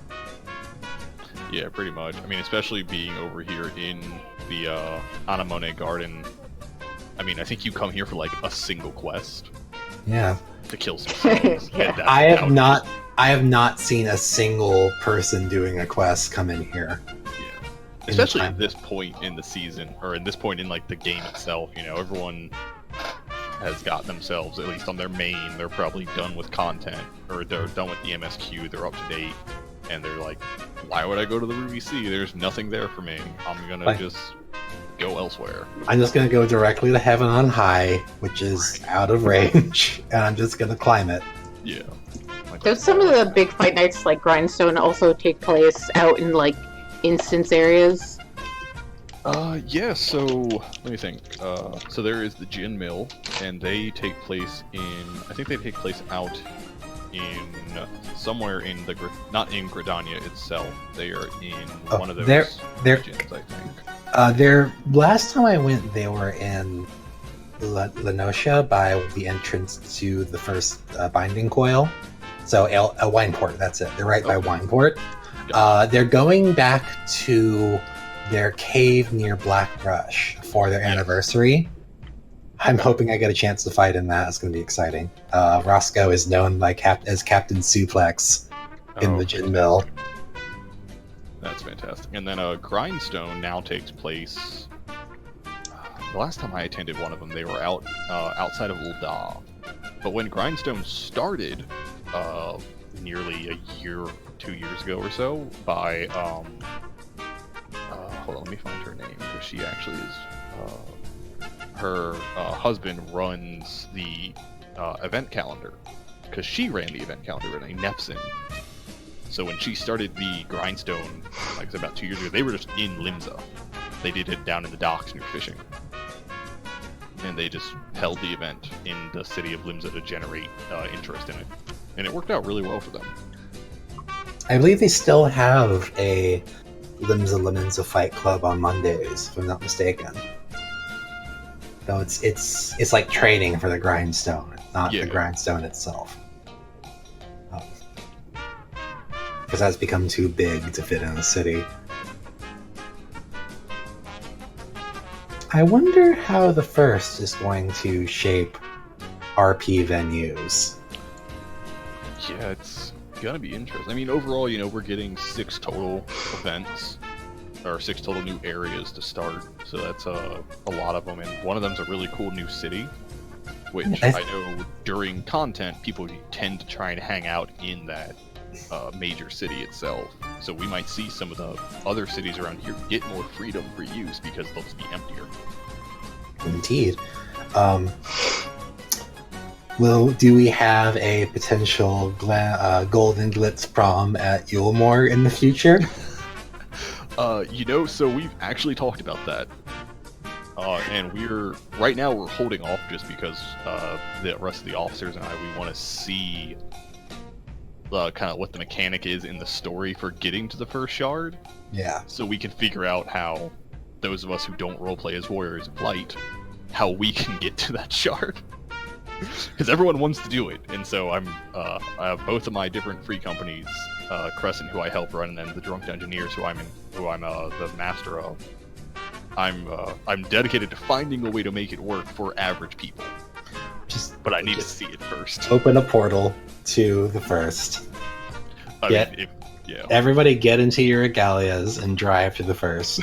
Yeah, pretty much. I mean, especially being over here in the Anemone Garden. I mean, I think you come here for like a single quest. Yeah. To kill some souls. Yeah. I have not seen a single person doing a quest come in here. Yeah. Especially at this point in the season, or at this point in like the game itself, you know, everyone has got themselves, at least on their main, they're probably done with content, or they're done with the MSQ, they're up to date, and they're like, why would I go to the Ruby Sea? There's nothing there for me. I'm gonna just go elsewhere. I'm just gonna go directly to Heaven on High, which is out of range, and I'm just gonna climb it. Yeah. Don't some of the big fight nights like Grindstone also take place out in like instance areas? Yeah, so let me think. So there is the Gin Mill, and they take place I think they take place out in somewhere in not in Gridania itself. They are in one of those they're regions, I think. Last time I went, they were in Lenosha by the entrance to the first binding coil. So a Wineport, that's it. They're right by Wineport. They're going back to their cave near Black Rush for their anniversary. I'm hoping I get a chance to fight in that. It's going to be exciting. Roscoe is known as Captain Suplex in the Gin Mill. That's fantastic. And then Grindstone now takes place. The last time I attended one of them, they were outside of Ul'dah. But when Grindstone started, nearly a year, 2 years ago or so, by hold on, let me find her name, because she actually is her husband runs the event calendar, because she ran the event calendar in a Nepsin. So when she started the Grindstone, like I said, about 2 years ago, they were just in Limsa. They did it down in the docks near fishing. And they just held the event in the city of Limsa to generate interest in it. And it worked out really well for them. I believe they still have a Lominsa Fight Club on Mondays, if I'm not mistaken. Though it's like training for the Grindstone. It's not the Grindstone itself. Because that's become too big to fit in the city. I wonder how the first is going to shape RP venues. Yeah, it's gonna be interesting. I mean, overall, we're getting 6 total events, or 6 total new areas to start. So that's a lot of them, and one of them's a really cool new city, which I know during content people tend to try and hang out in that major city itself. So we might see some of the other cities around here get more freedom for use because they'll just be emptier. Indeed. Do we have a potential Golden Glitz prom at Yulemore in the future? So we've actually talked about that. And right now we're holding off just because the rest of the officers and we want to see kind of what the mechanic is in the story for getting to the first shard. Yeah. So we can figure out how those of us who don't roleplay as Warriors of Light, how we can get to that shard. Because everyone wants to do it, and so I have both of my different free companies, Crescent, who I help run, and then the Drunk Dungeoneers, who I'm the master of. I'm dedicated to finding a way to make it work for average people. But I need to see it first. Open a portal to the first. Everybody get into your Regalias and drive to the first.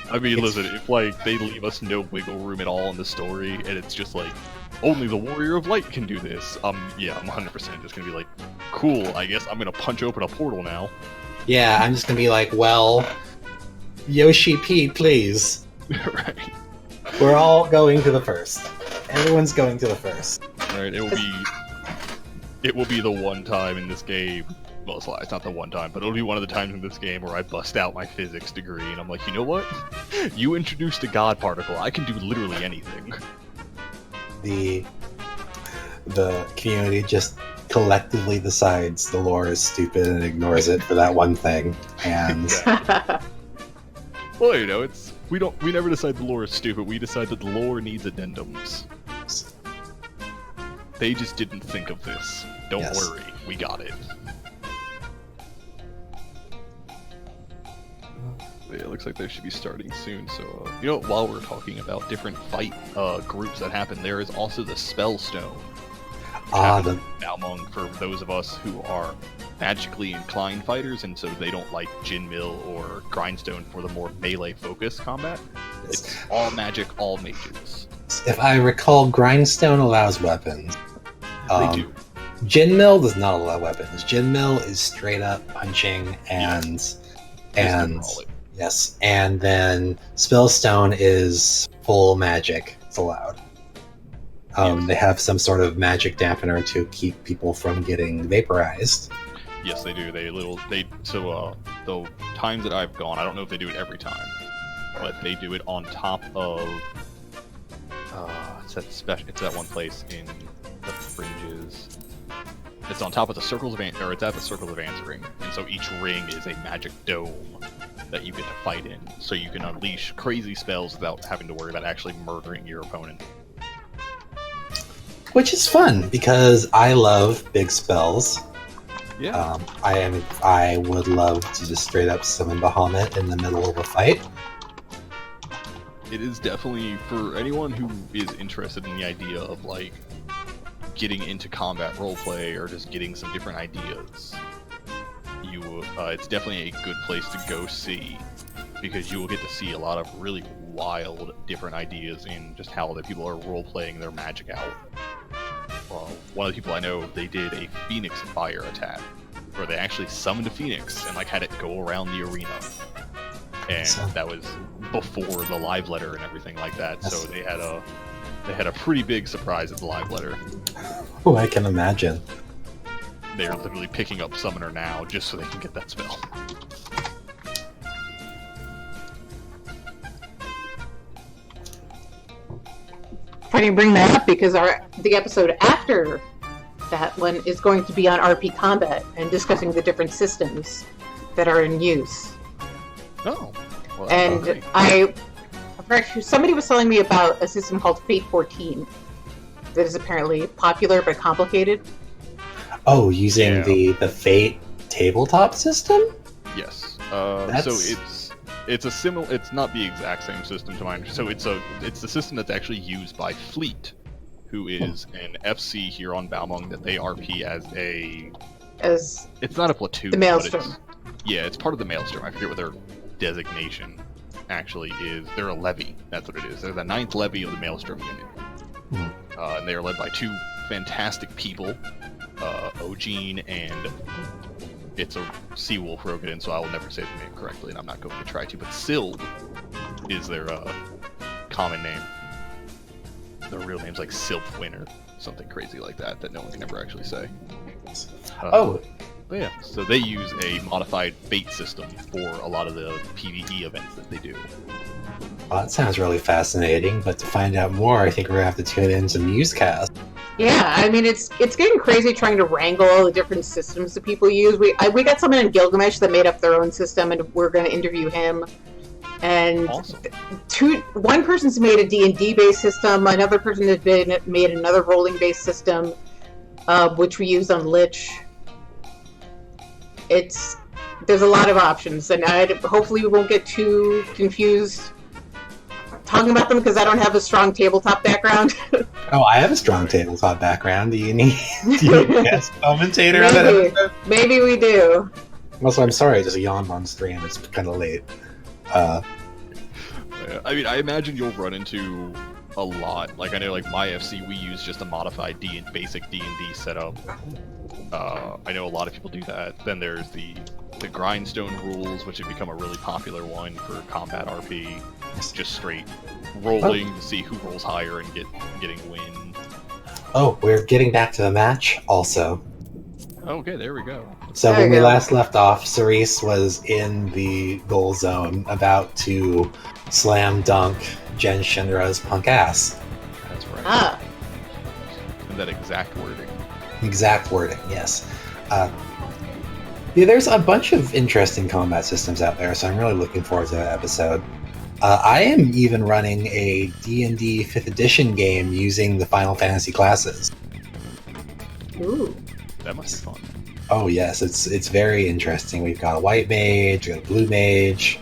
I mean, listen, if they leave us no wiggle room at all in the story, and it's just like, only the Warrior of Light can do this, I'm 100% just gonna be like, cool, I guess I'm gonna punch open a portal now. Yeah, I'm just gonna be like, well, Yoshi P, please. Right. We're all going to the first. Everyone's going to the first. Alright, it will be the one time in this game. Well, it's not the one time, but it'll be one of the times in this game where I bust out my physics degree, and I'm like, you know what? You introduced a god particle. I can do literally anything. The community just collectively decides the lore is stupid and ignores it for that one thing, and well, we never decide the lore is stupid. We decide that the lore needs addendums. They just didn't think of this. Don't worry, we got it. Yeah, it looks like they should be starting soon, so, while we're talking about different fight groups that happen, there is also the Spellstone. The Balmung for those of us who are magically inclined fighters, and so they don't like Gin Mill or Grindstone for the more melee-focused combat. It's all magic, all mages. If I recall, Grindstone allows weapons. They do. Gin Mill does not allow weapons. Gin Mill is straight up punching and yes, and then Spellstone is full magic. It's allowed. They have some sort of magic dampener to keep people from getting vaporized. Yes, they do. So the times that I've gone, I don't know if they do it every time, but they do it on top of it's that one place in the fringes. It's on top of the circles of it's at the circles of answering, and so each ring is a magic dome that you get to fight in, so you can unleash crazy spells without having to worry about actually murdering your opponent. Which is fun because I love big spells. Yeah. I would love to just straight up summon Bahamut in the middle of a fight. It is definitely, for anyone who is interested in the idea of like getting into combat roleplay or just getting some different ideas, it's definitely a good place to go see, because you will get to see a lot of really wild different ideas in just how other people are role-playing their magic out. One of the people I know, they did a Phoenix Fire attack, where they actually summoned a Phoenix and like had it go around the arena. And that was before the live letter and everything like that, so they had a pretty big surprise at the live letter. Oh, I can imagine. They're literally picking up Summoner now just so they can get that spell. Funny you bring that up because the episode after that one is going to be on RP Combat and discussing the different systems that are in use. Oh. Well, and somebody was telling me about a system called Fate 14 that is apparently popular but complicated. Oh, using the Fate tabletop system? Yes. So it's a similar. It's not the exact same system to mine. So it's the system that's actually used by Fleet, who is an FC here on Balmung that they RP as it's not a platoon. The Maelstrom. It's part of the Maelstrom. I forget what their designation actually is. They're a levy. That's what it is. They're the 9th levy of the Maelstrom unit. And they are led by two fantastic people, Ogene and it's a Seawolf Rogan, so I will never say the name correctly, and I'm not going to try to, but Sild is their common name. Their real name's like Silpwin or something crazy like that no one can ever actually say. But yeah, so they use a modified Fate system for a lot of the PvE events that they do. Well, that sounds really fascinating, but to find out more, I think we're going to have to tune into Musecast. Yeah, I mean, it's getting crazy trying to wrangle all the different systems that people use. We got someone in Gilgamesh that made up their own system, and we're going to interview him. And awesome. One person's made a D&D based system, another person has made another rolling based system, which we use on Lich. There's a lot of options, and hopefully we won't get too confused talking about them because I don't have a strong tabletop background. Oh, I have a strong tabletop background. Do you need a guest commentator on that episode? Maybe we do. Also, I'm sorry, I just yawned on stream. It's kind of late. I mean, I imagine you'll run into a lot. Like, I know, like, my FC, we use just a modified basic D&D setup. I know a lot of people do that. Then there's the grindstone rules, which have become a really popular one for combat RP. It's just straight rolling to see who rolls higher and getting win. Oh, we're getting back to the match also. Okay, there we go. So when we last left off, Cerise was in the goal zone about to slam dunk Jen Shinra's punk ass. That's right. Ah. And that exact wording. Exact wording, yes. There's a bunch of interesting combat systems out there, so I'm really looking forward to that episode. I am even running a D&D 5th edition game using the Final Fantasy classes. Ooh. That must be fun. Oh yes, it's very interesting. We've got a white mage, we've got a blue mage,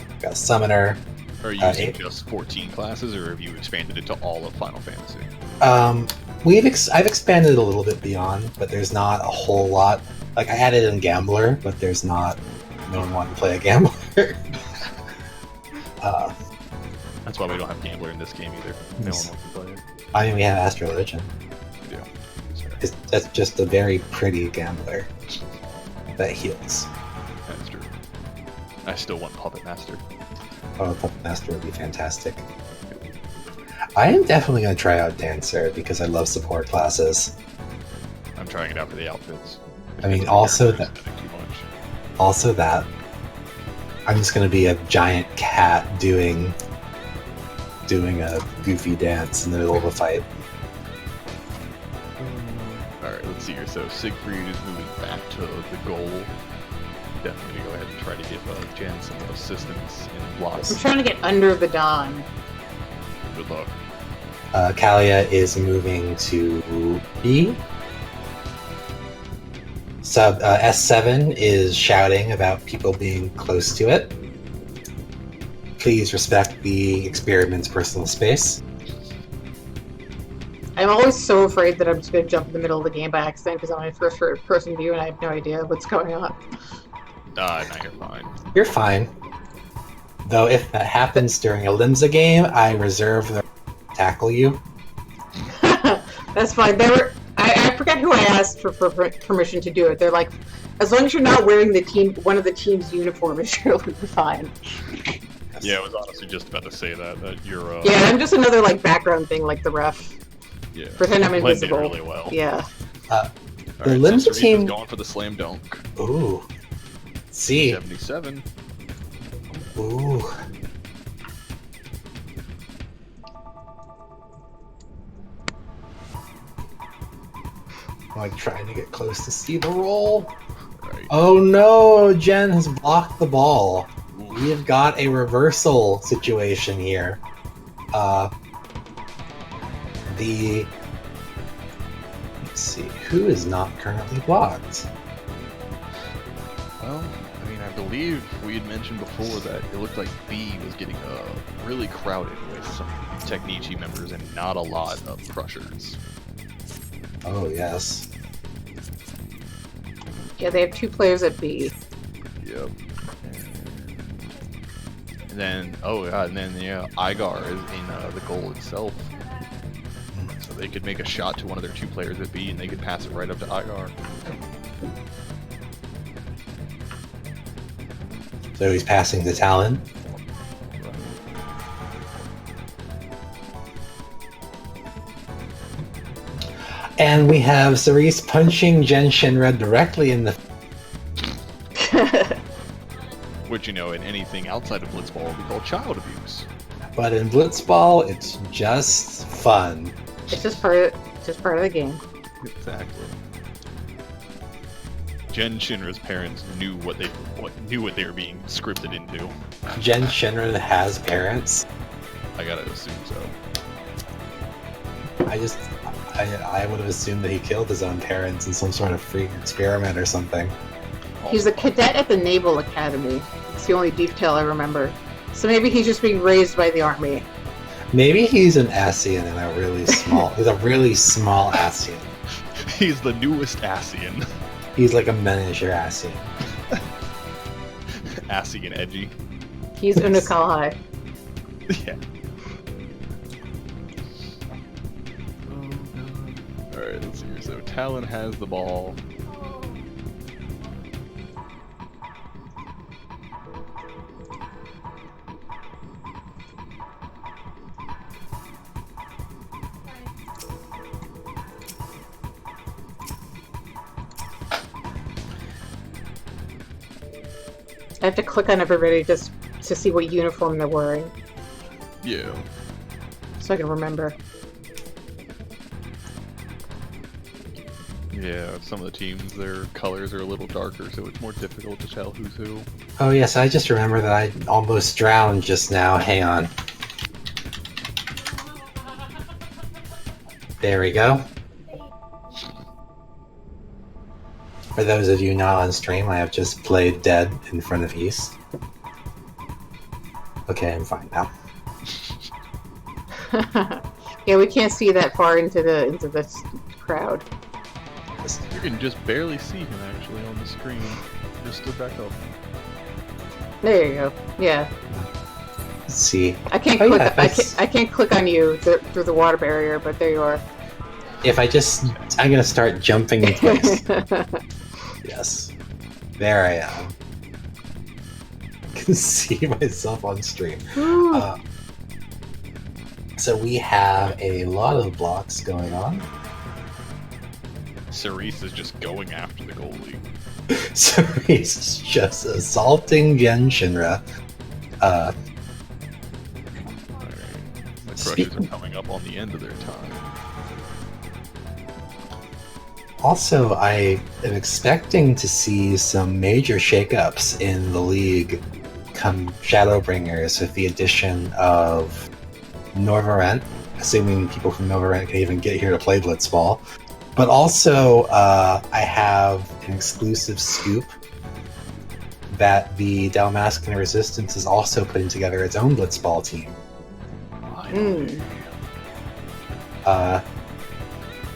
we've got a summoner. Are you using just 14 classes, or have you expanded it to all of Final Fantasy? I've expanded a little bit beyond, but there's not a whole lot. Like, I added in Gambler, but there's not... No one wanted to play a Gambler. That's why we don't have Gambler in this game either. No one wants to play it. I mean, we have Astro Legend. Yeah. That's just a very pretty gambler that heals. That's true. I still want Puppet Master. Oh, Puppet Master would be fantastic. I am definitely going to try out Dancer because I love support classes. I'm trying it out for the outfits. I mean, also that. I'm just going to be a giant cat doing a goofy dance in the middle of a fight. Alright, let's see here. So Siegfried is moving back to the goal. Definitely go ahead and try to give Jen some assistance in blocks. I'm trying to get under the Dawn. Good luck. Kalia is moving to B. S7 is shouting about people being close to it. Please respect the experiment's personal space. I'm always so afraid that I'm just going to jump in the middle of the game by accident because I'm on a first-person view and I have no idea what's going on. No, you're fine. You're fine. Though if that happens during a Limsa game, I reserve the right to tackle you. That's fine. I forget who I asked for permission to do it. They're like, as long as you're not wearing one of the team's uniform, it should be fine. Yeah, I was honestly just about to say that you're. Yeah, I'm just another background thing, like the ref. Yeah. Pretend I'm invisible. Really well. Yeah. The Limsa team going for the slam dunk. Ooh. See. 77. Ooh. I'm like trying to get close to see the roll. Right. Oh no, Jen has blocked the ball. We have got a reversal situation here. Let's see, who is not currently blocked? Well, I mean, I believe we had mentioned before that it looked like B was getting really crowded with some Technici members and not a lot of Crushers. Oh, yes. Yeah, they have 2 players at B. Yep. And then, Igar is in the goal itself. So they could make a shot to one of their 2 players at B and they could pass it right up to Igar. So he's passing to Talon. And we have Cerise punching Jen Shinra directly in the... Which, in anything outside of Blitzball would be called child abuse. But in Blitzball, it's just fun. It's just part of the game. Exactly. Jen Shinra's parents knew what they were being scripted into. Jen Shinra has parents. I gotta assume so. I would have assumed that he killed his own parents in some sort of freak experiment or something. He's a cadet at the Naval Academy. It's the only detail I remember. So maybe he's just being raised by the army. Maybe he's an Asian and a really small. He's a really small Asian. He's the newest Asian. He's like a miniature Asian. Asian edgy. He's Unukalhai. Yeah. Alright, let's see here. So Talon has the ball. I have to click on everybody just to see what uniform they're wearing. Yeah. So I can remember. Yeah, some of the teams, their colors are a little darker, so it's more difficult to tell who's who. Oh yes, I just remember that I almost drowned just now. Hang on. There we go. For those of you not on stream, I have just played dead in front of East. Okay, I'm fine now. Yeah, we can't see that far into the crowd. You can just barely see him actually on the screen. Just stood back up. There you go. Yeah. see. I can't Oh, click. yeah, I can't click on you through the water barrier, but there you are. If I'm gonna start jumping in place. Yes, there I am. I can see myself on stream. So we have a lot of blocks going on. Cerise is just going after the goalie. Cerise is just assaulting Gen Shinra. Alright. The Crushers are coming up on the end of their time. Also, I am expecting to see some major shakeups in the league come Shadowbringers with the addition of Norvarent, assuming people from Norvarent can even get here to play Blitzball. But also, I have an exclusive scoop that the Dalmascan Resistance is also putting together its own Blitzball team.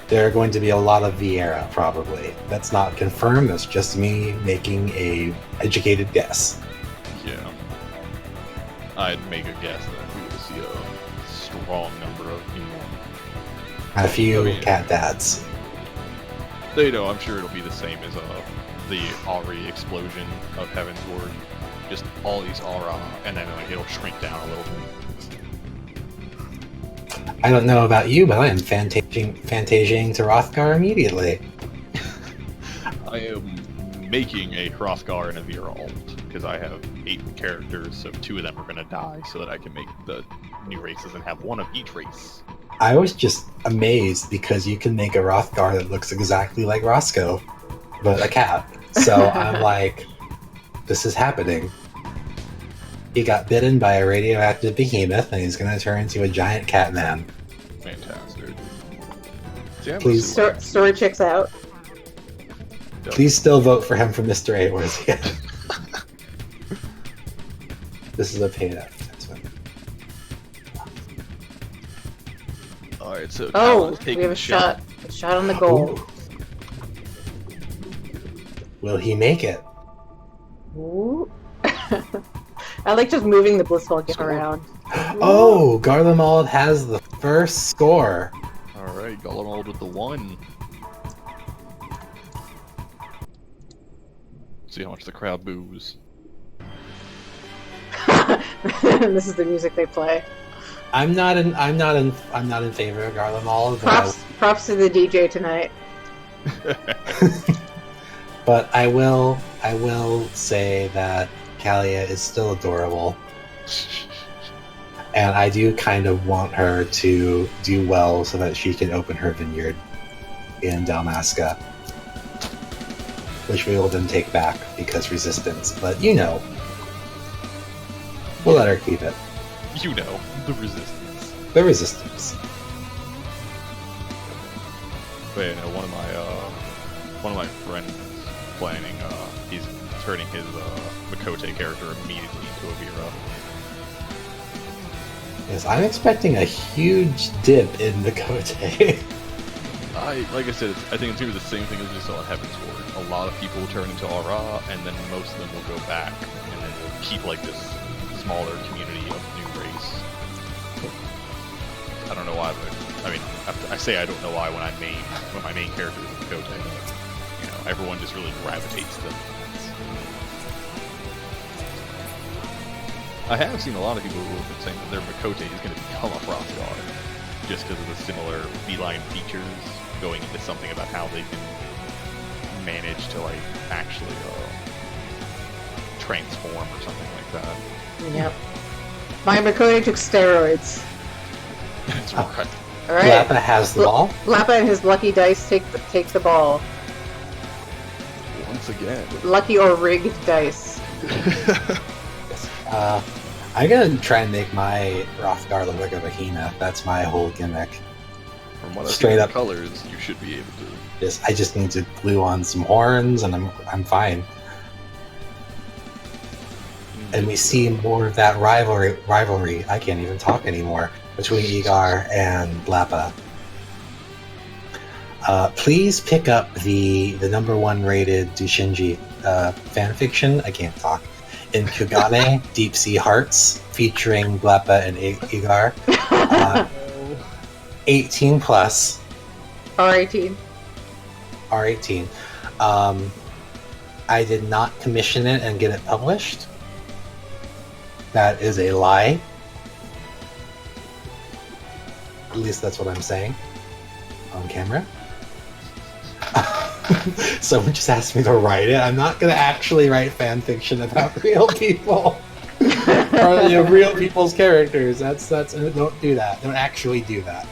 There are going to be a lot of Vieira, probably. That's not confirmed, that's just me making a educated guess. Yeah. I'd make a guess that we will see a strong number of people. A few cat dads. You know, I'm sure it'll be the same as the Ari explosion of Heaven's Word. Just all these aura, and then like, it'll shrink down a little bit. I don't know about you, but I am fantasiaing to Hrothgar immediately. I am making a Hrothgar and a Vera alt, because I have 8 characters, so 2 of them are going to die, so that I can make the new races and have 1 of each race. I was just amazed because you can make a Hrothgar that looks exactly like Roscoe, but a cat. So I'm like, this is happening. He got bitten by a radioactive behemoth, and he's going to turn into a giant cat man. Fantastic. See, Please, story checks out. Please still vote for him for Mr. Aworth. Yeah. This is a paid advertisement. Alright, so we have a shot. A shot on the goal. Ooh. Will he make it? Ooh. I like just moving the Blitzball game around. Oh, Garlemald has the first score. Alright, Garlemald with the 1. See how much the crowd boos. This is the music they play. I'm not in favor of Garlemald. Props to the DJ tonight. But I will say that Kalia is still adorable. And I do kind of want her to do well so that she can open her vineyard in Dalmasca. Which we will then take back because resistance. But you know, we'll let her keep it. You know, the resistance. The resistance. But you know, one of my friends planning, he's turning his Makote character immediately into a Vera. Yes, I'm expecting a huge dip in Makote. Like I said, I think it's going to be the same thing as we saw at Heaven's Ward. A lot of people will turn into Aura, and then most of them will go back, and then we'll keep like this smaller community of new race. I don't know why, but I mean, I say I don't know why when my main character is Makote, but you know, everyone just really gravitates to them. I have seen a lot of people who have been saying that their Makote is going to become a Hrothgar, just because of the similar feline features, going into something about how they can manage to like actually transform or something like that. Yep. My Makote took steroids. That's right. All right. Lappa has the ball. Lappa and his lucky dice take the ball. Once again. Lucky or rigged dice. I'm gonna try and make my Hrothgar look like a behemoth. That's my whole gimmick. From what I've Straight seen up the colors, you should be able to. I just need to glue on some horns, and I'm fine. And we see more of that rivalry. I can't even talk anymore between Igar and Lappa. Please pick up the #1 rated Dushinji fanfiction. I can't talk. In Kugane, Deep Sea Hearts, featuring Blepa and Igar. 18 plus. R18. R18. I did not commission it and get it published. That is a lie. At least that's what I'm saying on camera. Someone just asked me to write it. I'm not going to actually write fan fiction about real people. Or real people's characters. That's don't do that. Don't actually do that.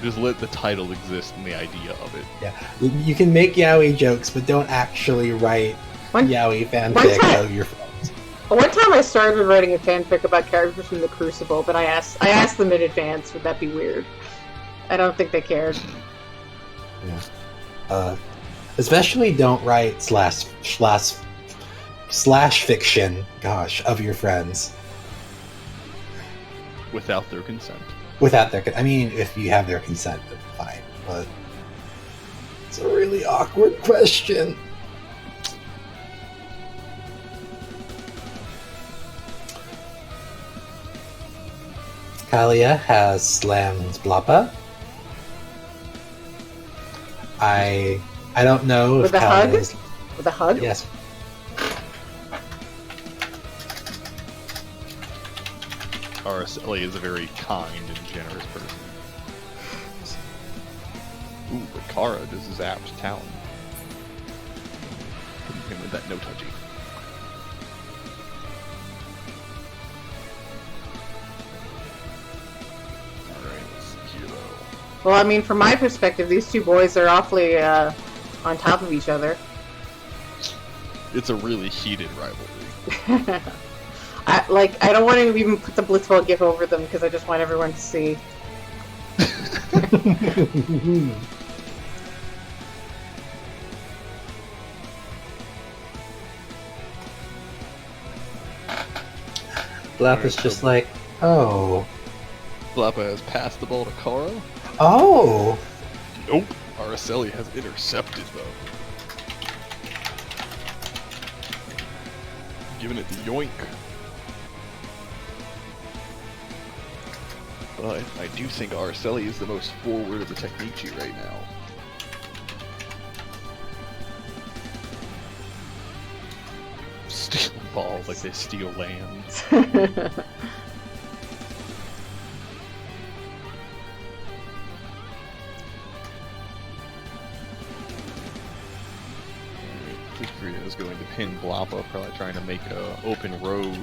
Just let the title exist and the idea of it. Yeah, you can make yaoi jokes, but don't actually write yaoi fanfic of your friends. One time I started writing a fanfic about characters from the Crucible, but I asked them in advance, would that be weird? I don't think they cared. Yeah. Especially don't write slash fiction, gosh, of your friends. Without their consent. I mean, if you have their consent, then fine. But it's a really awkward question. Kalia has slammed Blappa. I don't know if Kalia's... With a hug? Yes. Araceli is a very kind and generous person. Ooh, but Kara does zapped Talon. Hitting him with that no touchy. Alright, let's see here though. Well, I mean, from my perspective, these two boys are awfully on top of each other. It's a really heated rivalry. I don't want to even put the Blitzball gif over them because I just want everyone to see. Blap is just like, oh. Blappa has passed the ball to Kara. Oh! Nope. Araceli has intercepted though. Giving it the yoink. But I do think Araceli is the most forward of the Technici right now. Stealing balls like they steal land. Krita is going to pin Blappa, probably trying to make an open road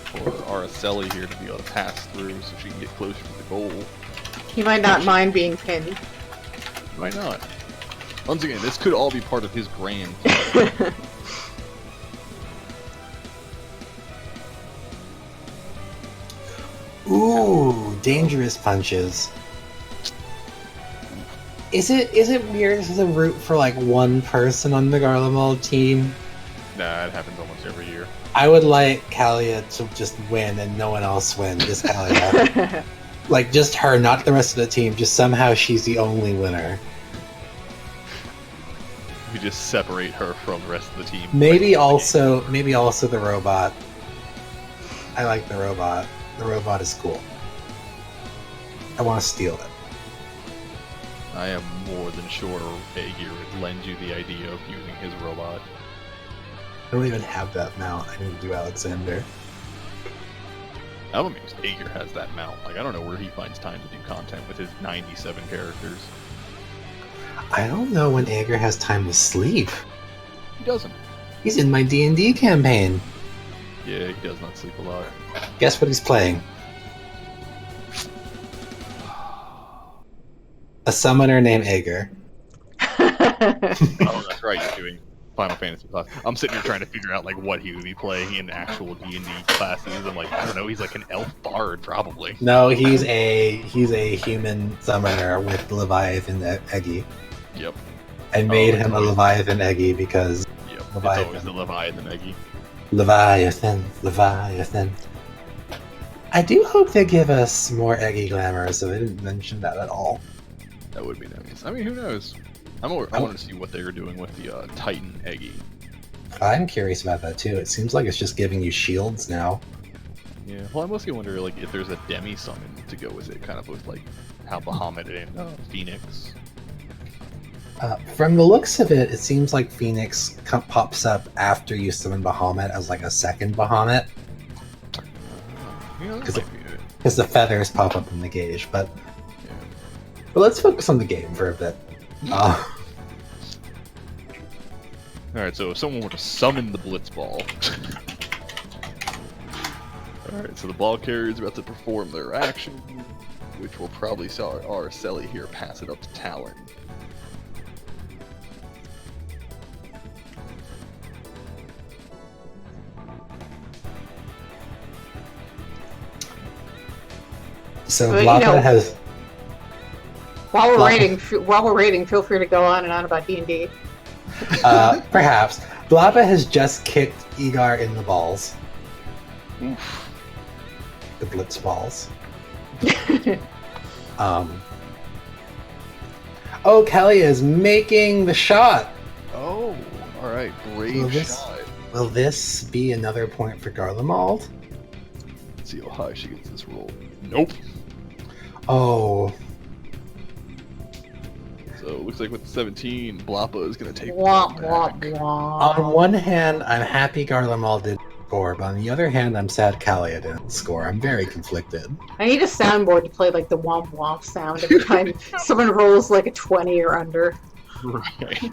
for Araceli here to be able to pass through so she can get closer to the goal. He might not mind being pinned. Why not? Once again, this could all be part of his grand plan. Ooh, dangerous punches. Is it weird to root for like one person on the Garlemald team? Nah, it happens almost every year. I would like Kalia to just win and no one else win. Just Kalia. Like just her, not the rest of the team. Just somehow she's the only winner. We just separate her from the rest of the team. Maybe also the robot. I like the robot. The robot is cool. I want to steal it. I am more than sure Aegir would lend you the idea of using his robot. I don't even have that mount. I need to do Alexander. I'm amazed Aegir has that mount. Like, I don't know where he finds time to do content with his 97 characters. I don't know when Aegir has time to sleep. He doesn't. He's in my D&D campaign. Yeah, he does not sleep a lot. Guess what he's playing? A summoner named Aegir. Oh, that's right, you're doing Final Fantasy class. I'm sitting here trying to figure out like what he would be playing in actual D&D classes. I'm like, I don't know, he's like an elf bard probably. No, he's a human summoner with Leviathan Eggy. Yep. I made him a Leviathan Eggy because Leviathan. It's always the Leviathan Eggy. Leviathan. I do hope they give us more Eggy glamour, so they didn't mention that at all. That would be nice. I mean, who knows? I wanted to see what they were doing with the Titan Eggy. I'm curious about that too. It seems like it's just giving you shields now. Yeah, well, I mostly wonder like if there's a demi summon to go with it, kind of with like how Bahamut and Phoenix. From the looks of it, it seems like Phoenix pops up after you summon Bahamut as like a second Bahamut. Because the feathers pop up in the gauge, but let's focus on the game for a bit. Alright, so if someone were to summon the Blitzball. Alright, so the ball carrier is about to perform their action, which will probably see our Araceli here pass it up to Talon. So Blapa has. While we're rating, feel free to go on and on about D&D. Perhaps Blapa has just kicked Egar in the balls. Oof. The blitz balls. Oh, Kelly is making the shot. Oh, all right, brave shot. Will this be another point for Garlemald? Let's see how high she gets this roll. Nope. Oh. So it looks like with the 17, Blapa is going to take womp, back. womp, womp. On one hand, I'm happy Garlemald did score, but on the other hand, I'm sad Kalia didn't score. I'm very conflicted. I need a soundboard to play like the womp womp sound every time someone rolls like a 20 or under. Right.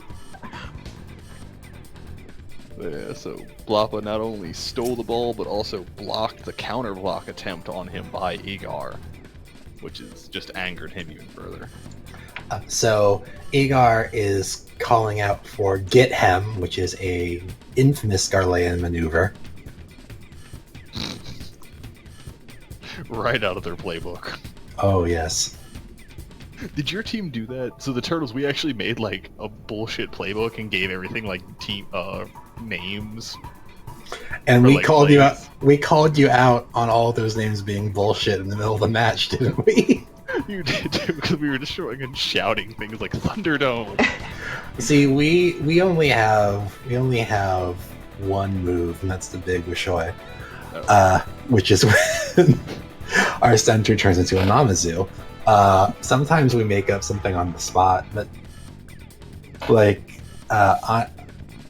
Yeah, so Blapa not only stole the ball, but also blocked the counter block attempt on him by Egar, which has just angered him even further. So Egar is calling out for Get Hem, which is a infamous Garlean maneuver. Right out of their playbook. Oh, yes. Did your team do that? So the Turtles, we actually made like a bullshit playbook and gave everything like team names. And we like, called plays. you out. We called you out on all those names being bullshit in the middle of the match, didn't we? You did too, because we were destroying and shouting things like Thunderdome. See, we only have one move, and that's the Big Wishoy, which is when our center turns into a Namazu. Sometimes we make up something on the spot, but like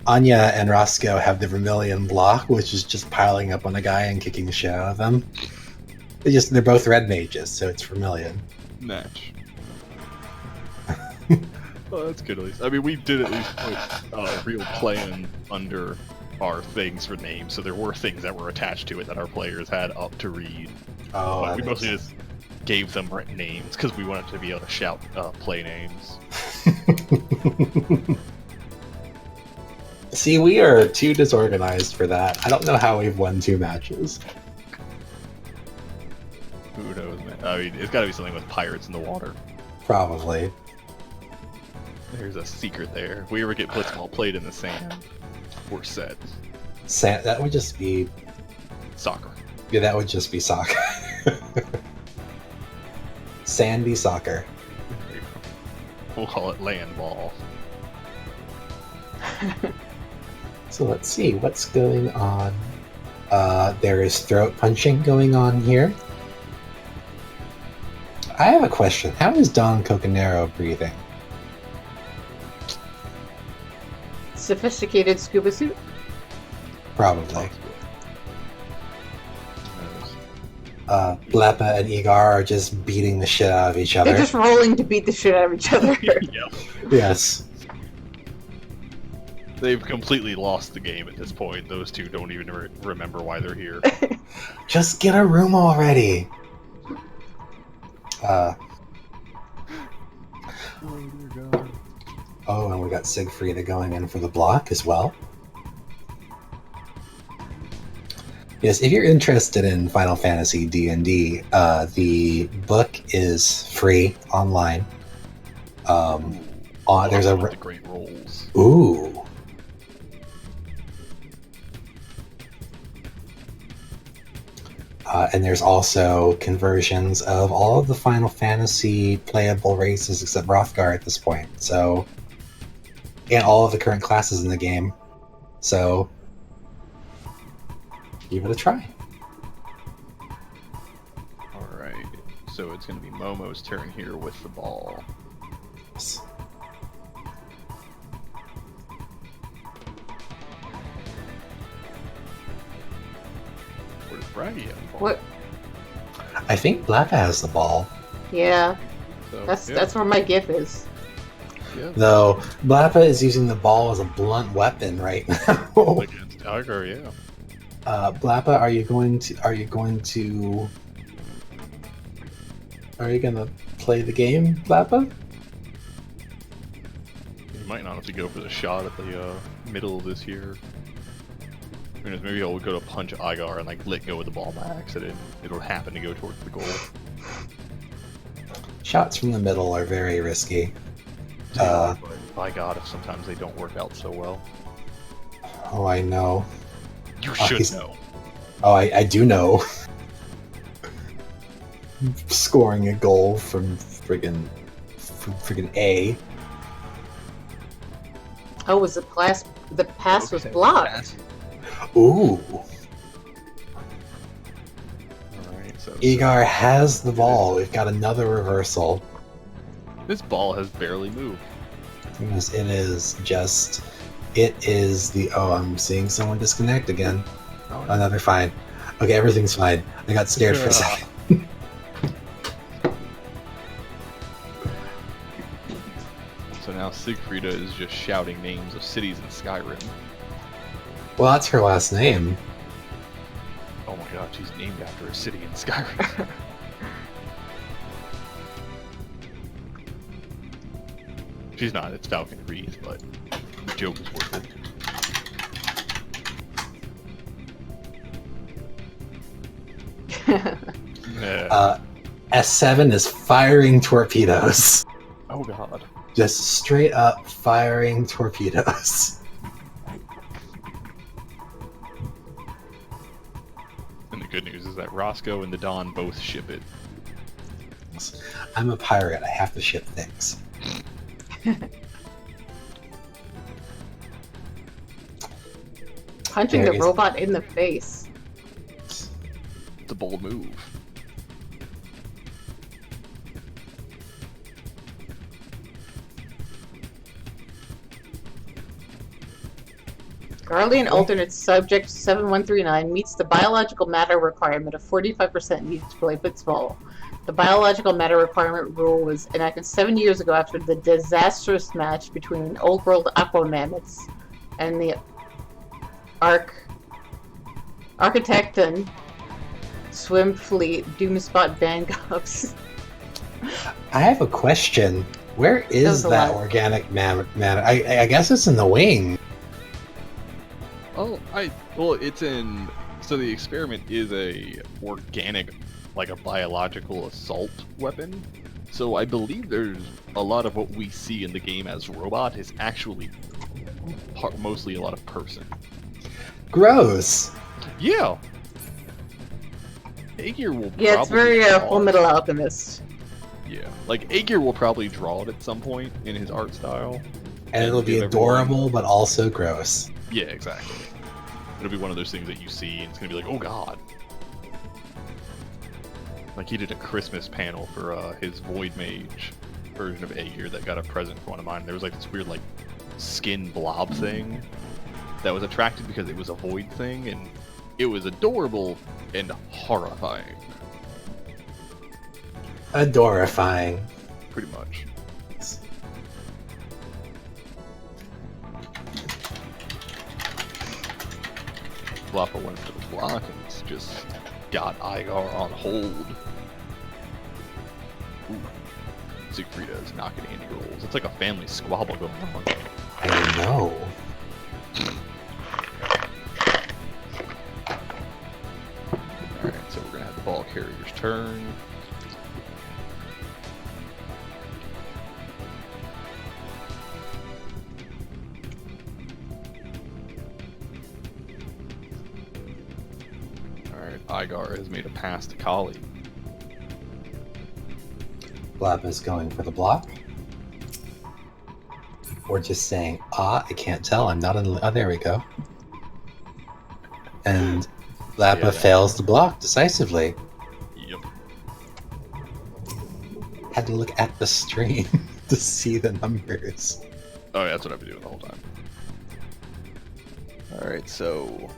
Anya and Roscoe have the Vermilion block, which is just piling up on a guy and kicking the shit out of them. They're both red mages, so it's Vermilion. Match. Oh, that's good at least. I mean, we did at least put real plan under our things for names, so there were things that were attached to it that our players had up to read. Oh, but we mostly just gave them names because we wanted to be able to shout play names. See, we are too disorganized for that. I don't know how we've won 2 matches. Who knows, man? I mean, it's got to be something with pirates in the water. Probably. There's a secret there. If we ever get Blitzball played in the sand, we're set. That would just be Soccer. Yeah, that would just be soccer. Sandy soccer. There you go. We'll call it land ball. So let's see what's going on. There is throat punching going on here. I have a question. How is Don Coconero breathing? Sophisticated scuba suit? Probably. Blapa and Egar are just beating the shit out of each other. They're just rolling to beat the shit out of each other. Yeah. Yes. They've completely lost the game at this point. Those two don't even remember why they're here. Just get a room already. Oh, and we got Siegfrieda going in for the block as well. Yes, if you're interested in Final Fantasy D&D, the book is free online. There's the great rolls. Ooh. And there's also conversions of all of the Final Fantasy playable races except Hrothgar at this point. So and all of the current classes in the game. So, give it a try. Alright, so it's going to be Momo's turn here with the ball. Yes. Where does Braggy have the ball? What? I think Blappa has the ball. Yeah, So, that's where my gif is. Yeah. Though Blappa is using the ball as a blunt weapon right now. Against Tiger, yeah. Blappa, are you gonna play the game, Blappa? You might not have to go for the shot at the middle of this here. I mean, maybe I'll go to punch Igar and like let go of the ball by accident. It'll happen to go towards the goal. Shots from the middle are very risky. But by God, if sometimes they don't work out so well. Oh, I know. You should know. Oh, I do know. Scoring a goal from friggin' A. Oh, was the pass was blocked. Ooh. Alright, so Igar has the ball. We've got another reversal. this ball has barely moved. Yes, it is just... It is the... Oh, I'm seeing someone disconnect again. Oh, no, they're fine. Okay, everything's fine. I got scared for a second. So now Siegfrieda is just shouting names of cities in Skyrim. Well, that's her last name. Oh my god, she's named after a city in Skyrim. She's not, it's Falcon Reed, but the joke is worth it. Yeah. S7 is firing torpedoes. Oh god. Just straight up firing torpedoes. And the good news is that Roscoe and the Dawn both ship it. I'm a pirate. I have to ship things. Punching the robot in the face. It's a bold move. Guardian alternate subject 7139 meets the biological matter requirement of 45% needed to play Blitzball. The biological matter requirement rule was enacted 7 years ago after the disastrous match between Old World Aqua Mammoths and the Architecton Swim Fleet Doomspot Vanguards. I have a question. Where is that organic matter? I guess it's in the wing. Oh, well, it's in. So the experiment is a organic, like a biological assault weapon. So I believe there's a lot of what we see in the game as robot is actually mostly a lot of person. Gross. Yeah. Aegir will. Yeah, it's very Full Metal Alchemist. Yeah, like Aegir will probably draw it at some point in his art style. And it'll be adorable, but also gross. Yeah, exactly. It'll be one of those things that you see, and it's gonna be like, oh god. Like he did a Christmas panel for his Void Mage version of Aegir that got a present for one of mine. There was like this weird like skin blob thing that was attractive because it was a void thing, and it was adorable and horrifying. Adorifying. Pretty much. Blappa went for the block and it's just got Igar on hold. Ooh. Siegfrieda is knocking Andy rolls. It's like a family squabble going on. I know. Alright, so we're gonna have the ball carrier's turn. Igar has made a pass to Kali. Blappa's going for the block. Or just saying, I can't tell, I'm not in... Oh, there we go. And Lappa fails to block decisively. Yep. Had to look at the stream to see the numbers. Oh, yeah, that's what I've been doing the whole time. Alright, so...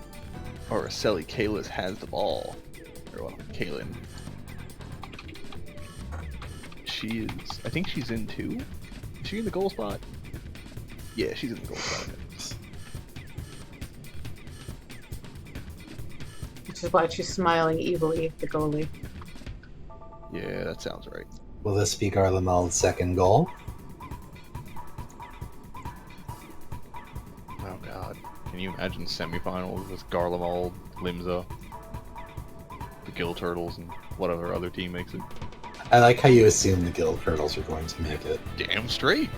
Araceli Kalis has the ball. Or, well, Kaylin. She is... I think she's in 2? Is she in the goal spot? Yeah, she's in the goal spot. Which is why she's smiling evilly at the goalie. Yeah, that sounds right. Will this be Garlemald's second goal? Oh god. Can you imagine semifinals with Garlemald, Limsa, the Gill Turtles, and whatever other team makes it? I like how you assume the Gill Turtles are going to make it. Damn straight!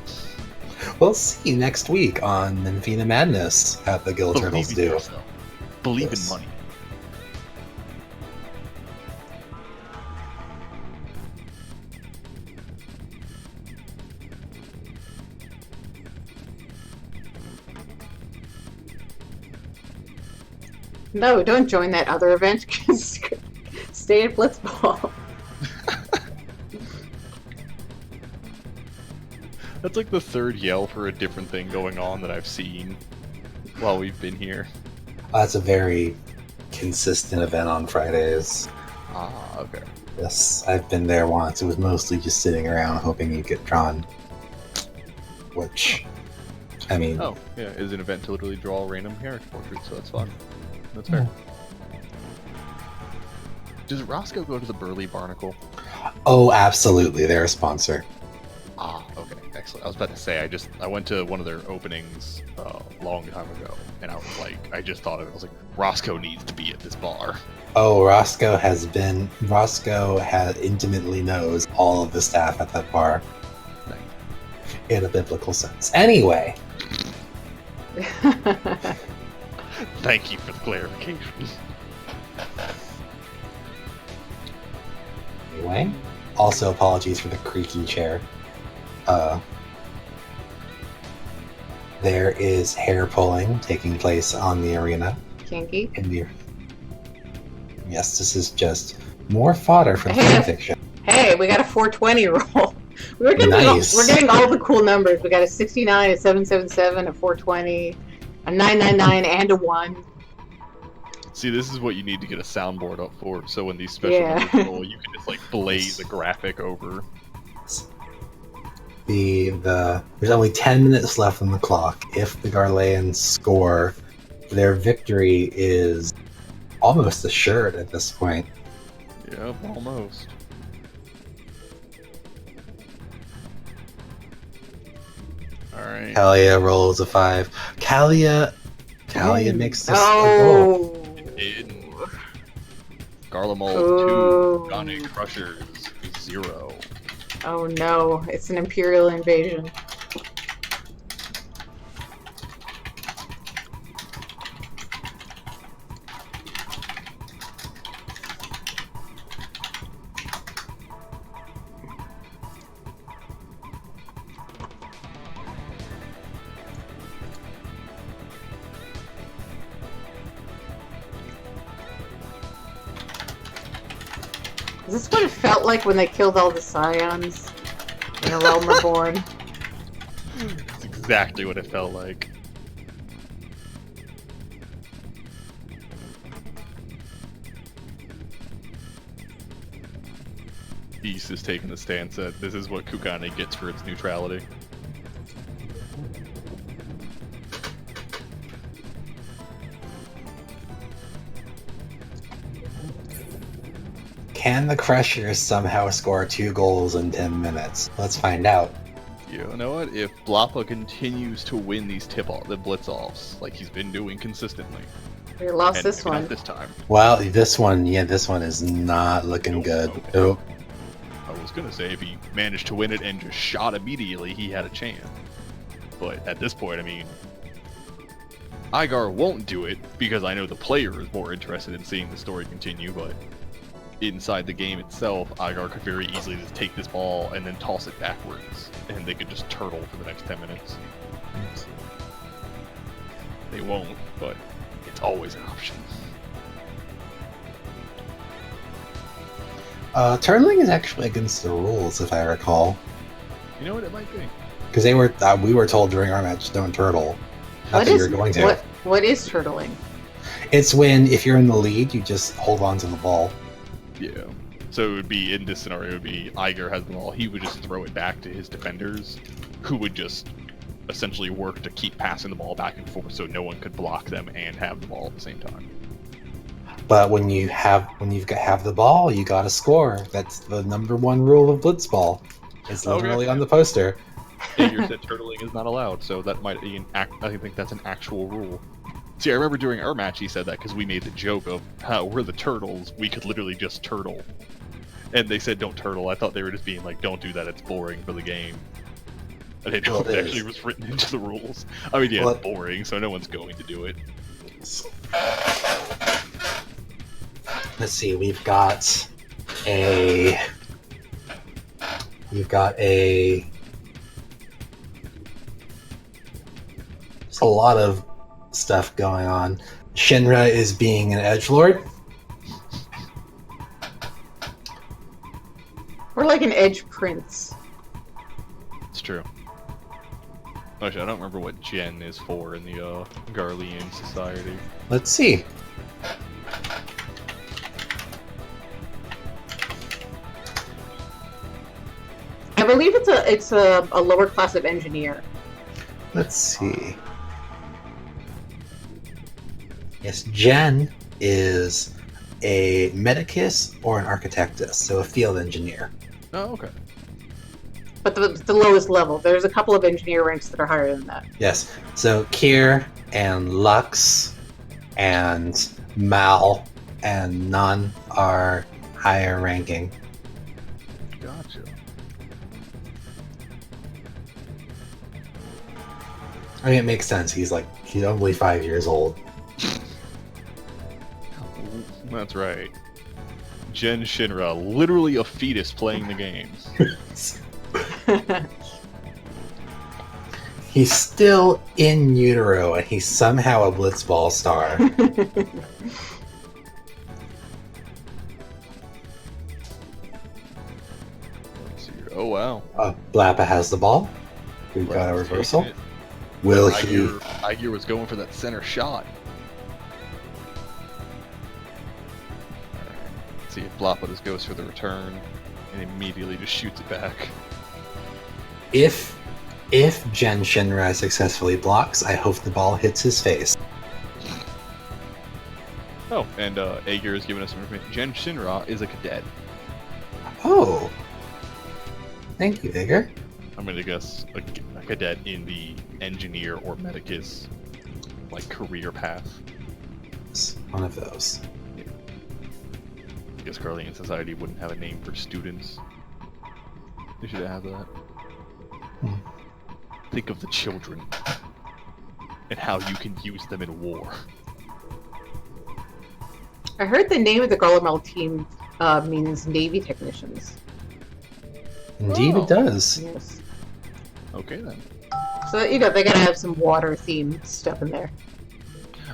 We'll see next week on Menphina Madness how the Gill Turtles do. Yourself. Believe Yes. in money. No, don't join that other event. Stay at Blitzball. That's like the third yell for a different thing going on that I've seen while we've been here. That's a very consistent event on Fridays. Ah, okay. Yes, I've been there once. It was mostly just sitting around hoping you get drawn. Which, I mean... Oh, yeah, is an event to literally draw random character portraits, so that's fun. That's fair. Does Roscoe go to the Burley Barnacle? Oh, absolutely. They're a sponsor. Ah, okay, excellent. I was about to say, I went to one of their openings a long time ago, and I was like, I just thought of it. I was like, Roscoe needs to be at this bar. Oh, Roscoe intimately knows all of the staff at that bar. Nice. In a biblical sense. Anyway. Thank you for the clarification. Anyway. Also, apologies for the creaky chair. There is hair pulling taking place on the arena. Kinky. Yes, this is just more fodder for the fanfiction. Hey, we got a 420 roll. We're Nice. getting all the cool numbers. We got a 69, a 777, a 420, a 999, and a 1. See, this is what you need to get a soundboard up for, so when these special numbers roll, you can just like blaze a graphic over. There's only 10 minutes left on the clock. If the Garleans score, their victory is almost assured at this point. Yep, almost. Alright. Kalia rolls a 5. Kalia makes this a goal. In Garlemald 2, Kugane Crushers 0. Oh no, it's an Imperial invasion. Is this what it felt like when they killed all the Scions in A Realm Reborn? That's exactly what it felt like. East is taking the stance that this is what Kugane gets for its neutrality. Can the Crushers somehow score 2 goals in 10 minutes? Let's find out. You know what? If Blappa continues to win these the blitz-offs, like he's been doing consistently. We lost And this maybe one. not this time. Well, this one is not looking good. Nope. Oh, I was gonna say if he managed to win it and just shot immediately, he had a chance. But at this point, I mean, Igar won't do it because I know the player is more interested in seeing the story continue, but inside the game itself, Igar could very easily just take this ball and then toss it backwards, and they could just turtle for the next 10 minutes. They won't, but it's always an option. Turtling is actually against the rules, if I recall. You know what it might be? Because we were told during our match, don't turtle. Not that you were going to. What is turtling? It's when, if you're in the lead, you just hold on to the ball. Yeah. So it would be, in this scenario, it would be Iger has the ball. He would just throw it back to his defenders, who would just essentially work to keep passing the ball back and forth so no one could block them and have the ball at the same time. But when you have the ball, you got to score. That's the #1 rule of blitzball. It's literally on the poster. Ager said turtling is not allowed, so that might be I think that's an actual rule. See, I remember during our match he said that because we made the joke of how we're the turtles, we could literally just turtle. And they said don't turtle. I thought they were just being like, don't do that, it's boring for the game. I didn't know if it actually was written into the rules. I mean, yeah, it's boring, so no one's going to do it. Let's see, we've got a there's a lot of stuff going on. Shinra is being an edgelord. We're like an edge prince. It's true. Actually, I don't remember what Gen is for in the Garlemald society. Let's see. I believe it's a lower class of engineer. Let's see. Yes, Gen is a medicus or an architectus, so a field engineer. Oh, okay. But the lowest level. There's a couple of engineer ranks that are higher than that. Yes. So Kier and Lux and Mal and Nun are higher ranking. Gotcha. I mean, it makes sense. He's only 5 years old. That's right. Gen Shinra, literally a fetus playing the game. He's still in utero, and he's somehow a blitzball star. Let's see here. Oh, wow. Blappa has the ball. We've got a reversal. Will he? Iger was going for that center shot. Let's see if Blappa just goes for the return and immediately just shoots it back. If Gen Shinra successfully blocks, I hope the ball hits his face. Oh, and Ager has given us some information. Gen Shinra is a cadet. Oh. Thank you, Ager. I'm going to guess a cadet in the engineer or medicus career path. It's one of those. Yeah. I guess Garlemald Society wouldn't have a name for students. They should have that. Think of the children and how you can use them in war. I heard the name of the Garlemald team means Navy technicians. Indeed, it does. Yes. Okay then. So they gotta have some water-themed stuff in there.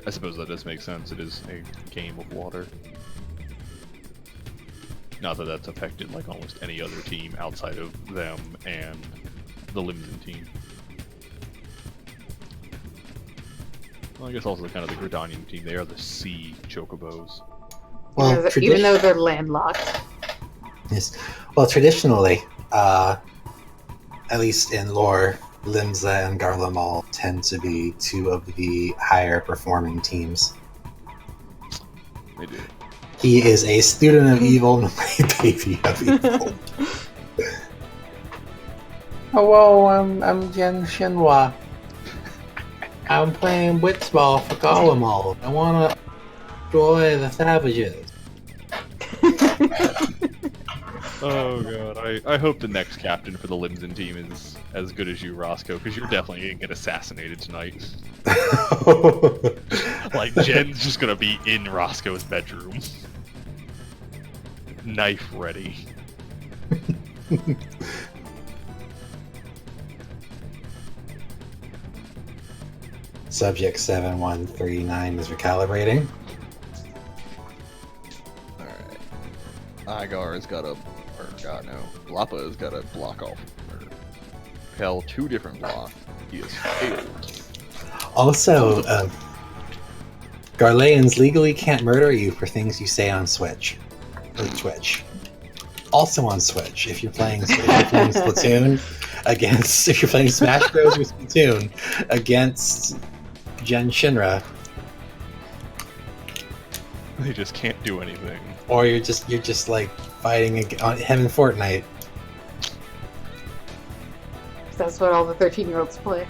I suppose that does make sense. It is a game of water. Not that that's affected like almost any other team outside of them and the Limsa team. Well, I guess also kind of the Gridanian team. They are the sea chocobos. Well, even though they're landlocked. Yes. Well, traditionally, at least in lore, Limsa and Garlemald tend to be two of the higher performing teams. They do. He is a student of evil, not a baby of evil. Hello, I'm Gen Shinra. I'm playing blitzball for Garlemald. I want to destroy the savages. Oh god, I hope the next captain for the Limsa team is as good as you, Roscoe, because you're definitely gonna get assassinated tonight. Jen's just gonna be in Roscoe's bedroom. Knife ready. Subject 7139 is recalibrating. Alright. Igar has got a... Or, God, no. Blappa has got to block off. Or repel 2 different blocks. He has failed. Also, Garleans legally can't murder you for things you say on Switch. Or Twitch. Also on Switch, if you're playing Splatoon against... If you're playing Smash Bros. Or Splatoon against Gen Shinra. They just can't do anything. Or you're just like fighting on him in Fortnite. That's what all the 13-year-olds play.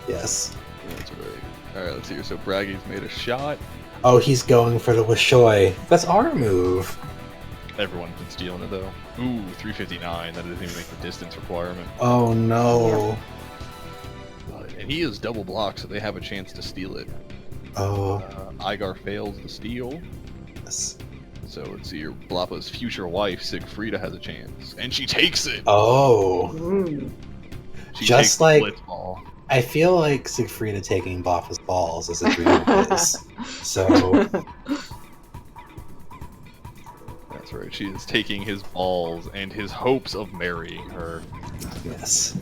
Yes. That's right. Alright, let's see here. So Braggy's made a shot. Oh, he's going for the Wishoy. That's our move. Everyone's been stealing it though. Ooh, 359. That doesn't even make the distance requirement. Oh no. And he is double blocked, so they have a chance to steal it. Oh. Igar fails the steal. Yes. So let's see here. Blappa's future wife, Sigfrida, has a chance. And she takes it! Oh. She Just takes the like... Blitzball. I feel like Sigfrida taking Blappa's balls is a dream of his. So... That's right. She is taking his balls and his hopes of marrying her. Yes.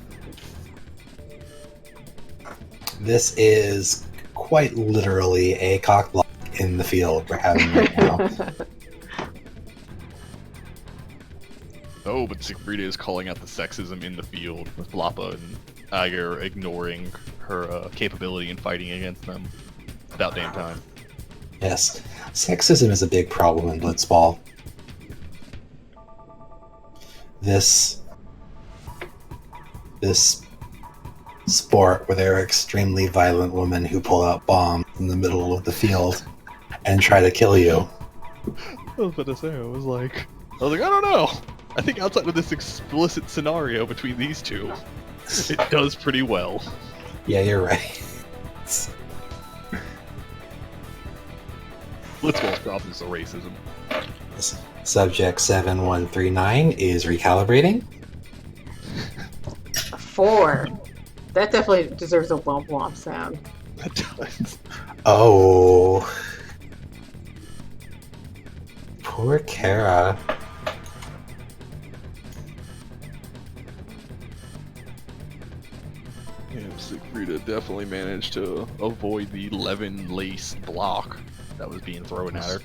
This is quite literally a cock block in the field we're having right now. Oh, but Sigfrida is calling out the sexism in the field, with Blappa and Igar ignoring her capability in fighting against them. About damn time. Yes. Sexism is a big problem in Blitzball. This sport where there are extremely violent women who pull out bombs in the middle of the field and try to kill you. I was about to say, I was like, I don't know. I think outside of this explicit scenario between these two, it does pretty well. Yeah, you're right. Blitzball's problem is the racism. Subject 7139 is recalibrating. 4. That definitely deserves a womp womp sound. That does. Oh. Poor Kara. Yeah, Sigfrida definitely managed to avoid the Levin lace block that was being thrown at her.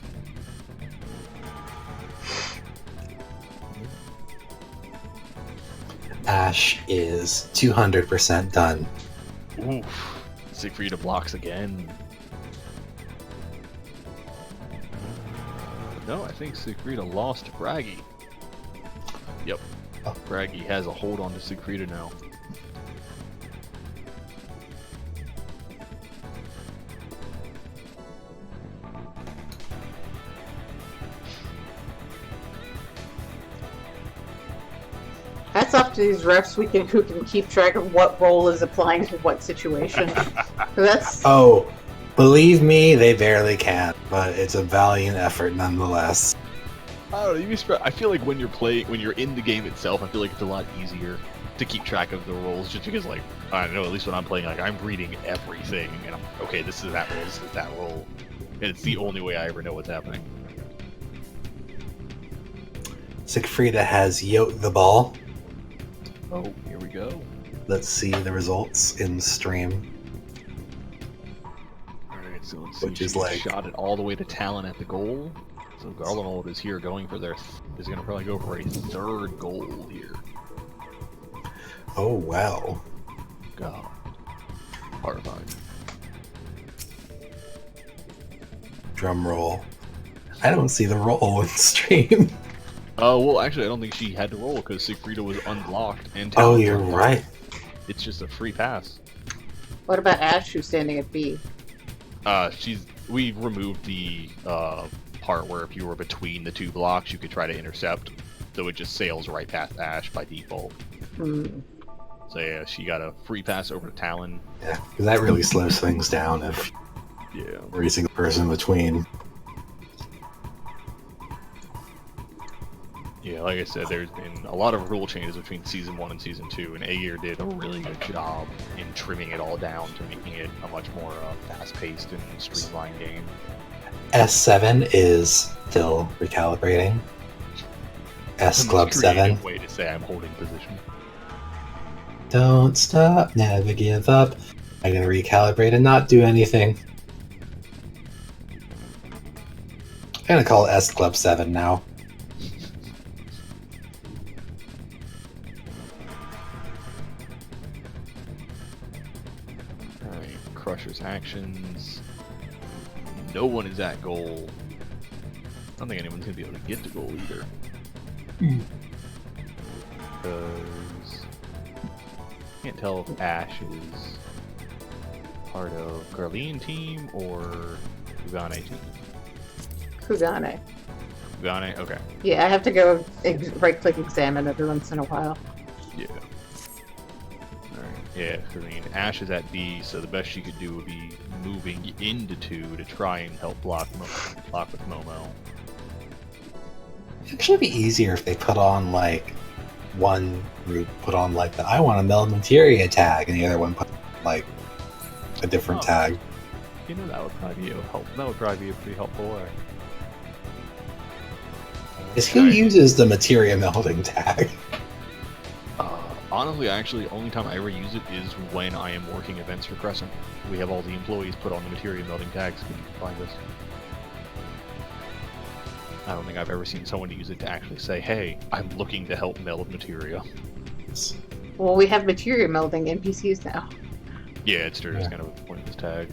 Ash is 200% done. Oof. Sigfrida blocks again. No, I think Sigfrida lost to Braggy. Yep. Oh. Braggy has a hold on to Sigfrida now. That's up to these refs who can keep track of what role is applying to what situation. That's Oh, believe me, they barely can, but it's a valiant effort nonetheless. I don't know, I feel like when you're in the game itself, I feel like it's a lot easier to keep track of the roles, just because, like, I don't know, at least when I'm playing, like, I'm reading everything, and I'm, okay, this is that role, this is that role, and it's the only way I ever know what's happening. Sigfrida has yoked the ball. Oh, here we go. Let's see the results in the stream. Alright, so let's see. Which is She like... shot it all the way to Talon at the goal. So Garlemald is here going for is going to probably go for a 3rd goal here. Oh, wow. God. Horrifying. Drum roll. I don't see the roll in stream. Well, actually, I don't think she had to roll because Sigfrida was unblocked and Talon. Oh, you're right. It's just a free pass. what about Ash who's standing at B? We removed the part where if you were between the 2 blocks, you could try to intercept. So it just sails right past Ash by default. So yeah, she got a free pass over to Talon. Yeah, because that really slows things down if every single person between. Yeah, like I said, there's been a lot of rule changes between Season 1 and Season 2, and Aegir did a really good job in trimming it all down to making it a much more fast-paced and streamlined game. S7 is still recalibrating. S Club 7. Way to say I'm holding position. Don't stop, never give up. I'm gonna recalibrate and not do anything. I'm gonna call it S Club 7 now. Alright, Crusher's actions. No one is at goal. I don't think anyone's gonna be able to get to goal either. Because can't tell if Ash is part of Garlemald team or Kugane team. Kugane. Kugane? Okay. Yeah, I have to go right-click examine every once in a while. Yeah. Alright. Yeah, I mean, Ash is at B, so the best she could do would be moving into 2 to try and help block with Momo. It'd actually be easier if they put on, like, one group put on, like, the I want to meld materia tag, and the other one put, like, a different tag. You know, that would probably be a pretty helpful way. Is who uses the materia melding tag? Honestly, actually, the only time I ever use it is when I am working events for Crescent. We have all the employees put on the materia melding tags to find us. I don't think I've ever seen someone use it to actually say, hey, I'm looking to help meld materia. Well, we have materia melding NPCs now. Yeah, it's true. It's kind of a pointless tag.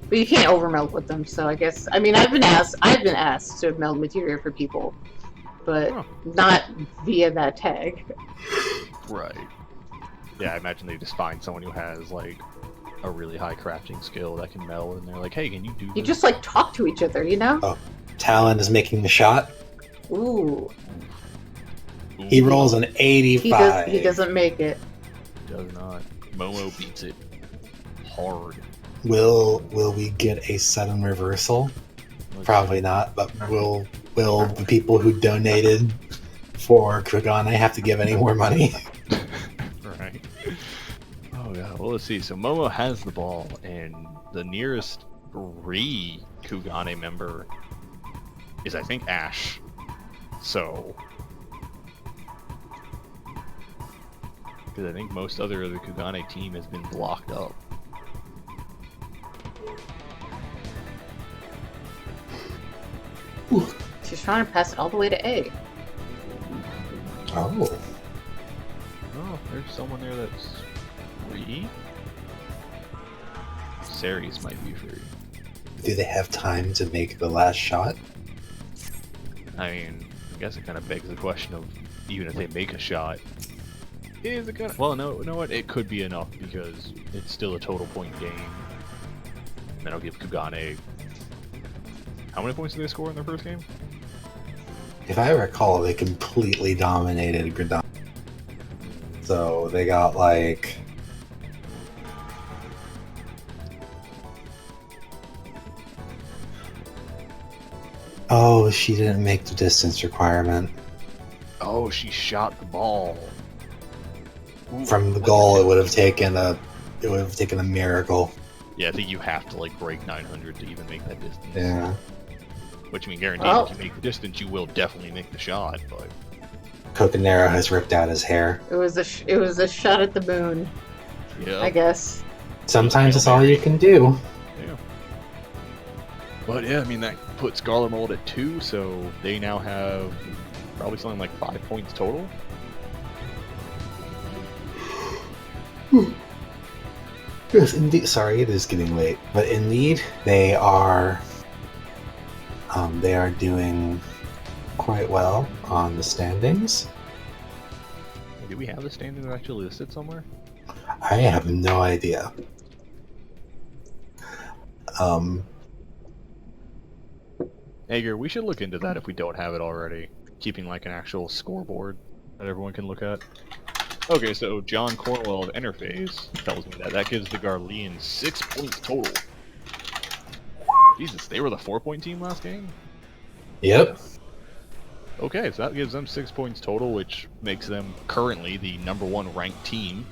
But you can't overmeld with them, so I guess... I mean, I've been asked to meld materia for people, but not via that tag. Right. Yeah, I imagine they just find someone who has, like, a really high crafting skill that can meld, and they're like, hey, can you do this? You just, like, talk to each other, you know? Oh, Talon is making the shot. Ooh. He rolls an 85. He doesn't make it. Does not. Momo beats it hard. Will we get a sudden reversal? Probably not, but will the people who donated for Kugane have to give any more money? Right. Oh god, well let's see. So Momo has the ball, and the nearest Kugane member is, I think, Ash. So... because I think most other of the Kugane team has been blocked up. Ooh. She's trying to pass it all the way to A. Oh. Oh, there's someone there that's free. Ceres might be free. Do they have time to make the last shot? I mean, I guess it kind of begs the question of, even if they make a shot, is it gonna... well, no, you know what? It could be enough, because it's still a total point game. And then I'll give Kugane... how many points did they score in their first game? If I recall, they completely dominated Gridon. So they got like... oh, she didn't make the distance requirement. Oh, she shot the ball. Ooh, from the goal. It would have taken a miracle. Yeah, I think you have to like break 900 to even make that distance. Yeah. Which I mean, guaranteed, if you make the distance, you will definitely make the shot. But Coconero has ripped out his hair. It was a shot at the moon. Yeah. I guess. Sometimes it's all you can do. Yeah. But yeah, I mean that puts Garlemald at 2, so they now have probably something like 5 points total. Yes, indeed. Sorry, it is getting late, but indeed they are doing quite well on the standings. Do we have the standings actually listed somewhere? I have no idea. Aegir, we should look into that if we don't have it already. Keeping like an actual scoreboard that everyone can look at. Okay, so John Cornwell of Interface tells me that gives the Garleans 6 points total. Jesus, they were the 4-point team last game? Yep. Okay, so that gives them 6 points total, which makes them currently the number 1 ranked team,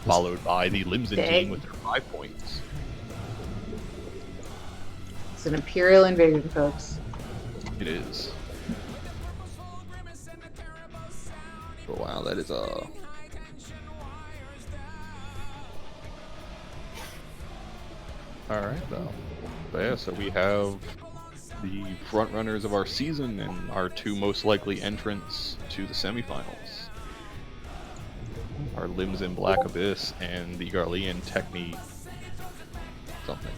followed by the Limsa team with their 5 points. It's an Imperial invasion, folks. It is. Oh wow, that is Alright, though. But yeah, so we have the front runners of our season and our 2 most likely entrants to the semifinals. Our Limsa Black Abyss and the Garlean Techni something.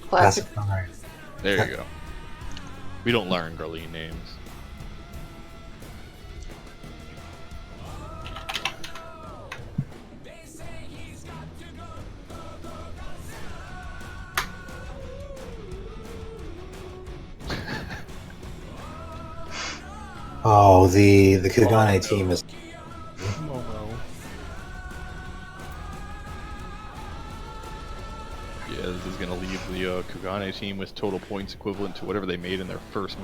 Classic. There you go. We don't learn Garlean names. Oh, the Kugane team is. Oh no. Yeah, this is gonna leave the Kugane team with total points equivalent to whatever they made in their first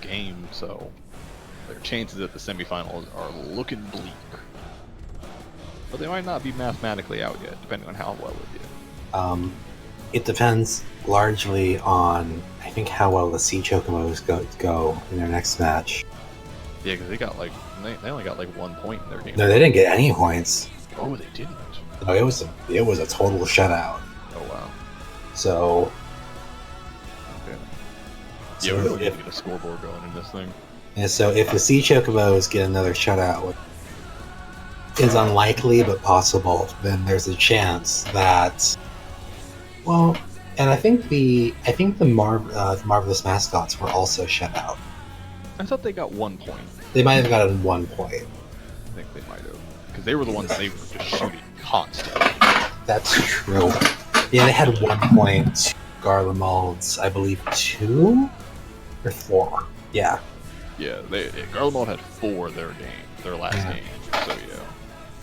game. So their chances at the semifinals are looking bleak. But they might not be mathematically out yet, depending on how well they do. It depends largely on, I think, how well the Sea Chocobos go in their next match. Yeah, because they only got like 1 point in their game. No, they didn't get any points. Oh, they didn't. No, it was a total shutout. Oh wow. So. Okay. So Yeah, we're really get a scoreboard going in this thing. And so if the Sea Chocobos get another shutout, is unlikely but possible, then there's a chance that. Well, and I think the Marvelous Mascots were also shut out. I thought they got 1 point. They might have gotten 1 point. I think they might have. Because they were the ones they were just shooting constantly. That's true. Yeah, they had 1 point. Garlemald's, I believe, 2 or 4. Yeah. Yeah, Garlemald had 4 their last game. So yeah.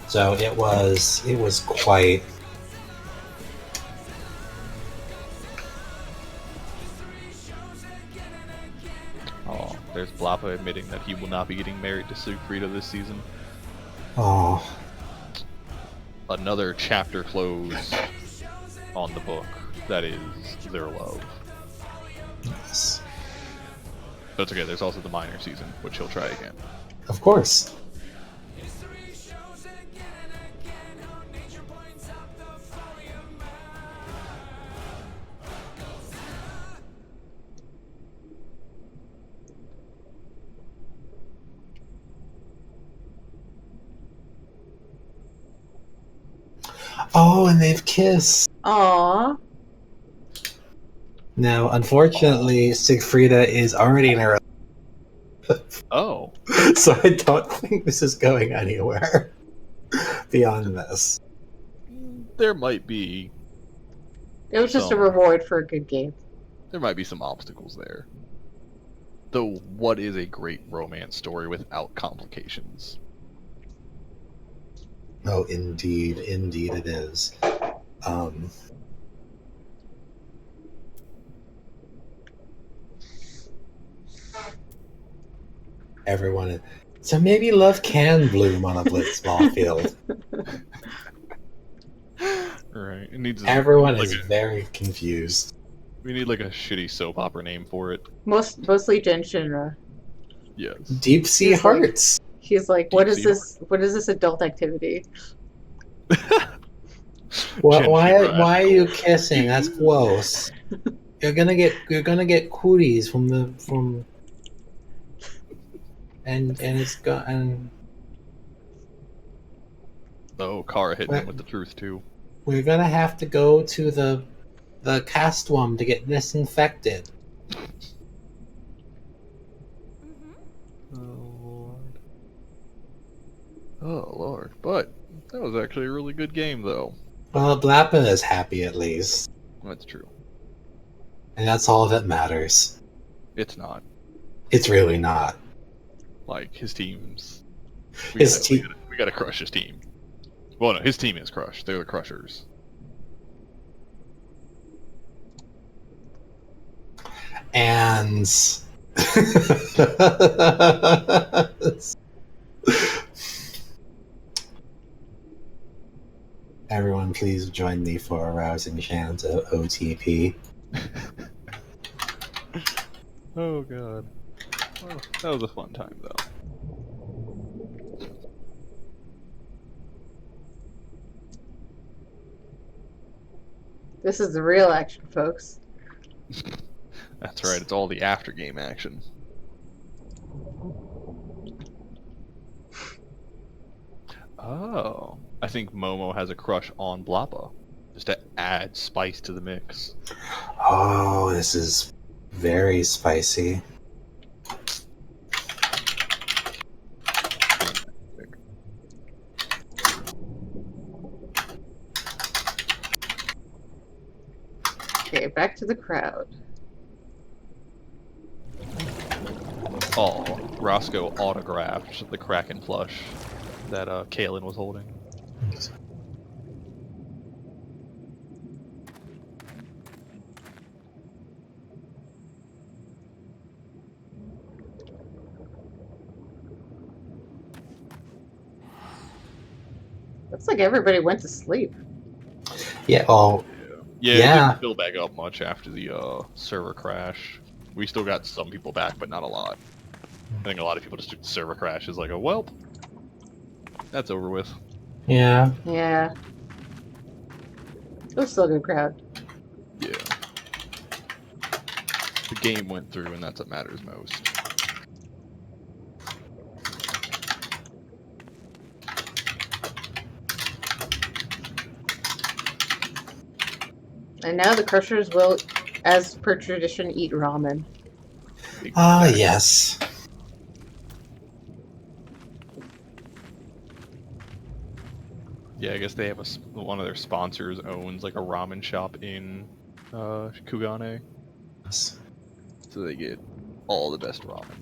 So it was quite. Oh, there's Blappa admitting that he will not be getting married to Siegfrieda this season. Oh. Another chapter closed on the book that is their love. Yes. But it's okay, there's also the minor season, which he'll try again. Of course. Oh, and they've kissed. Aww. Now, unfortunately, Siegfrieda is already in a relationship. Oh. So I don't think this is going anywhere beyond this. There might be. It was just a reward for a good game. There might be some obstacles there. Though, what is a great romance story without complications? Oh, indeed it is. Everyone. So maybe love can bloom on a blitzball field. Right. It needs Everyone is very confused. We need like a shitty soap opera name for it. Mostly Jen Shinra. Yes. Deep Sea Hearts. He's like, what is this? What is this adult activity? Why are you kissing? That's gross. You're gonna get cooties from and it's got and. Oh, Kara hitting him with the truth too. We're gonna have to go to the castrum to get disinfected. Oh Lord. But that was actually a really good game though. Well, Blappa is happy at least. That's true. And that's all that matters. It's not. It's really not. Like, his team's... We gotta crush his team. Well, no, his team is crushed. They're the crushers. And Everyone, please join me for a rousing chant of OTP. Oh god. Well, that was a fun time though. This is the real action, folks. That's right, it's all the after game action. Oh, I think Momo has a crush on Blappa, just to add spice to the mix. Oh, this is very spicy. Okay, back to the crowd. Oh, Roscoe autographed the Kraken plush that Kaylin was holding. Looks like everybody went to sleep. Yeah, oh, Yeah, it didn't fill back up much after the server crash. We still got some people back, but not a lot. I think a lot of people just took the server crash as like a welp. That's over with. Yeah. Yeah. It was still a good crowd. Yeah. The game went through, and that's what matters most. And now the Crushers will, as per tradition, eat ramen. Ah, yes. Yeah, I guess they have one of their sponsors owns like a ramen shop in Kugane, Yes. so they get all the best ramen.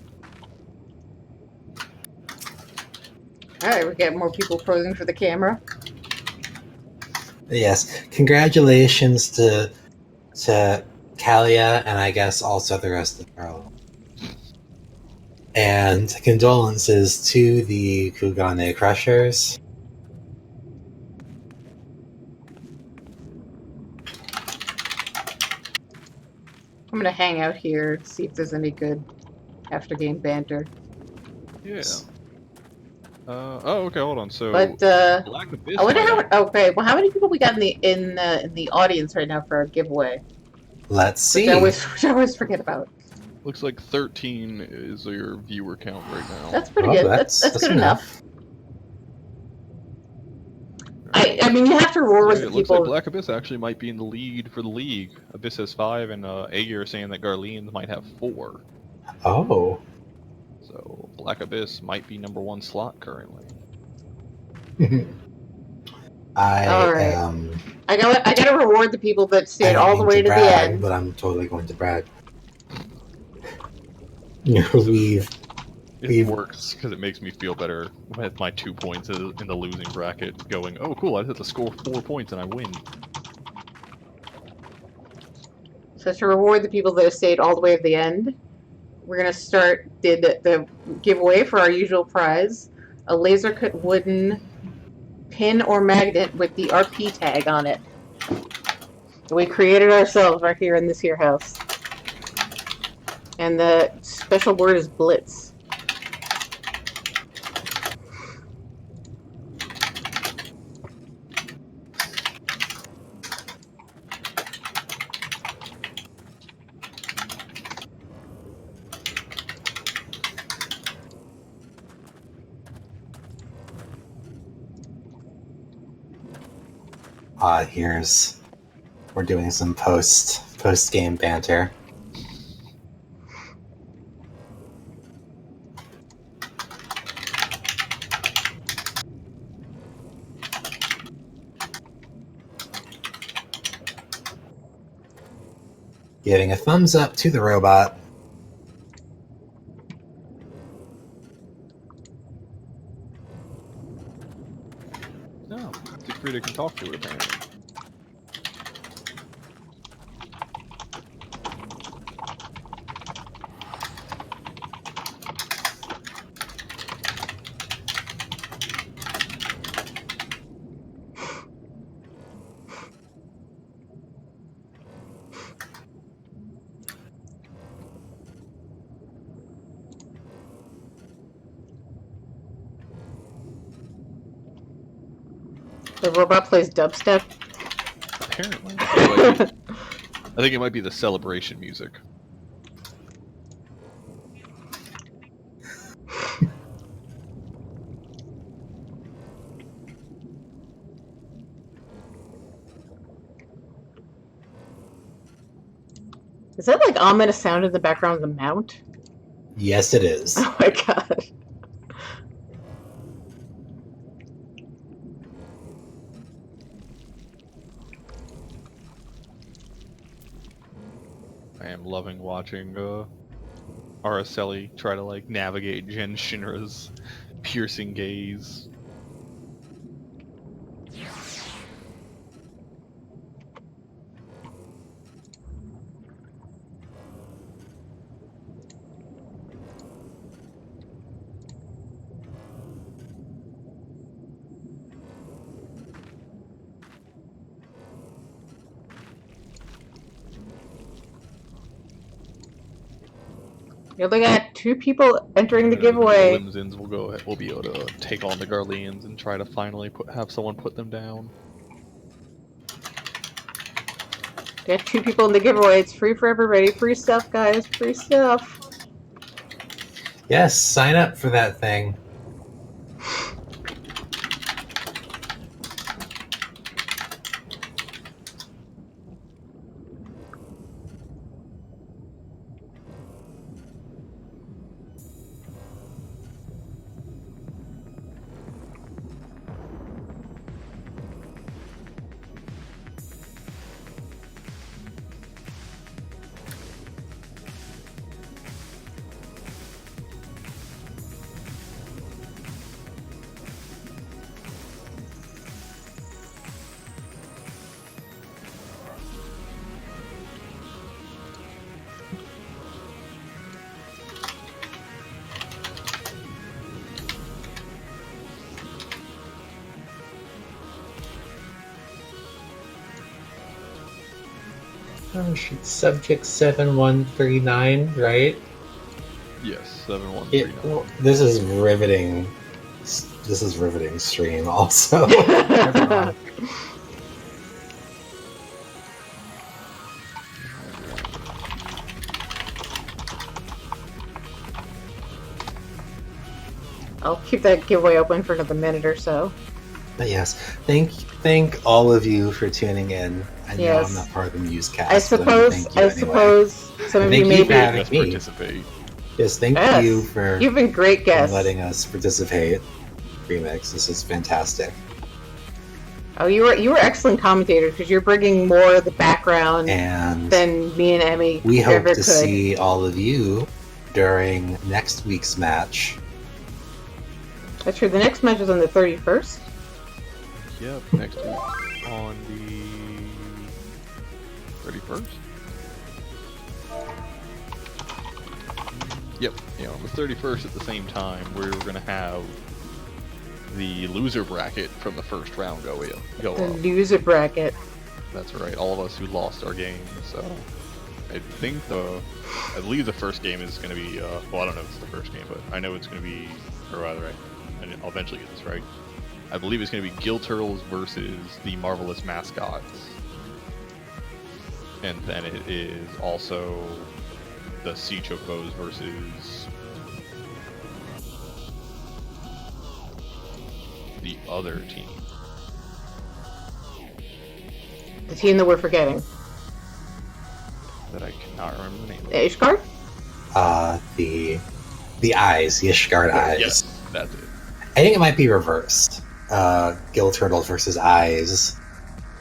Alright, we get more people posing for the camera. Yes. Congratulations to Kalia, and I guess also the rest of Garlemald. And condolences to the Kugane Crushers. I'm gonna hang out here, see if there's any good after game banter. Yeah. Oh, okay. Hold on. So, But Black Abyss I wonder might how. Okay, well, how many people we got in the audience right now for our giveaway? Let's see. Which I always forget about. looks like 13 is your viewer count right now. That's pretty Oh, good. that's That's good enough. I mean, you have to reward with it the looks like people. Black Abyss actually might be in the lead for the league. Abyss has 5, and Aegir is saying that Garlemald might have 4. Oh. So Black Abyss might be #1 slot currently. I gotta reward the people that stayed all the way to the end. But I'm totally going to brag. We've It works because it makes me feel better with my 2 points in the losing bracket going, oh cool, I have to score 4 points and I win. So to reward the people that have stayed all the way to the end, we're gonna start the giveaway for our usual prize: a laser cut wooden pin or magnet with the RP tag on it. We created ourselves right here in this here house. And the special word is blitz. We're doing some post game banter. Giving a thumbs up to the robot. No, Siegfried can talk to it apparently. The robot plays dubstep. Apparently. I think it might be the celebration music. Is that like ominous sound in the background of the mount? Yes, it is. Oh my god. I am loving watching Araceli try to like navigate Jen Shinra's piercing gaze. You're looking at 2 people entering the giveaway. The Limsins will be able to take on the Garleans and try to finally have someone put them down. You got 2 people in the giveaway. It's free for everybody. Free stuff, guys. Free stuff. Yes, sign up for that thing. Oh, shoot. Subject 7139, right? Yes, 7139. This is riveting. This is riveting stream also. I'll keep that giveaway open for another minute or so. But yes, thank all of you for tuning in. I know Yes. I'm not part of the Musecast. I suppose some of you may be. having me. Participate. Yes, thank Yes. you for You've been great guests. letting us participate. Remix, this is fantastic. Oh, you were excellent commentators because you're bringing more of the background And than me and Emmy we hope ever to could. see all of you during next week's match. That's true. The next match is on the 31st. Yep, next week on the 31st. Yep, yeah, on the 31st at the same time, we're gonna have the loser bracket from the first round go The up. loser bracket. That's right, all of us who lost our game. So I think I believe the first game is gonna be well, I don't know if it's the first game, but I know it's gonna be, or rather, I'll eventually get this right. I believe it's going to be Gill Turtles versus the Marvelous Mascots. And then it is also the Sea Chocobos versus the other team. The team that we're forgetting. That I cannot remember the name of. Ishgard? The eyes, the Ishgard eyes. Yes, that's it. I think it might be reversed. Gill Turtles versus Eyes,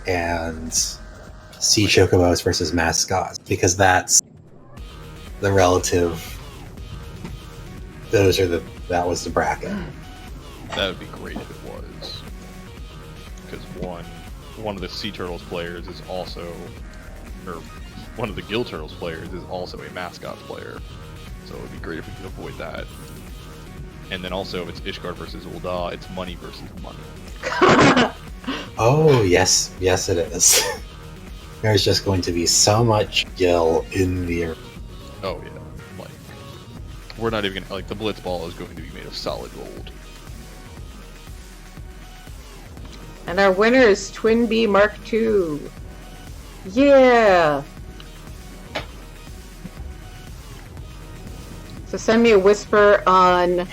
and Sea Chocobos versus Mascots, because that's the relative. That was the bracket. That would be great if it was. Because one of the Sea Turtles players is also, or one of the Gill Turtles players is also a Mascots player. So it would be great if we could avoid that. And then also, if it's Ishgard versus Ul'dah, it's money versus money. Oh, yes, it is. There's just going to be so much Gill in the. Oh yeah, like we're not even gonna, like, the Blitzball is going to be made of solid gold. And our winner is Twin B Mark II. Yeah! So send me a whisper on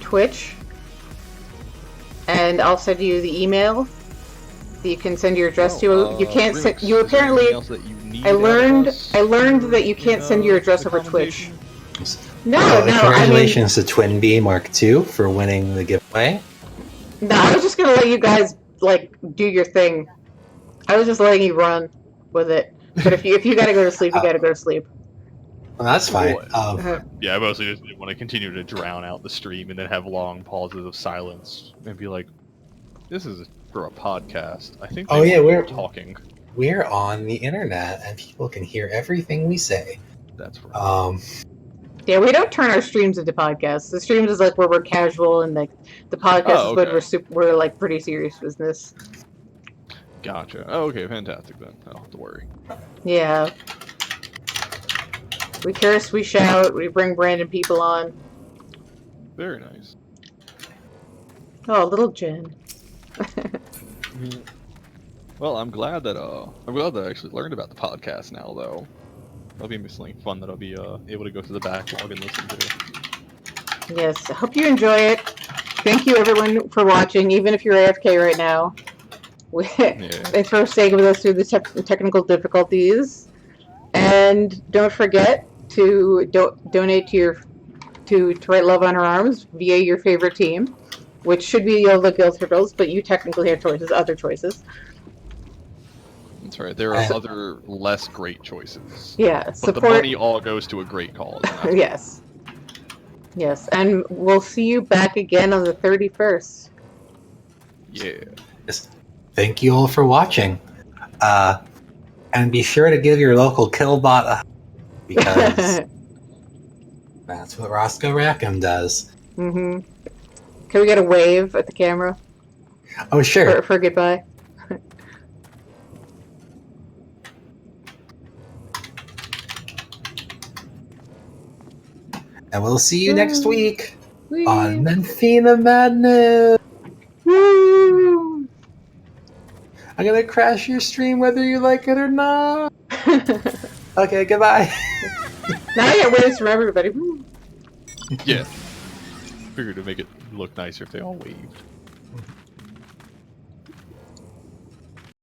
Twitch, and I'll send you the email that you can send your address to. You can't send. You apparently. I learned that you can't send your address over Twitch. No. Congratulations to Twin B Mark II for winning the giveaway. No, I was just gonna let you guys do your thing. I was just letting you run with it. But if you gotta go to sleep, you gotta go to sleep. Well, that's fine. Yeah, I mostly just didn't want to continue to drown out the stream and then have long pauses of silence and be like, "This is for a podcast." I think. We're talking. We're on the internet, and people can hear everything we say. That's right. Yeah, we don't turn our streams into podcasts. The streams is where we're casual, and the podcast is when we're pretty serious business. Gotcha. Oh, okay, fantastic then. I don't have to worry. Yeah. We curse, we shout, we bring random people on. Very nice. Oh, little Jen. Well, I'm glad that I actually learned about the podcast now, though. That'll be something fun that I'll be able to go to the backlog and listen to. Yes, I hope you enjoy it. Thank you everyone for watching, even if you're AFK right now. Thanks for staying with us through the technical difficulties. And don't forget to donate to Write Love on Her Arms via your favorite team, which should be the Guild Turtles, but you technically have other choices. That's right. There are other less great choices. Yeah, but the money all goes to a great cause. Yes. Yes, and we'll see you back again on the 31st. Yeah. Yes. Thank you all for watching. And be sure to give your local Killbot a because that's what Roscoe Rackham does. Mm-hmm. Can we get a wave at the camera? Oh, sure. For goodbye. And we'll see you next week on Menphina Madness. Woo! I'm gonna crash your stream whether you like it or not. Okay, goodbye. Now I get waves from everybody. Yeah. Figured to make it look nicer if they all waved.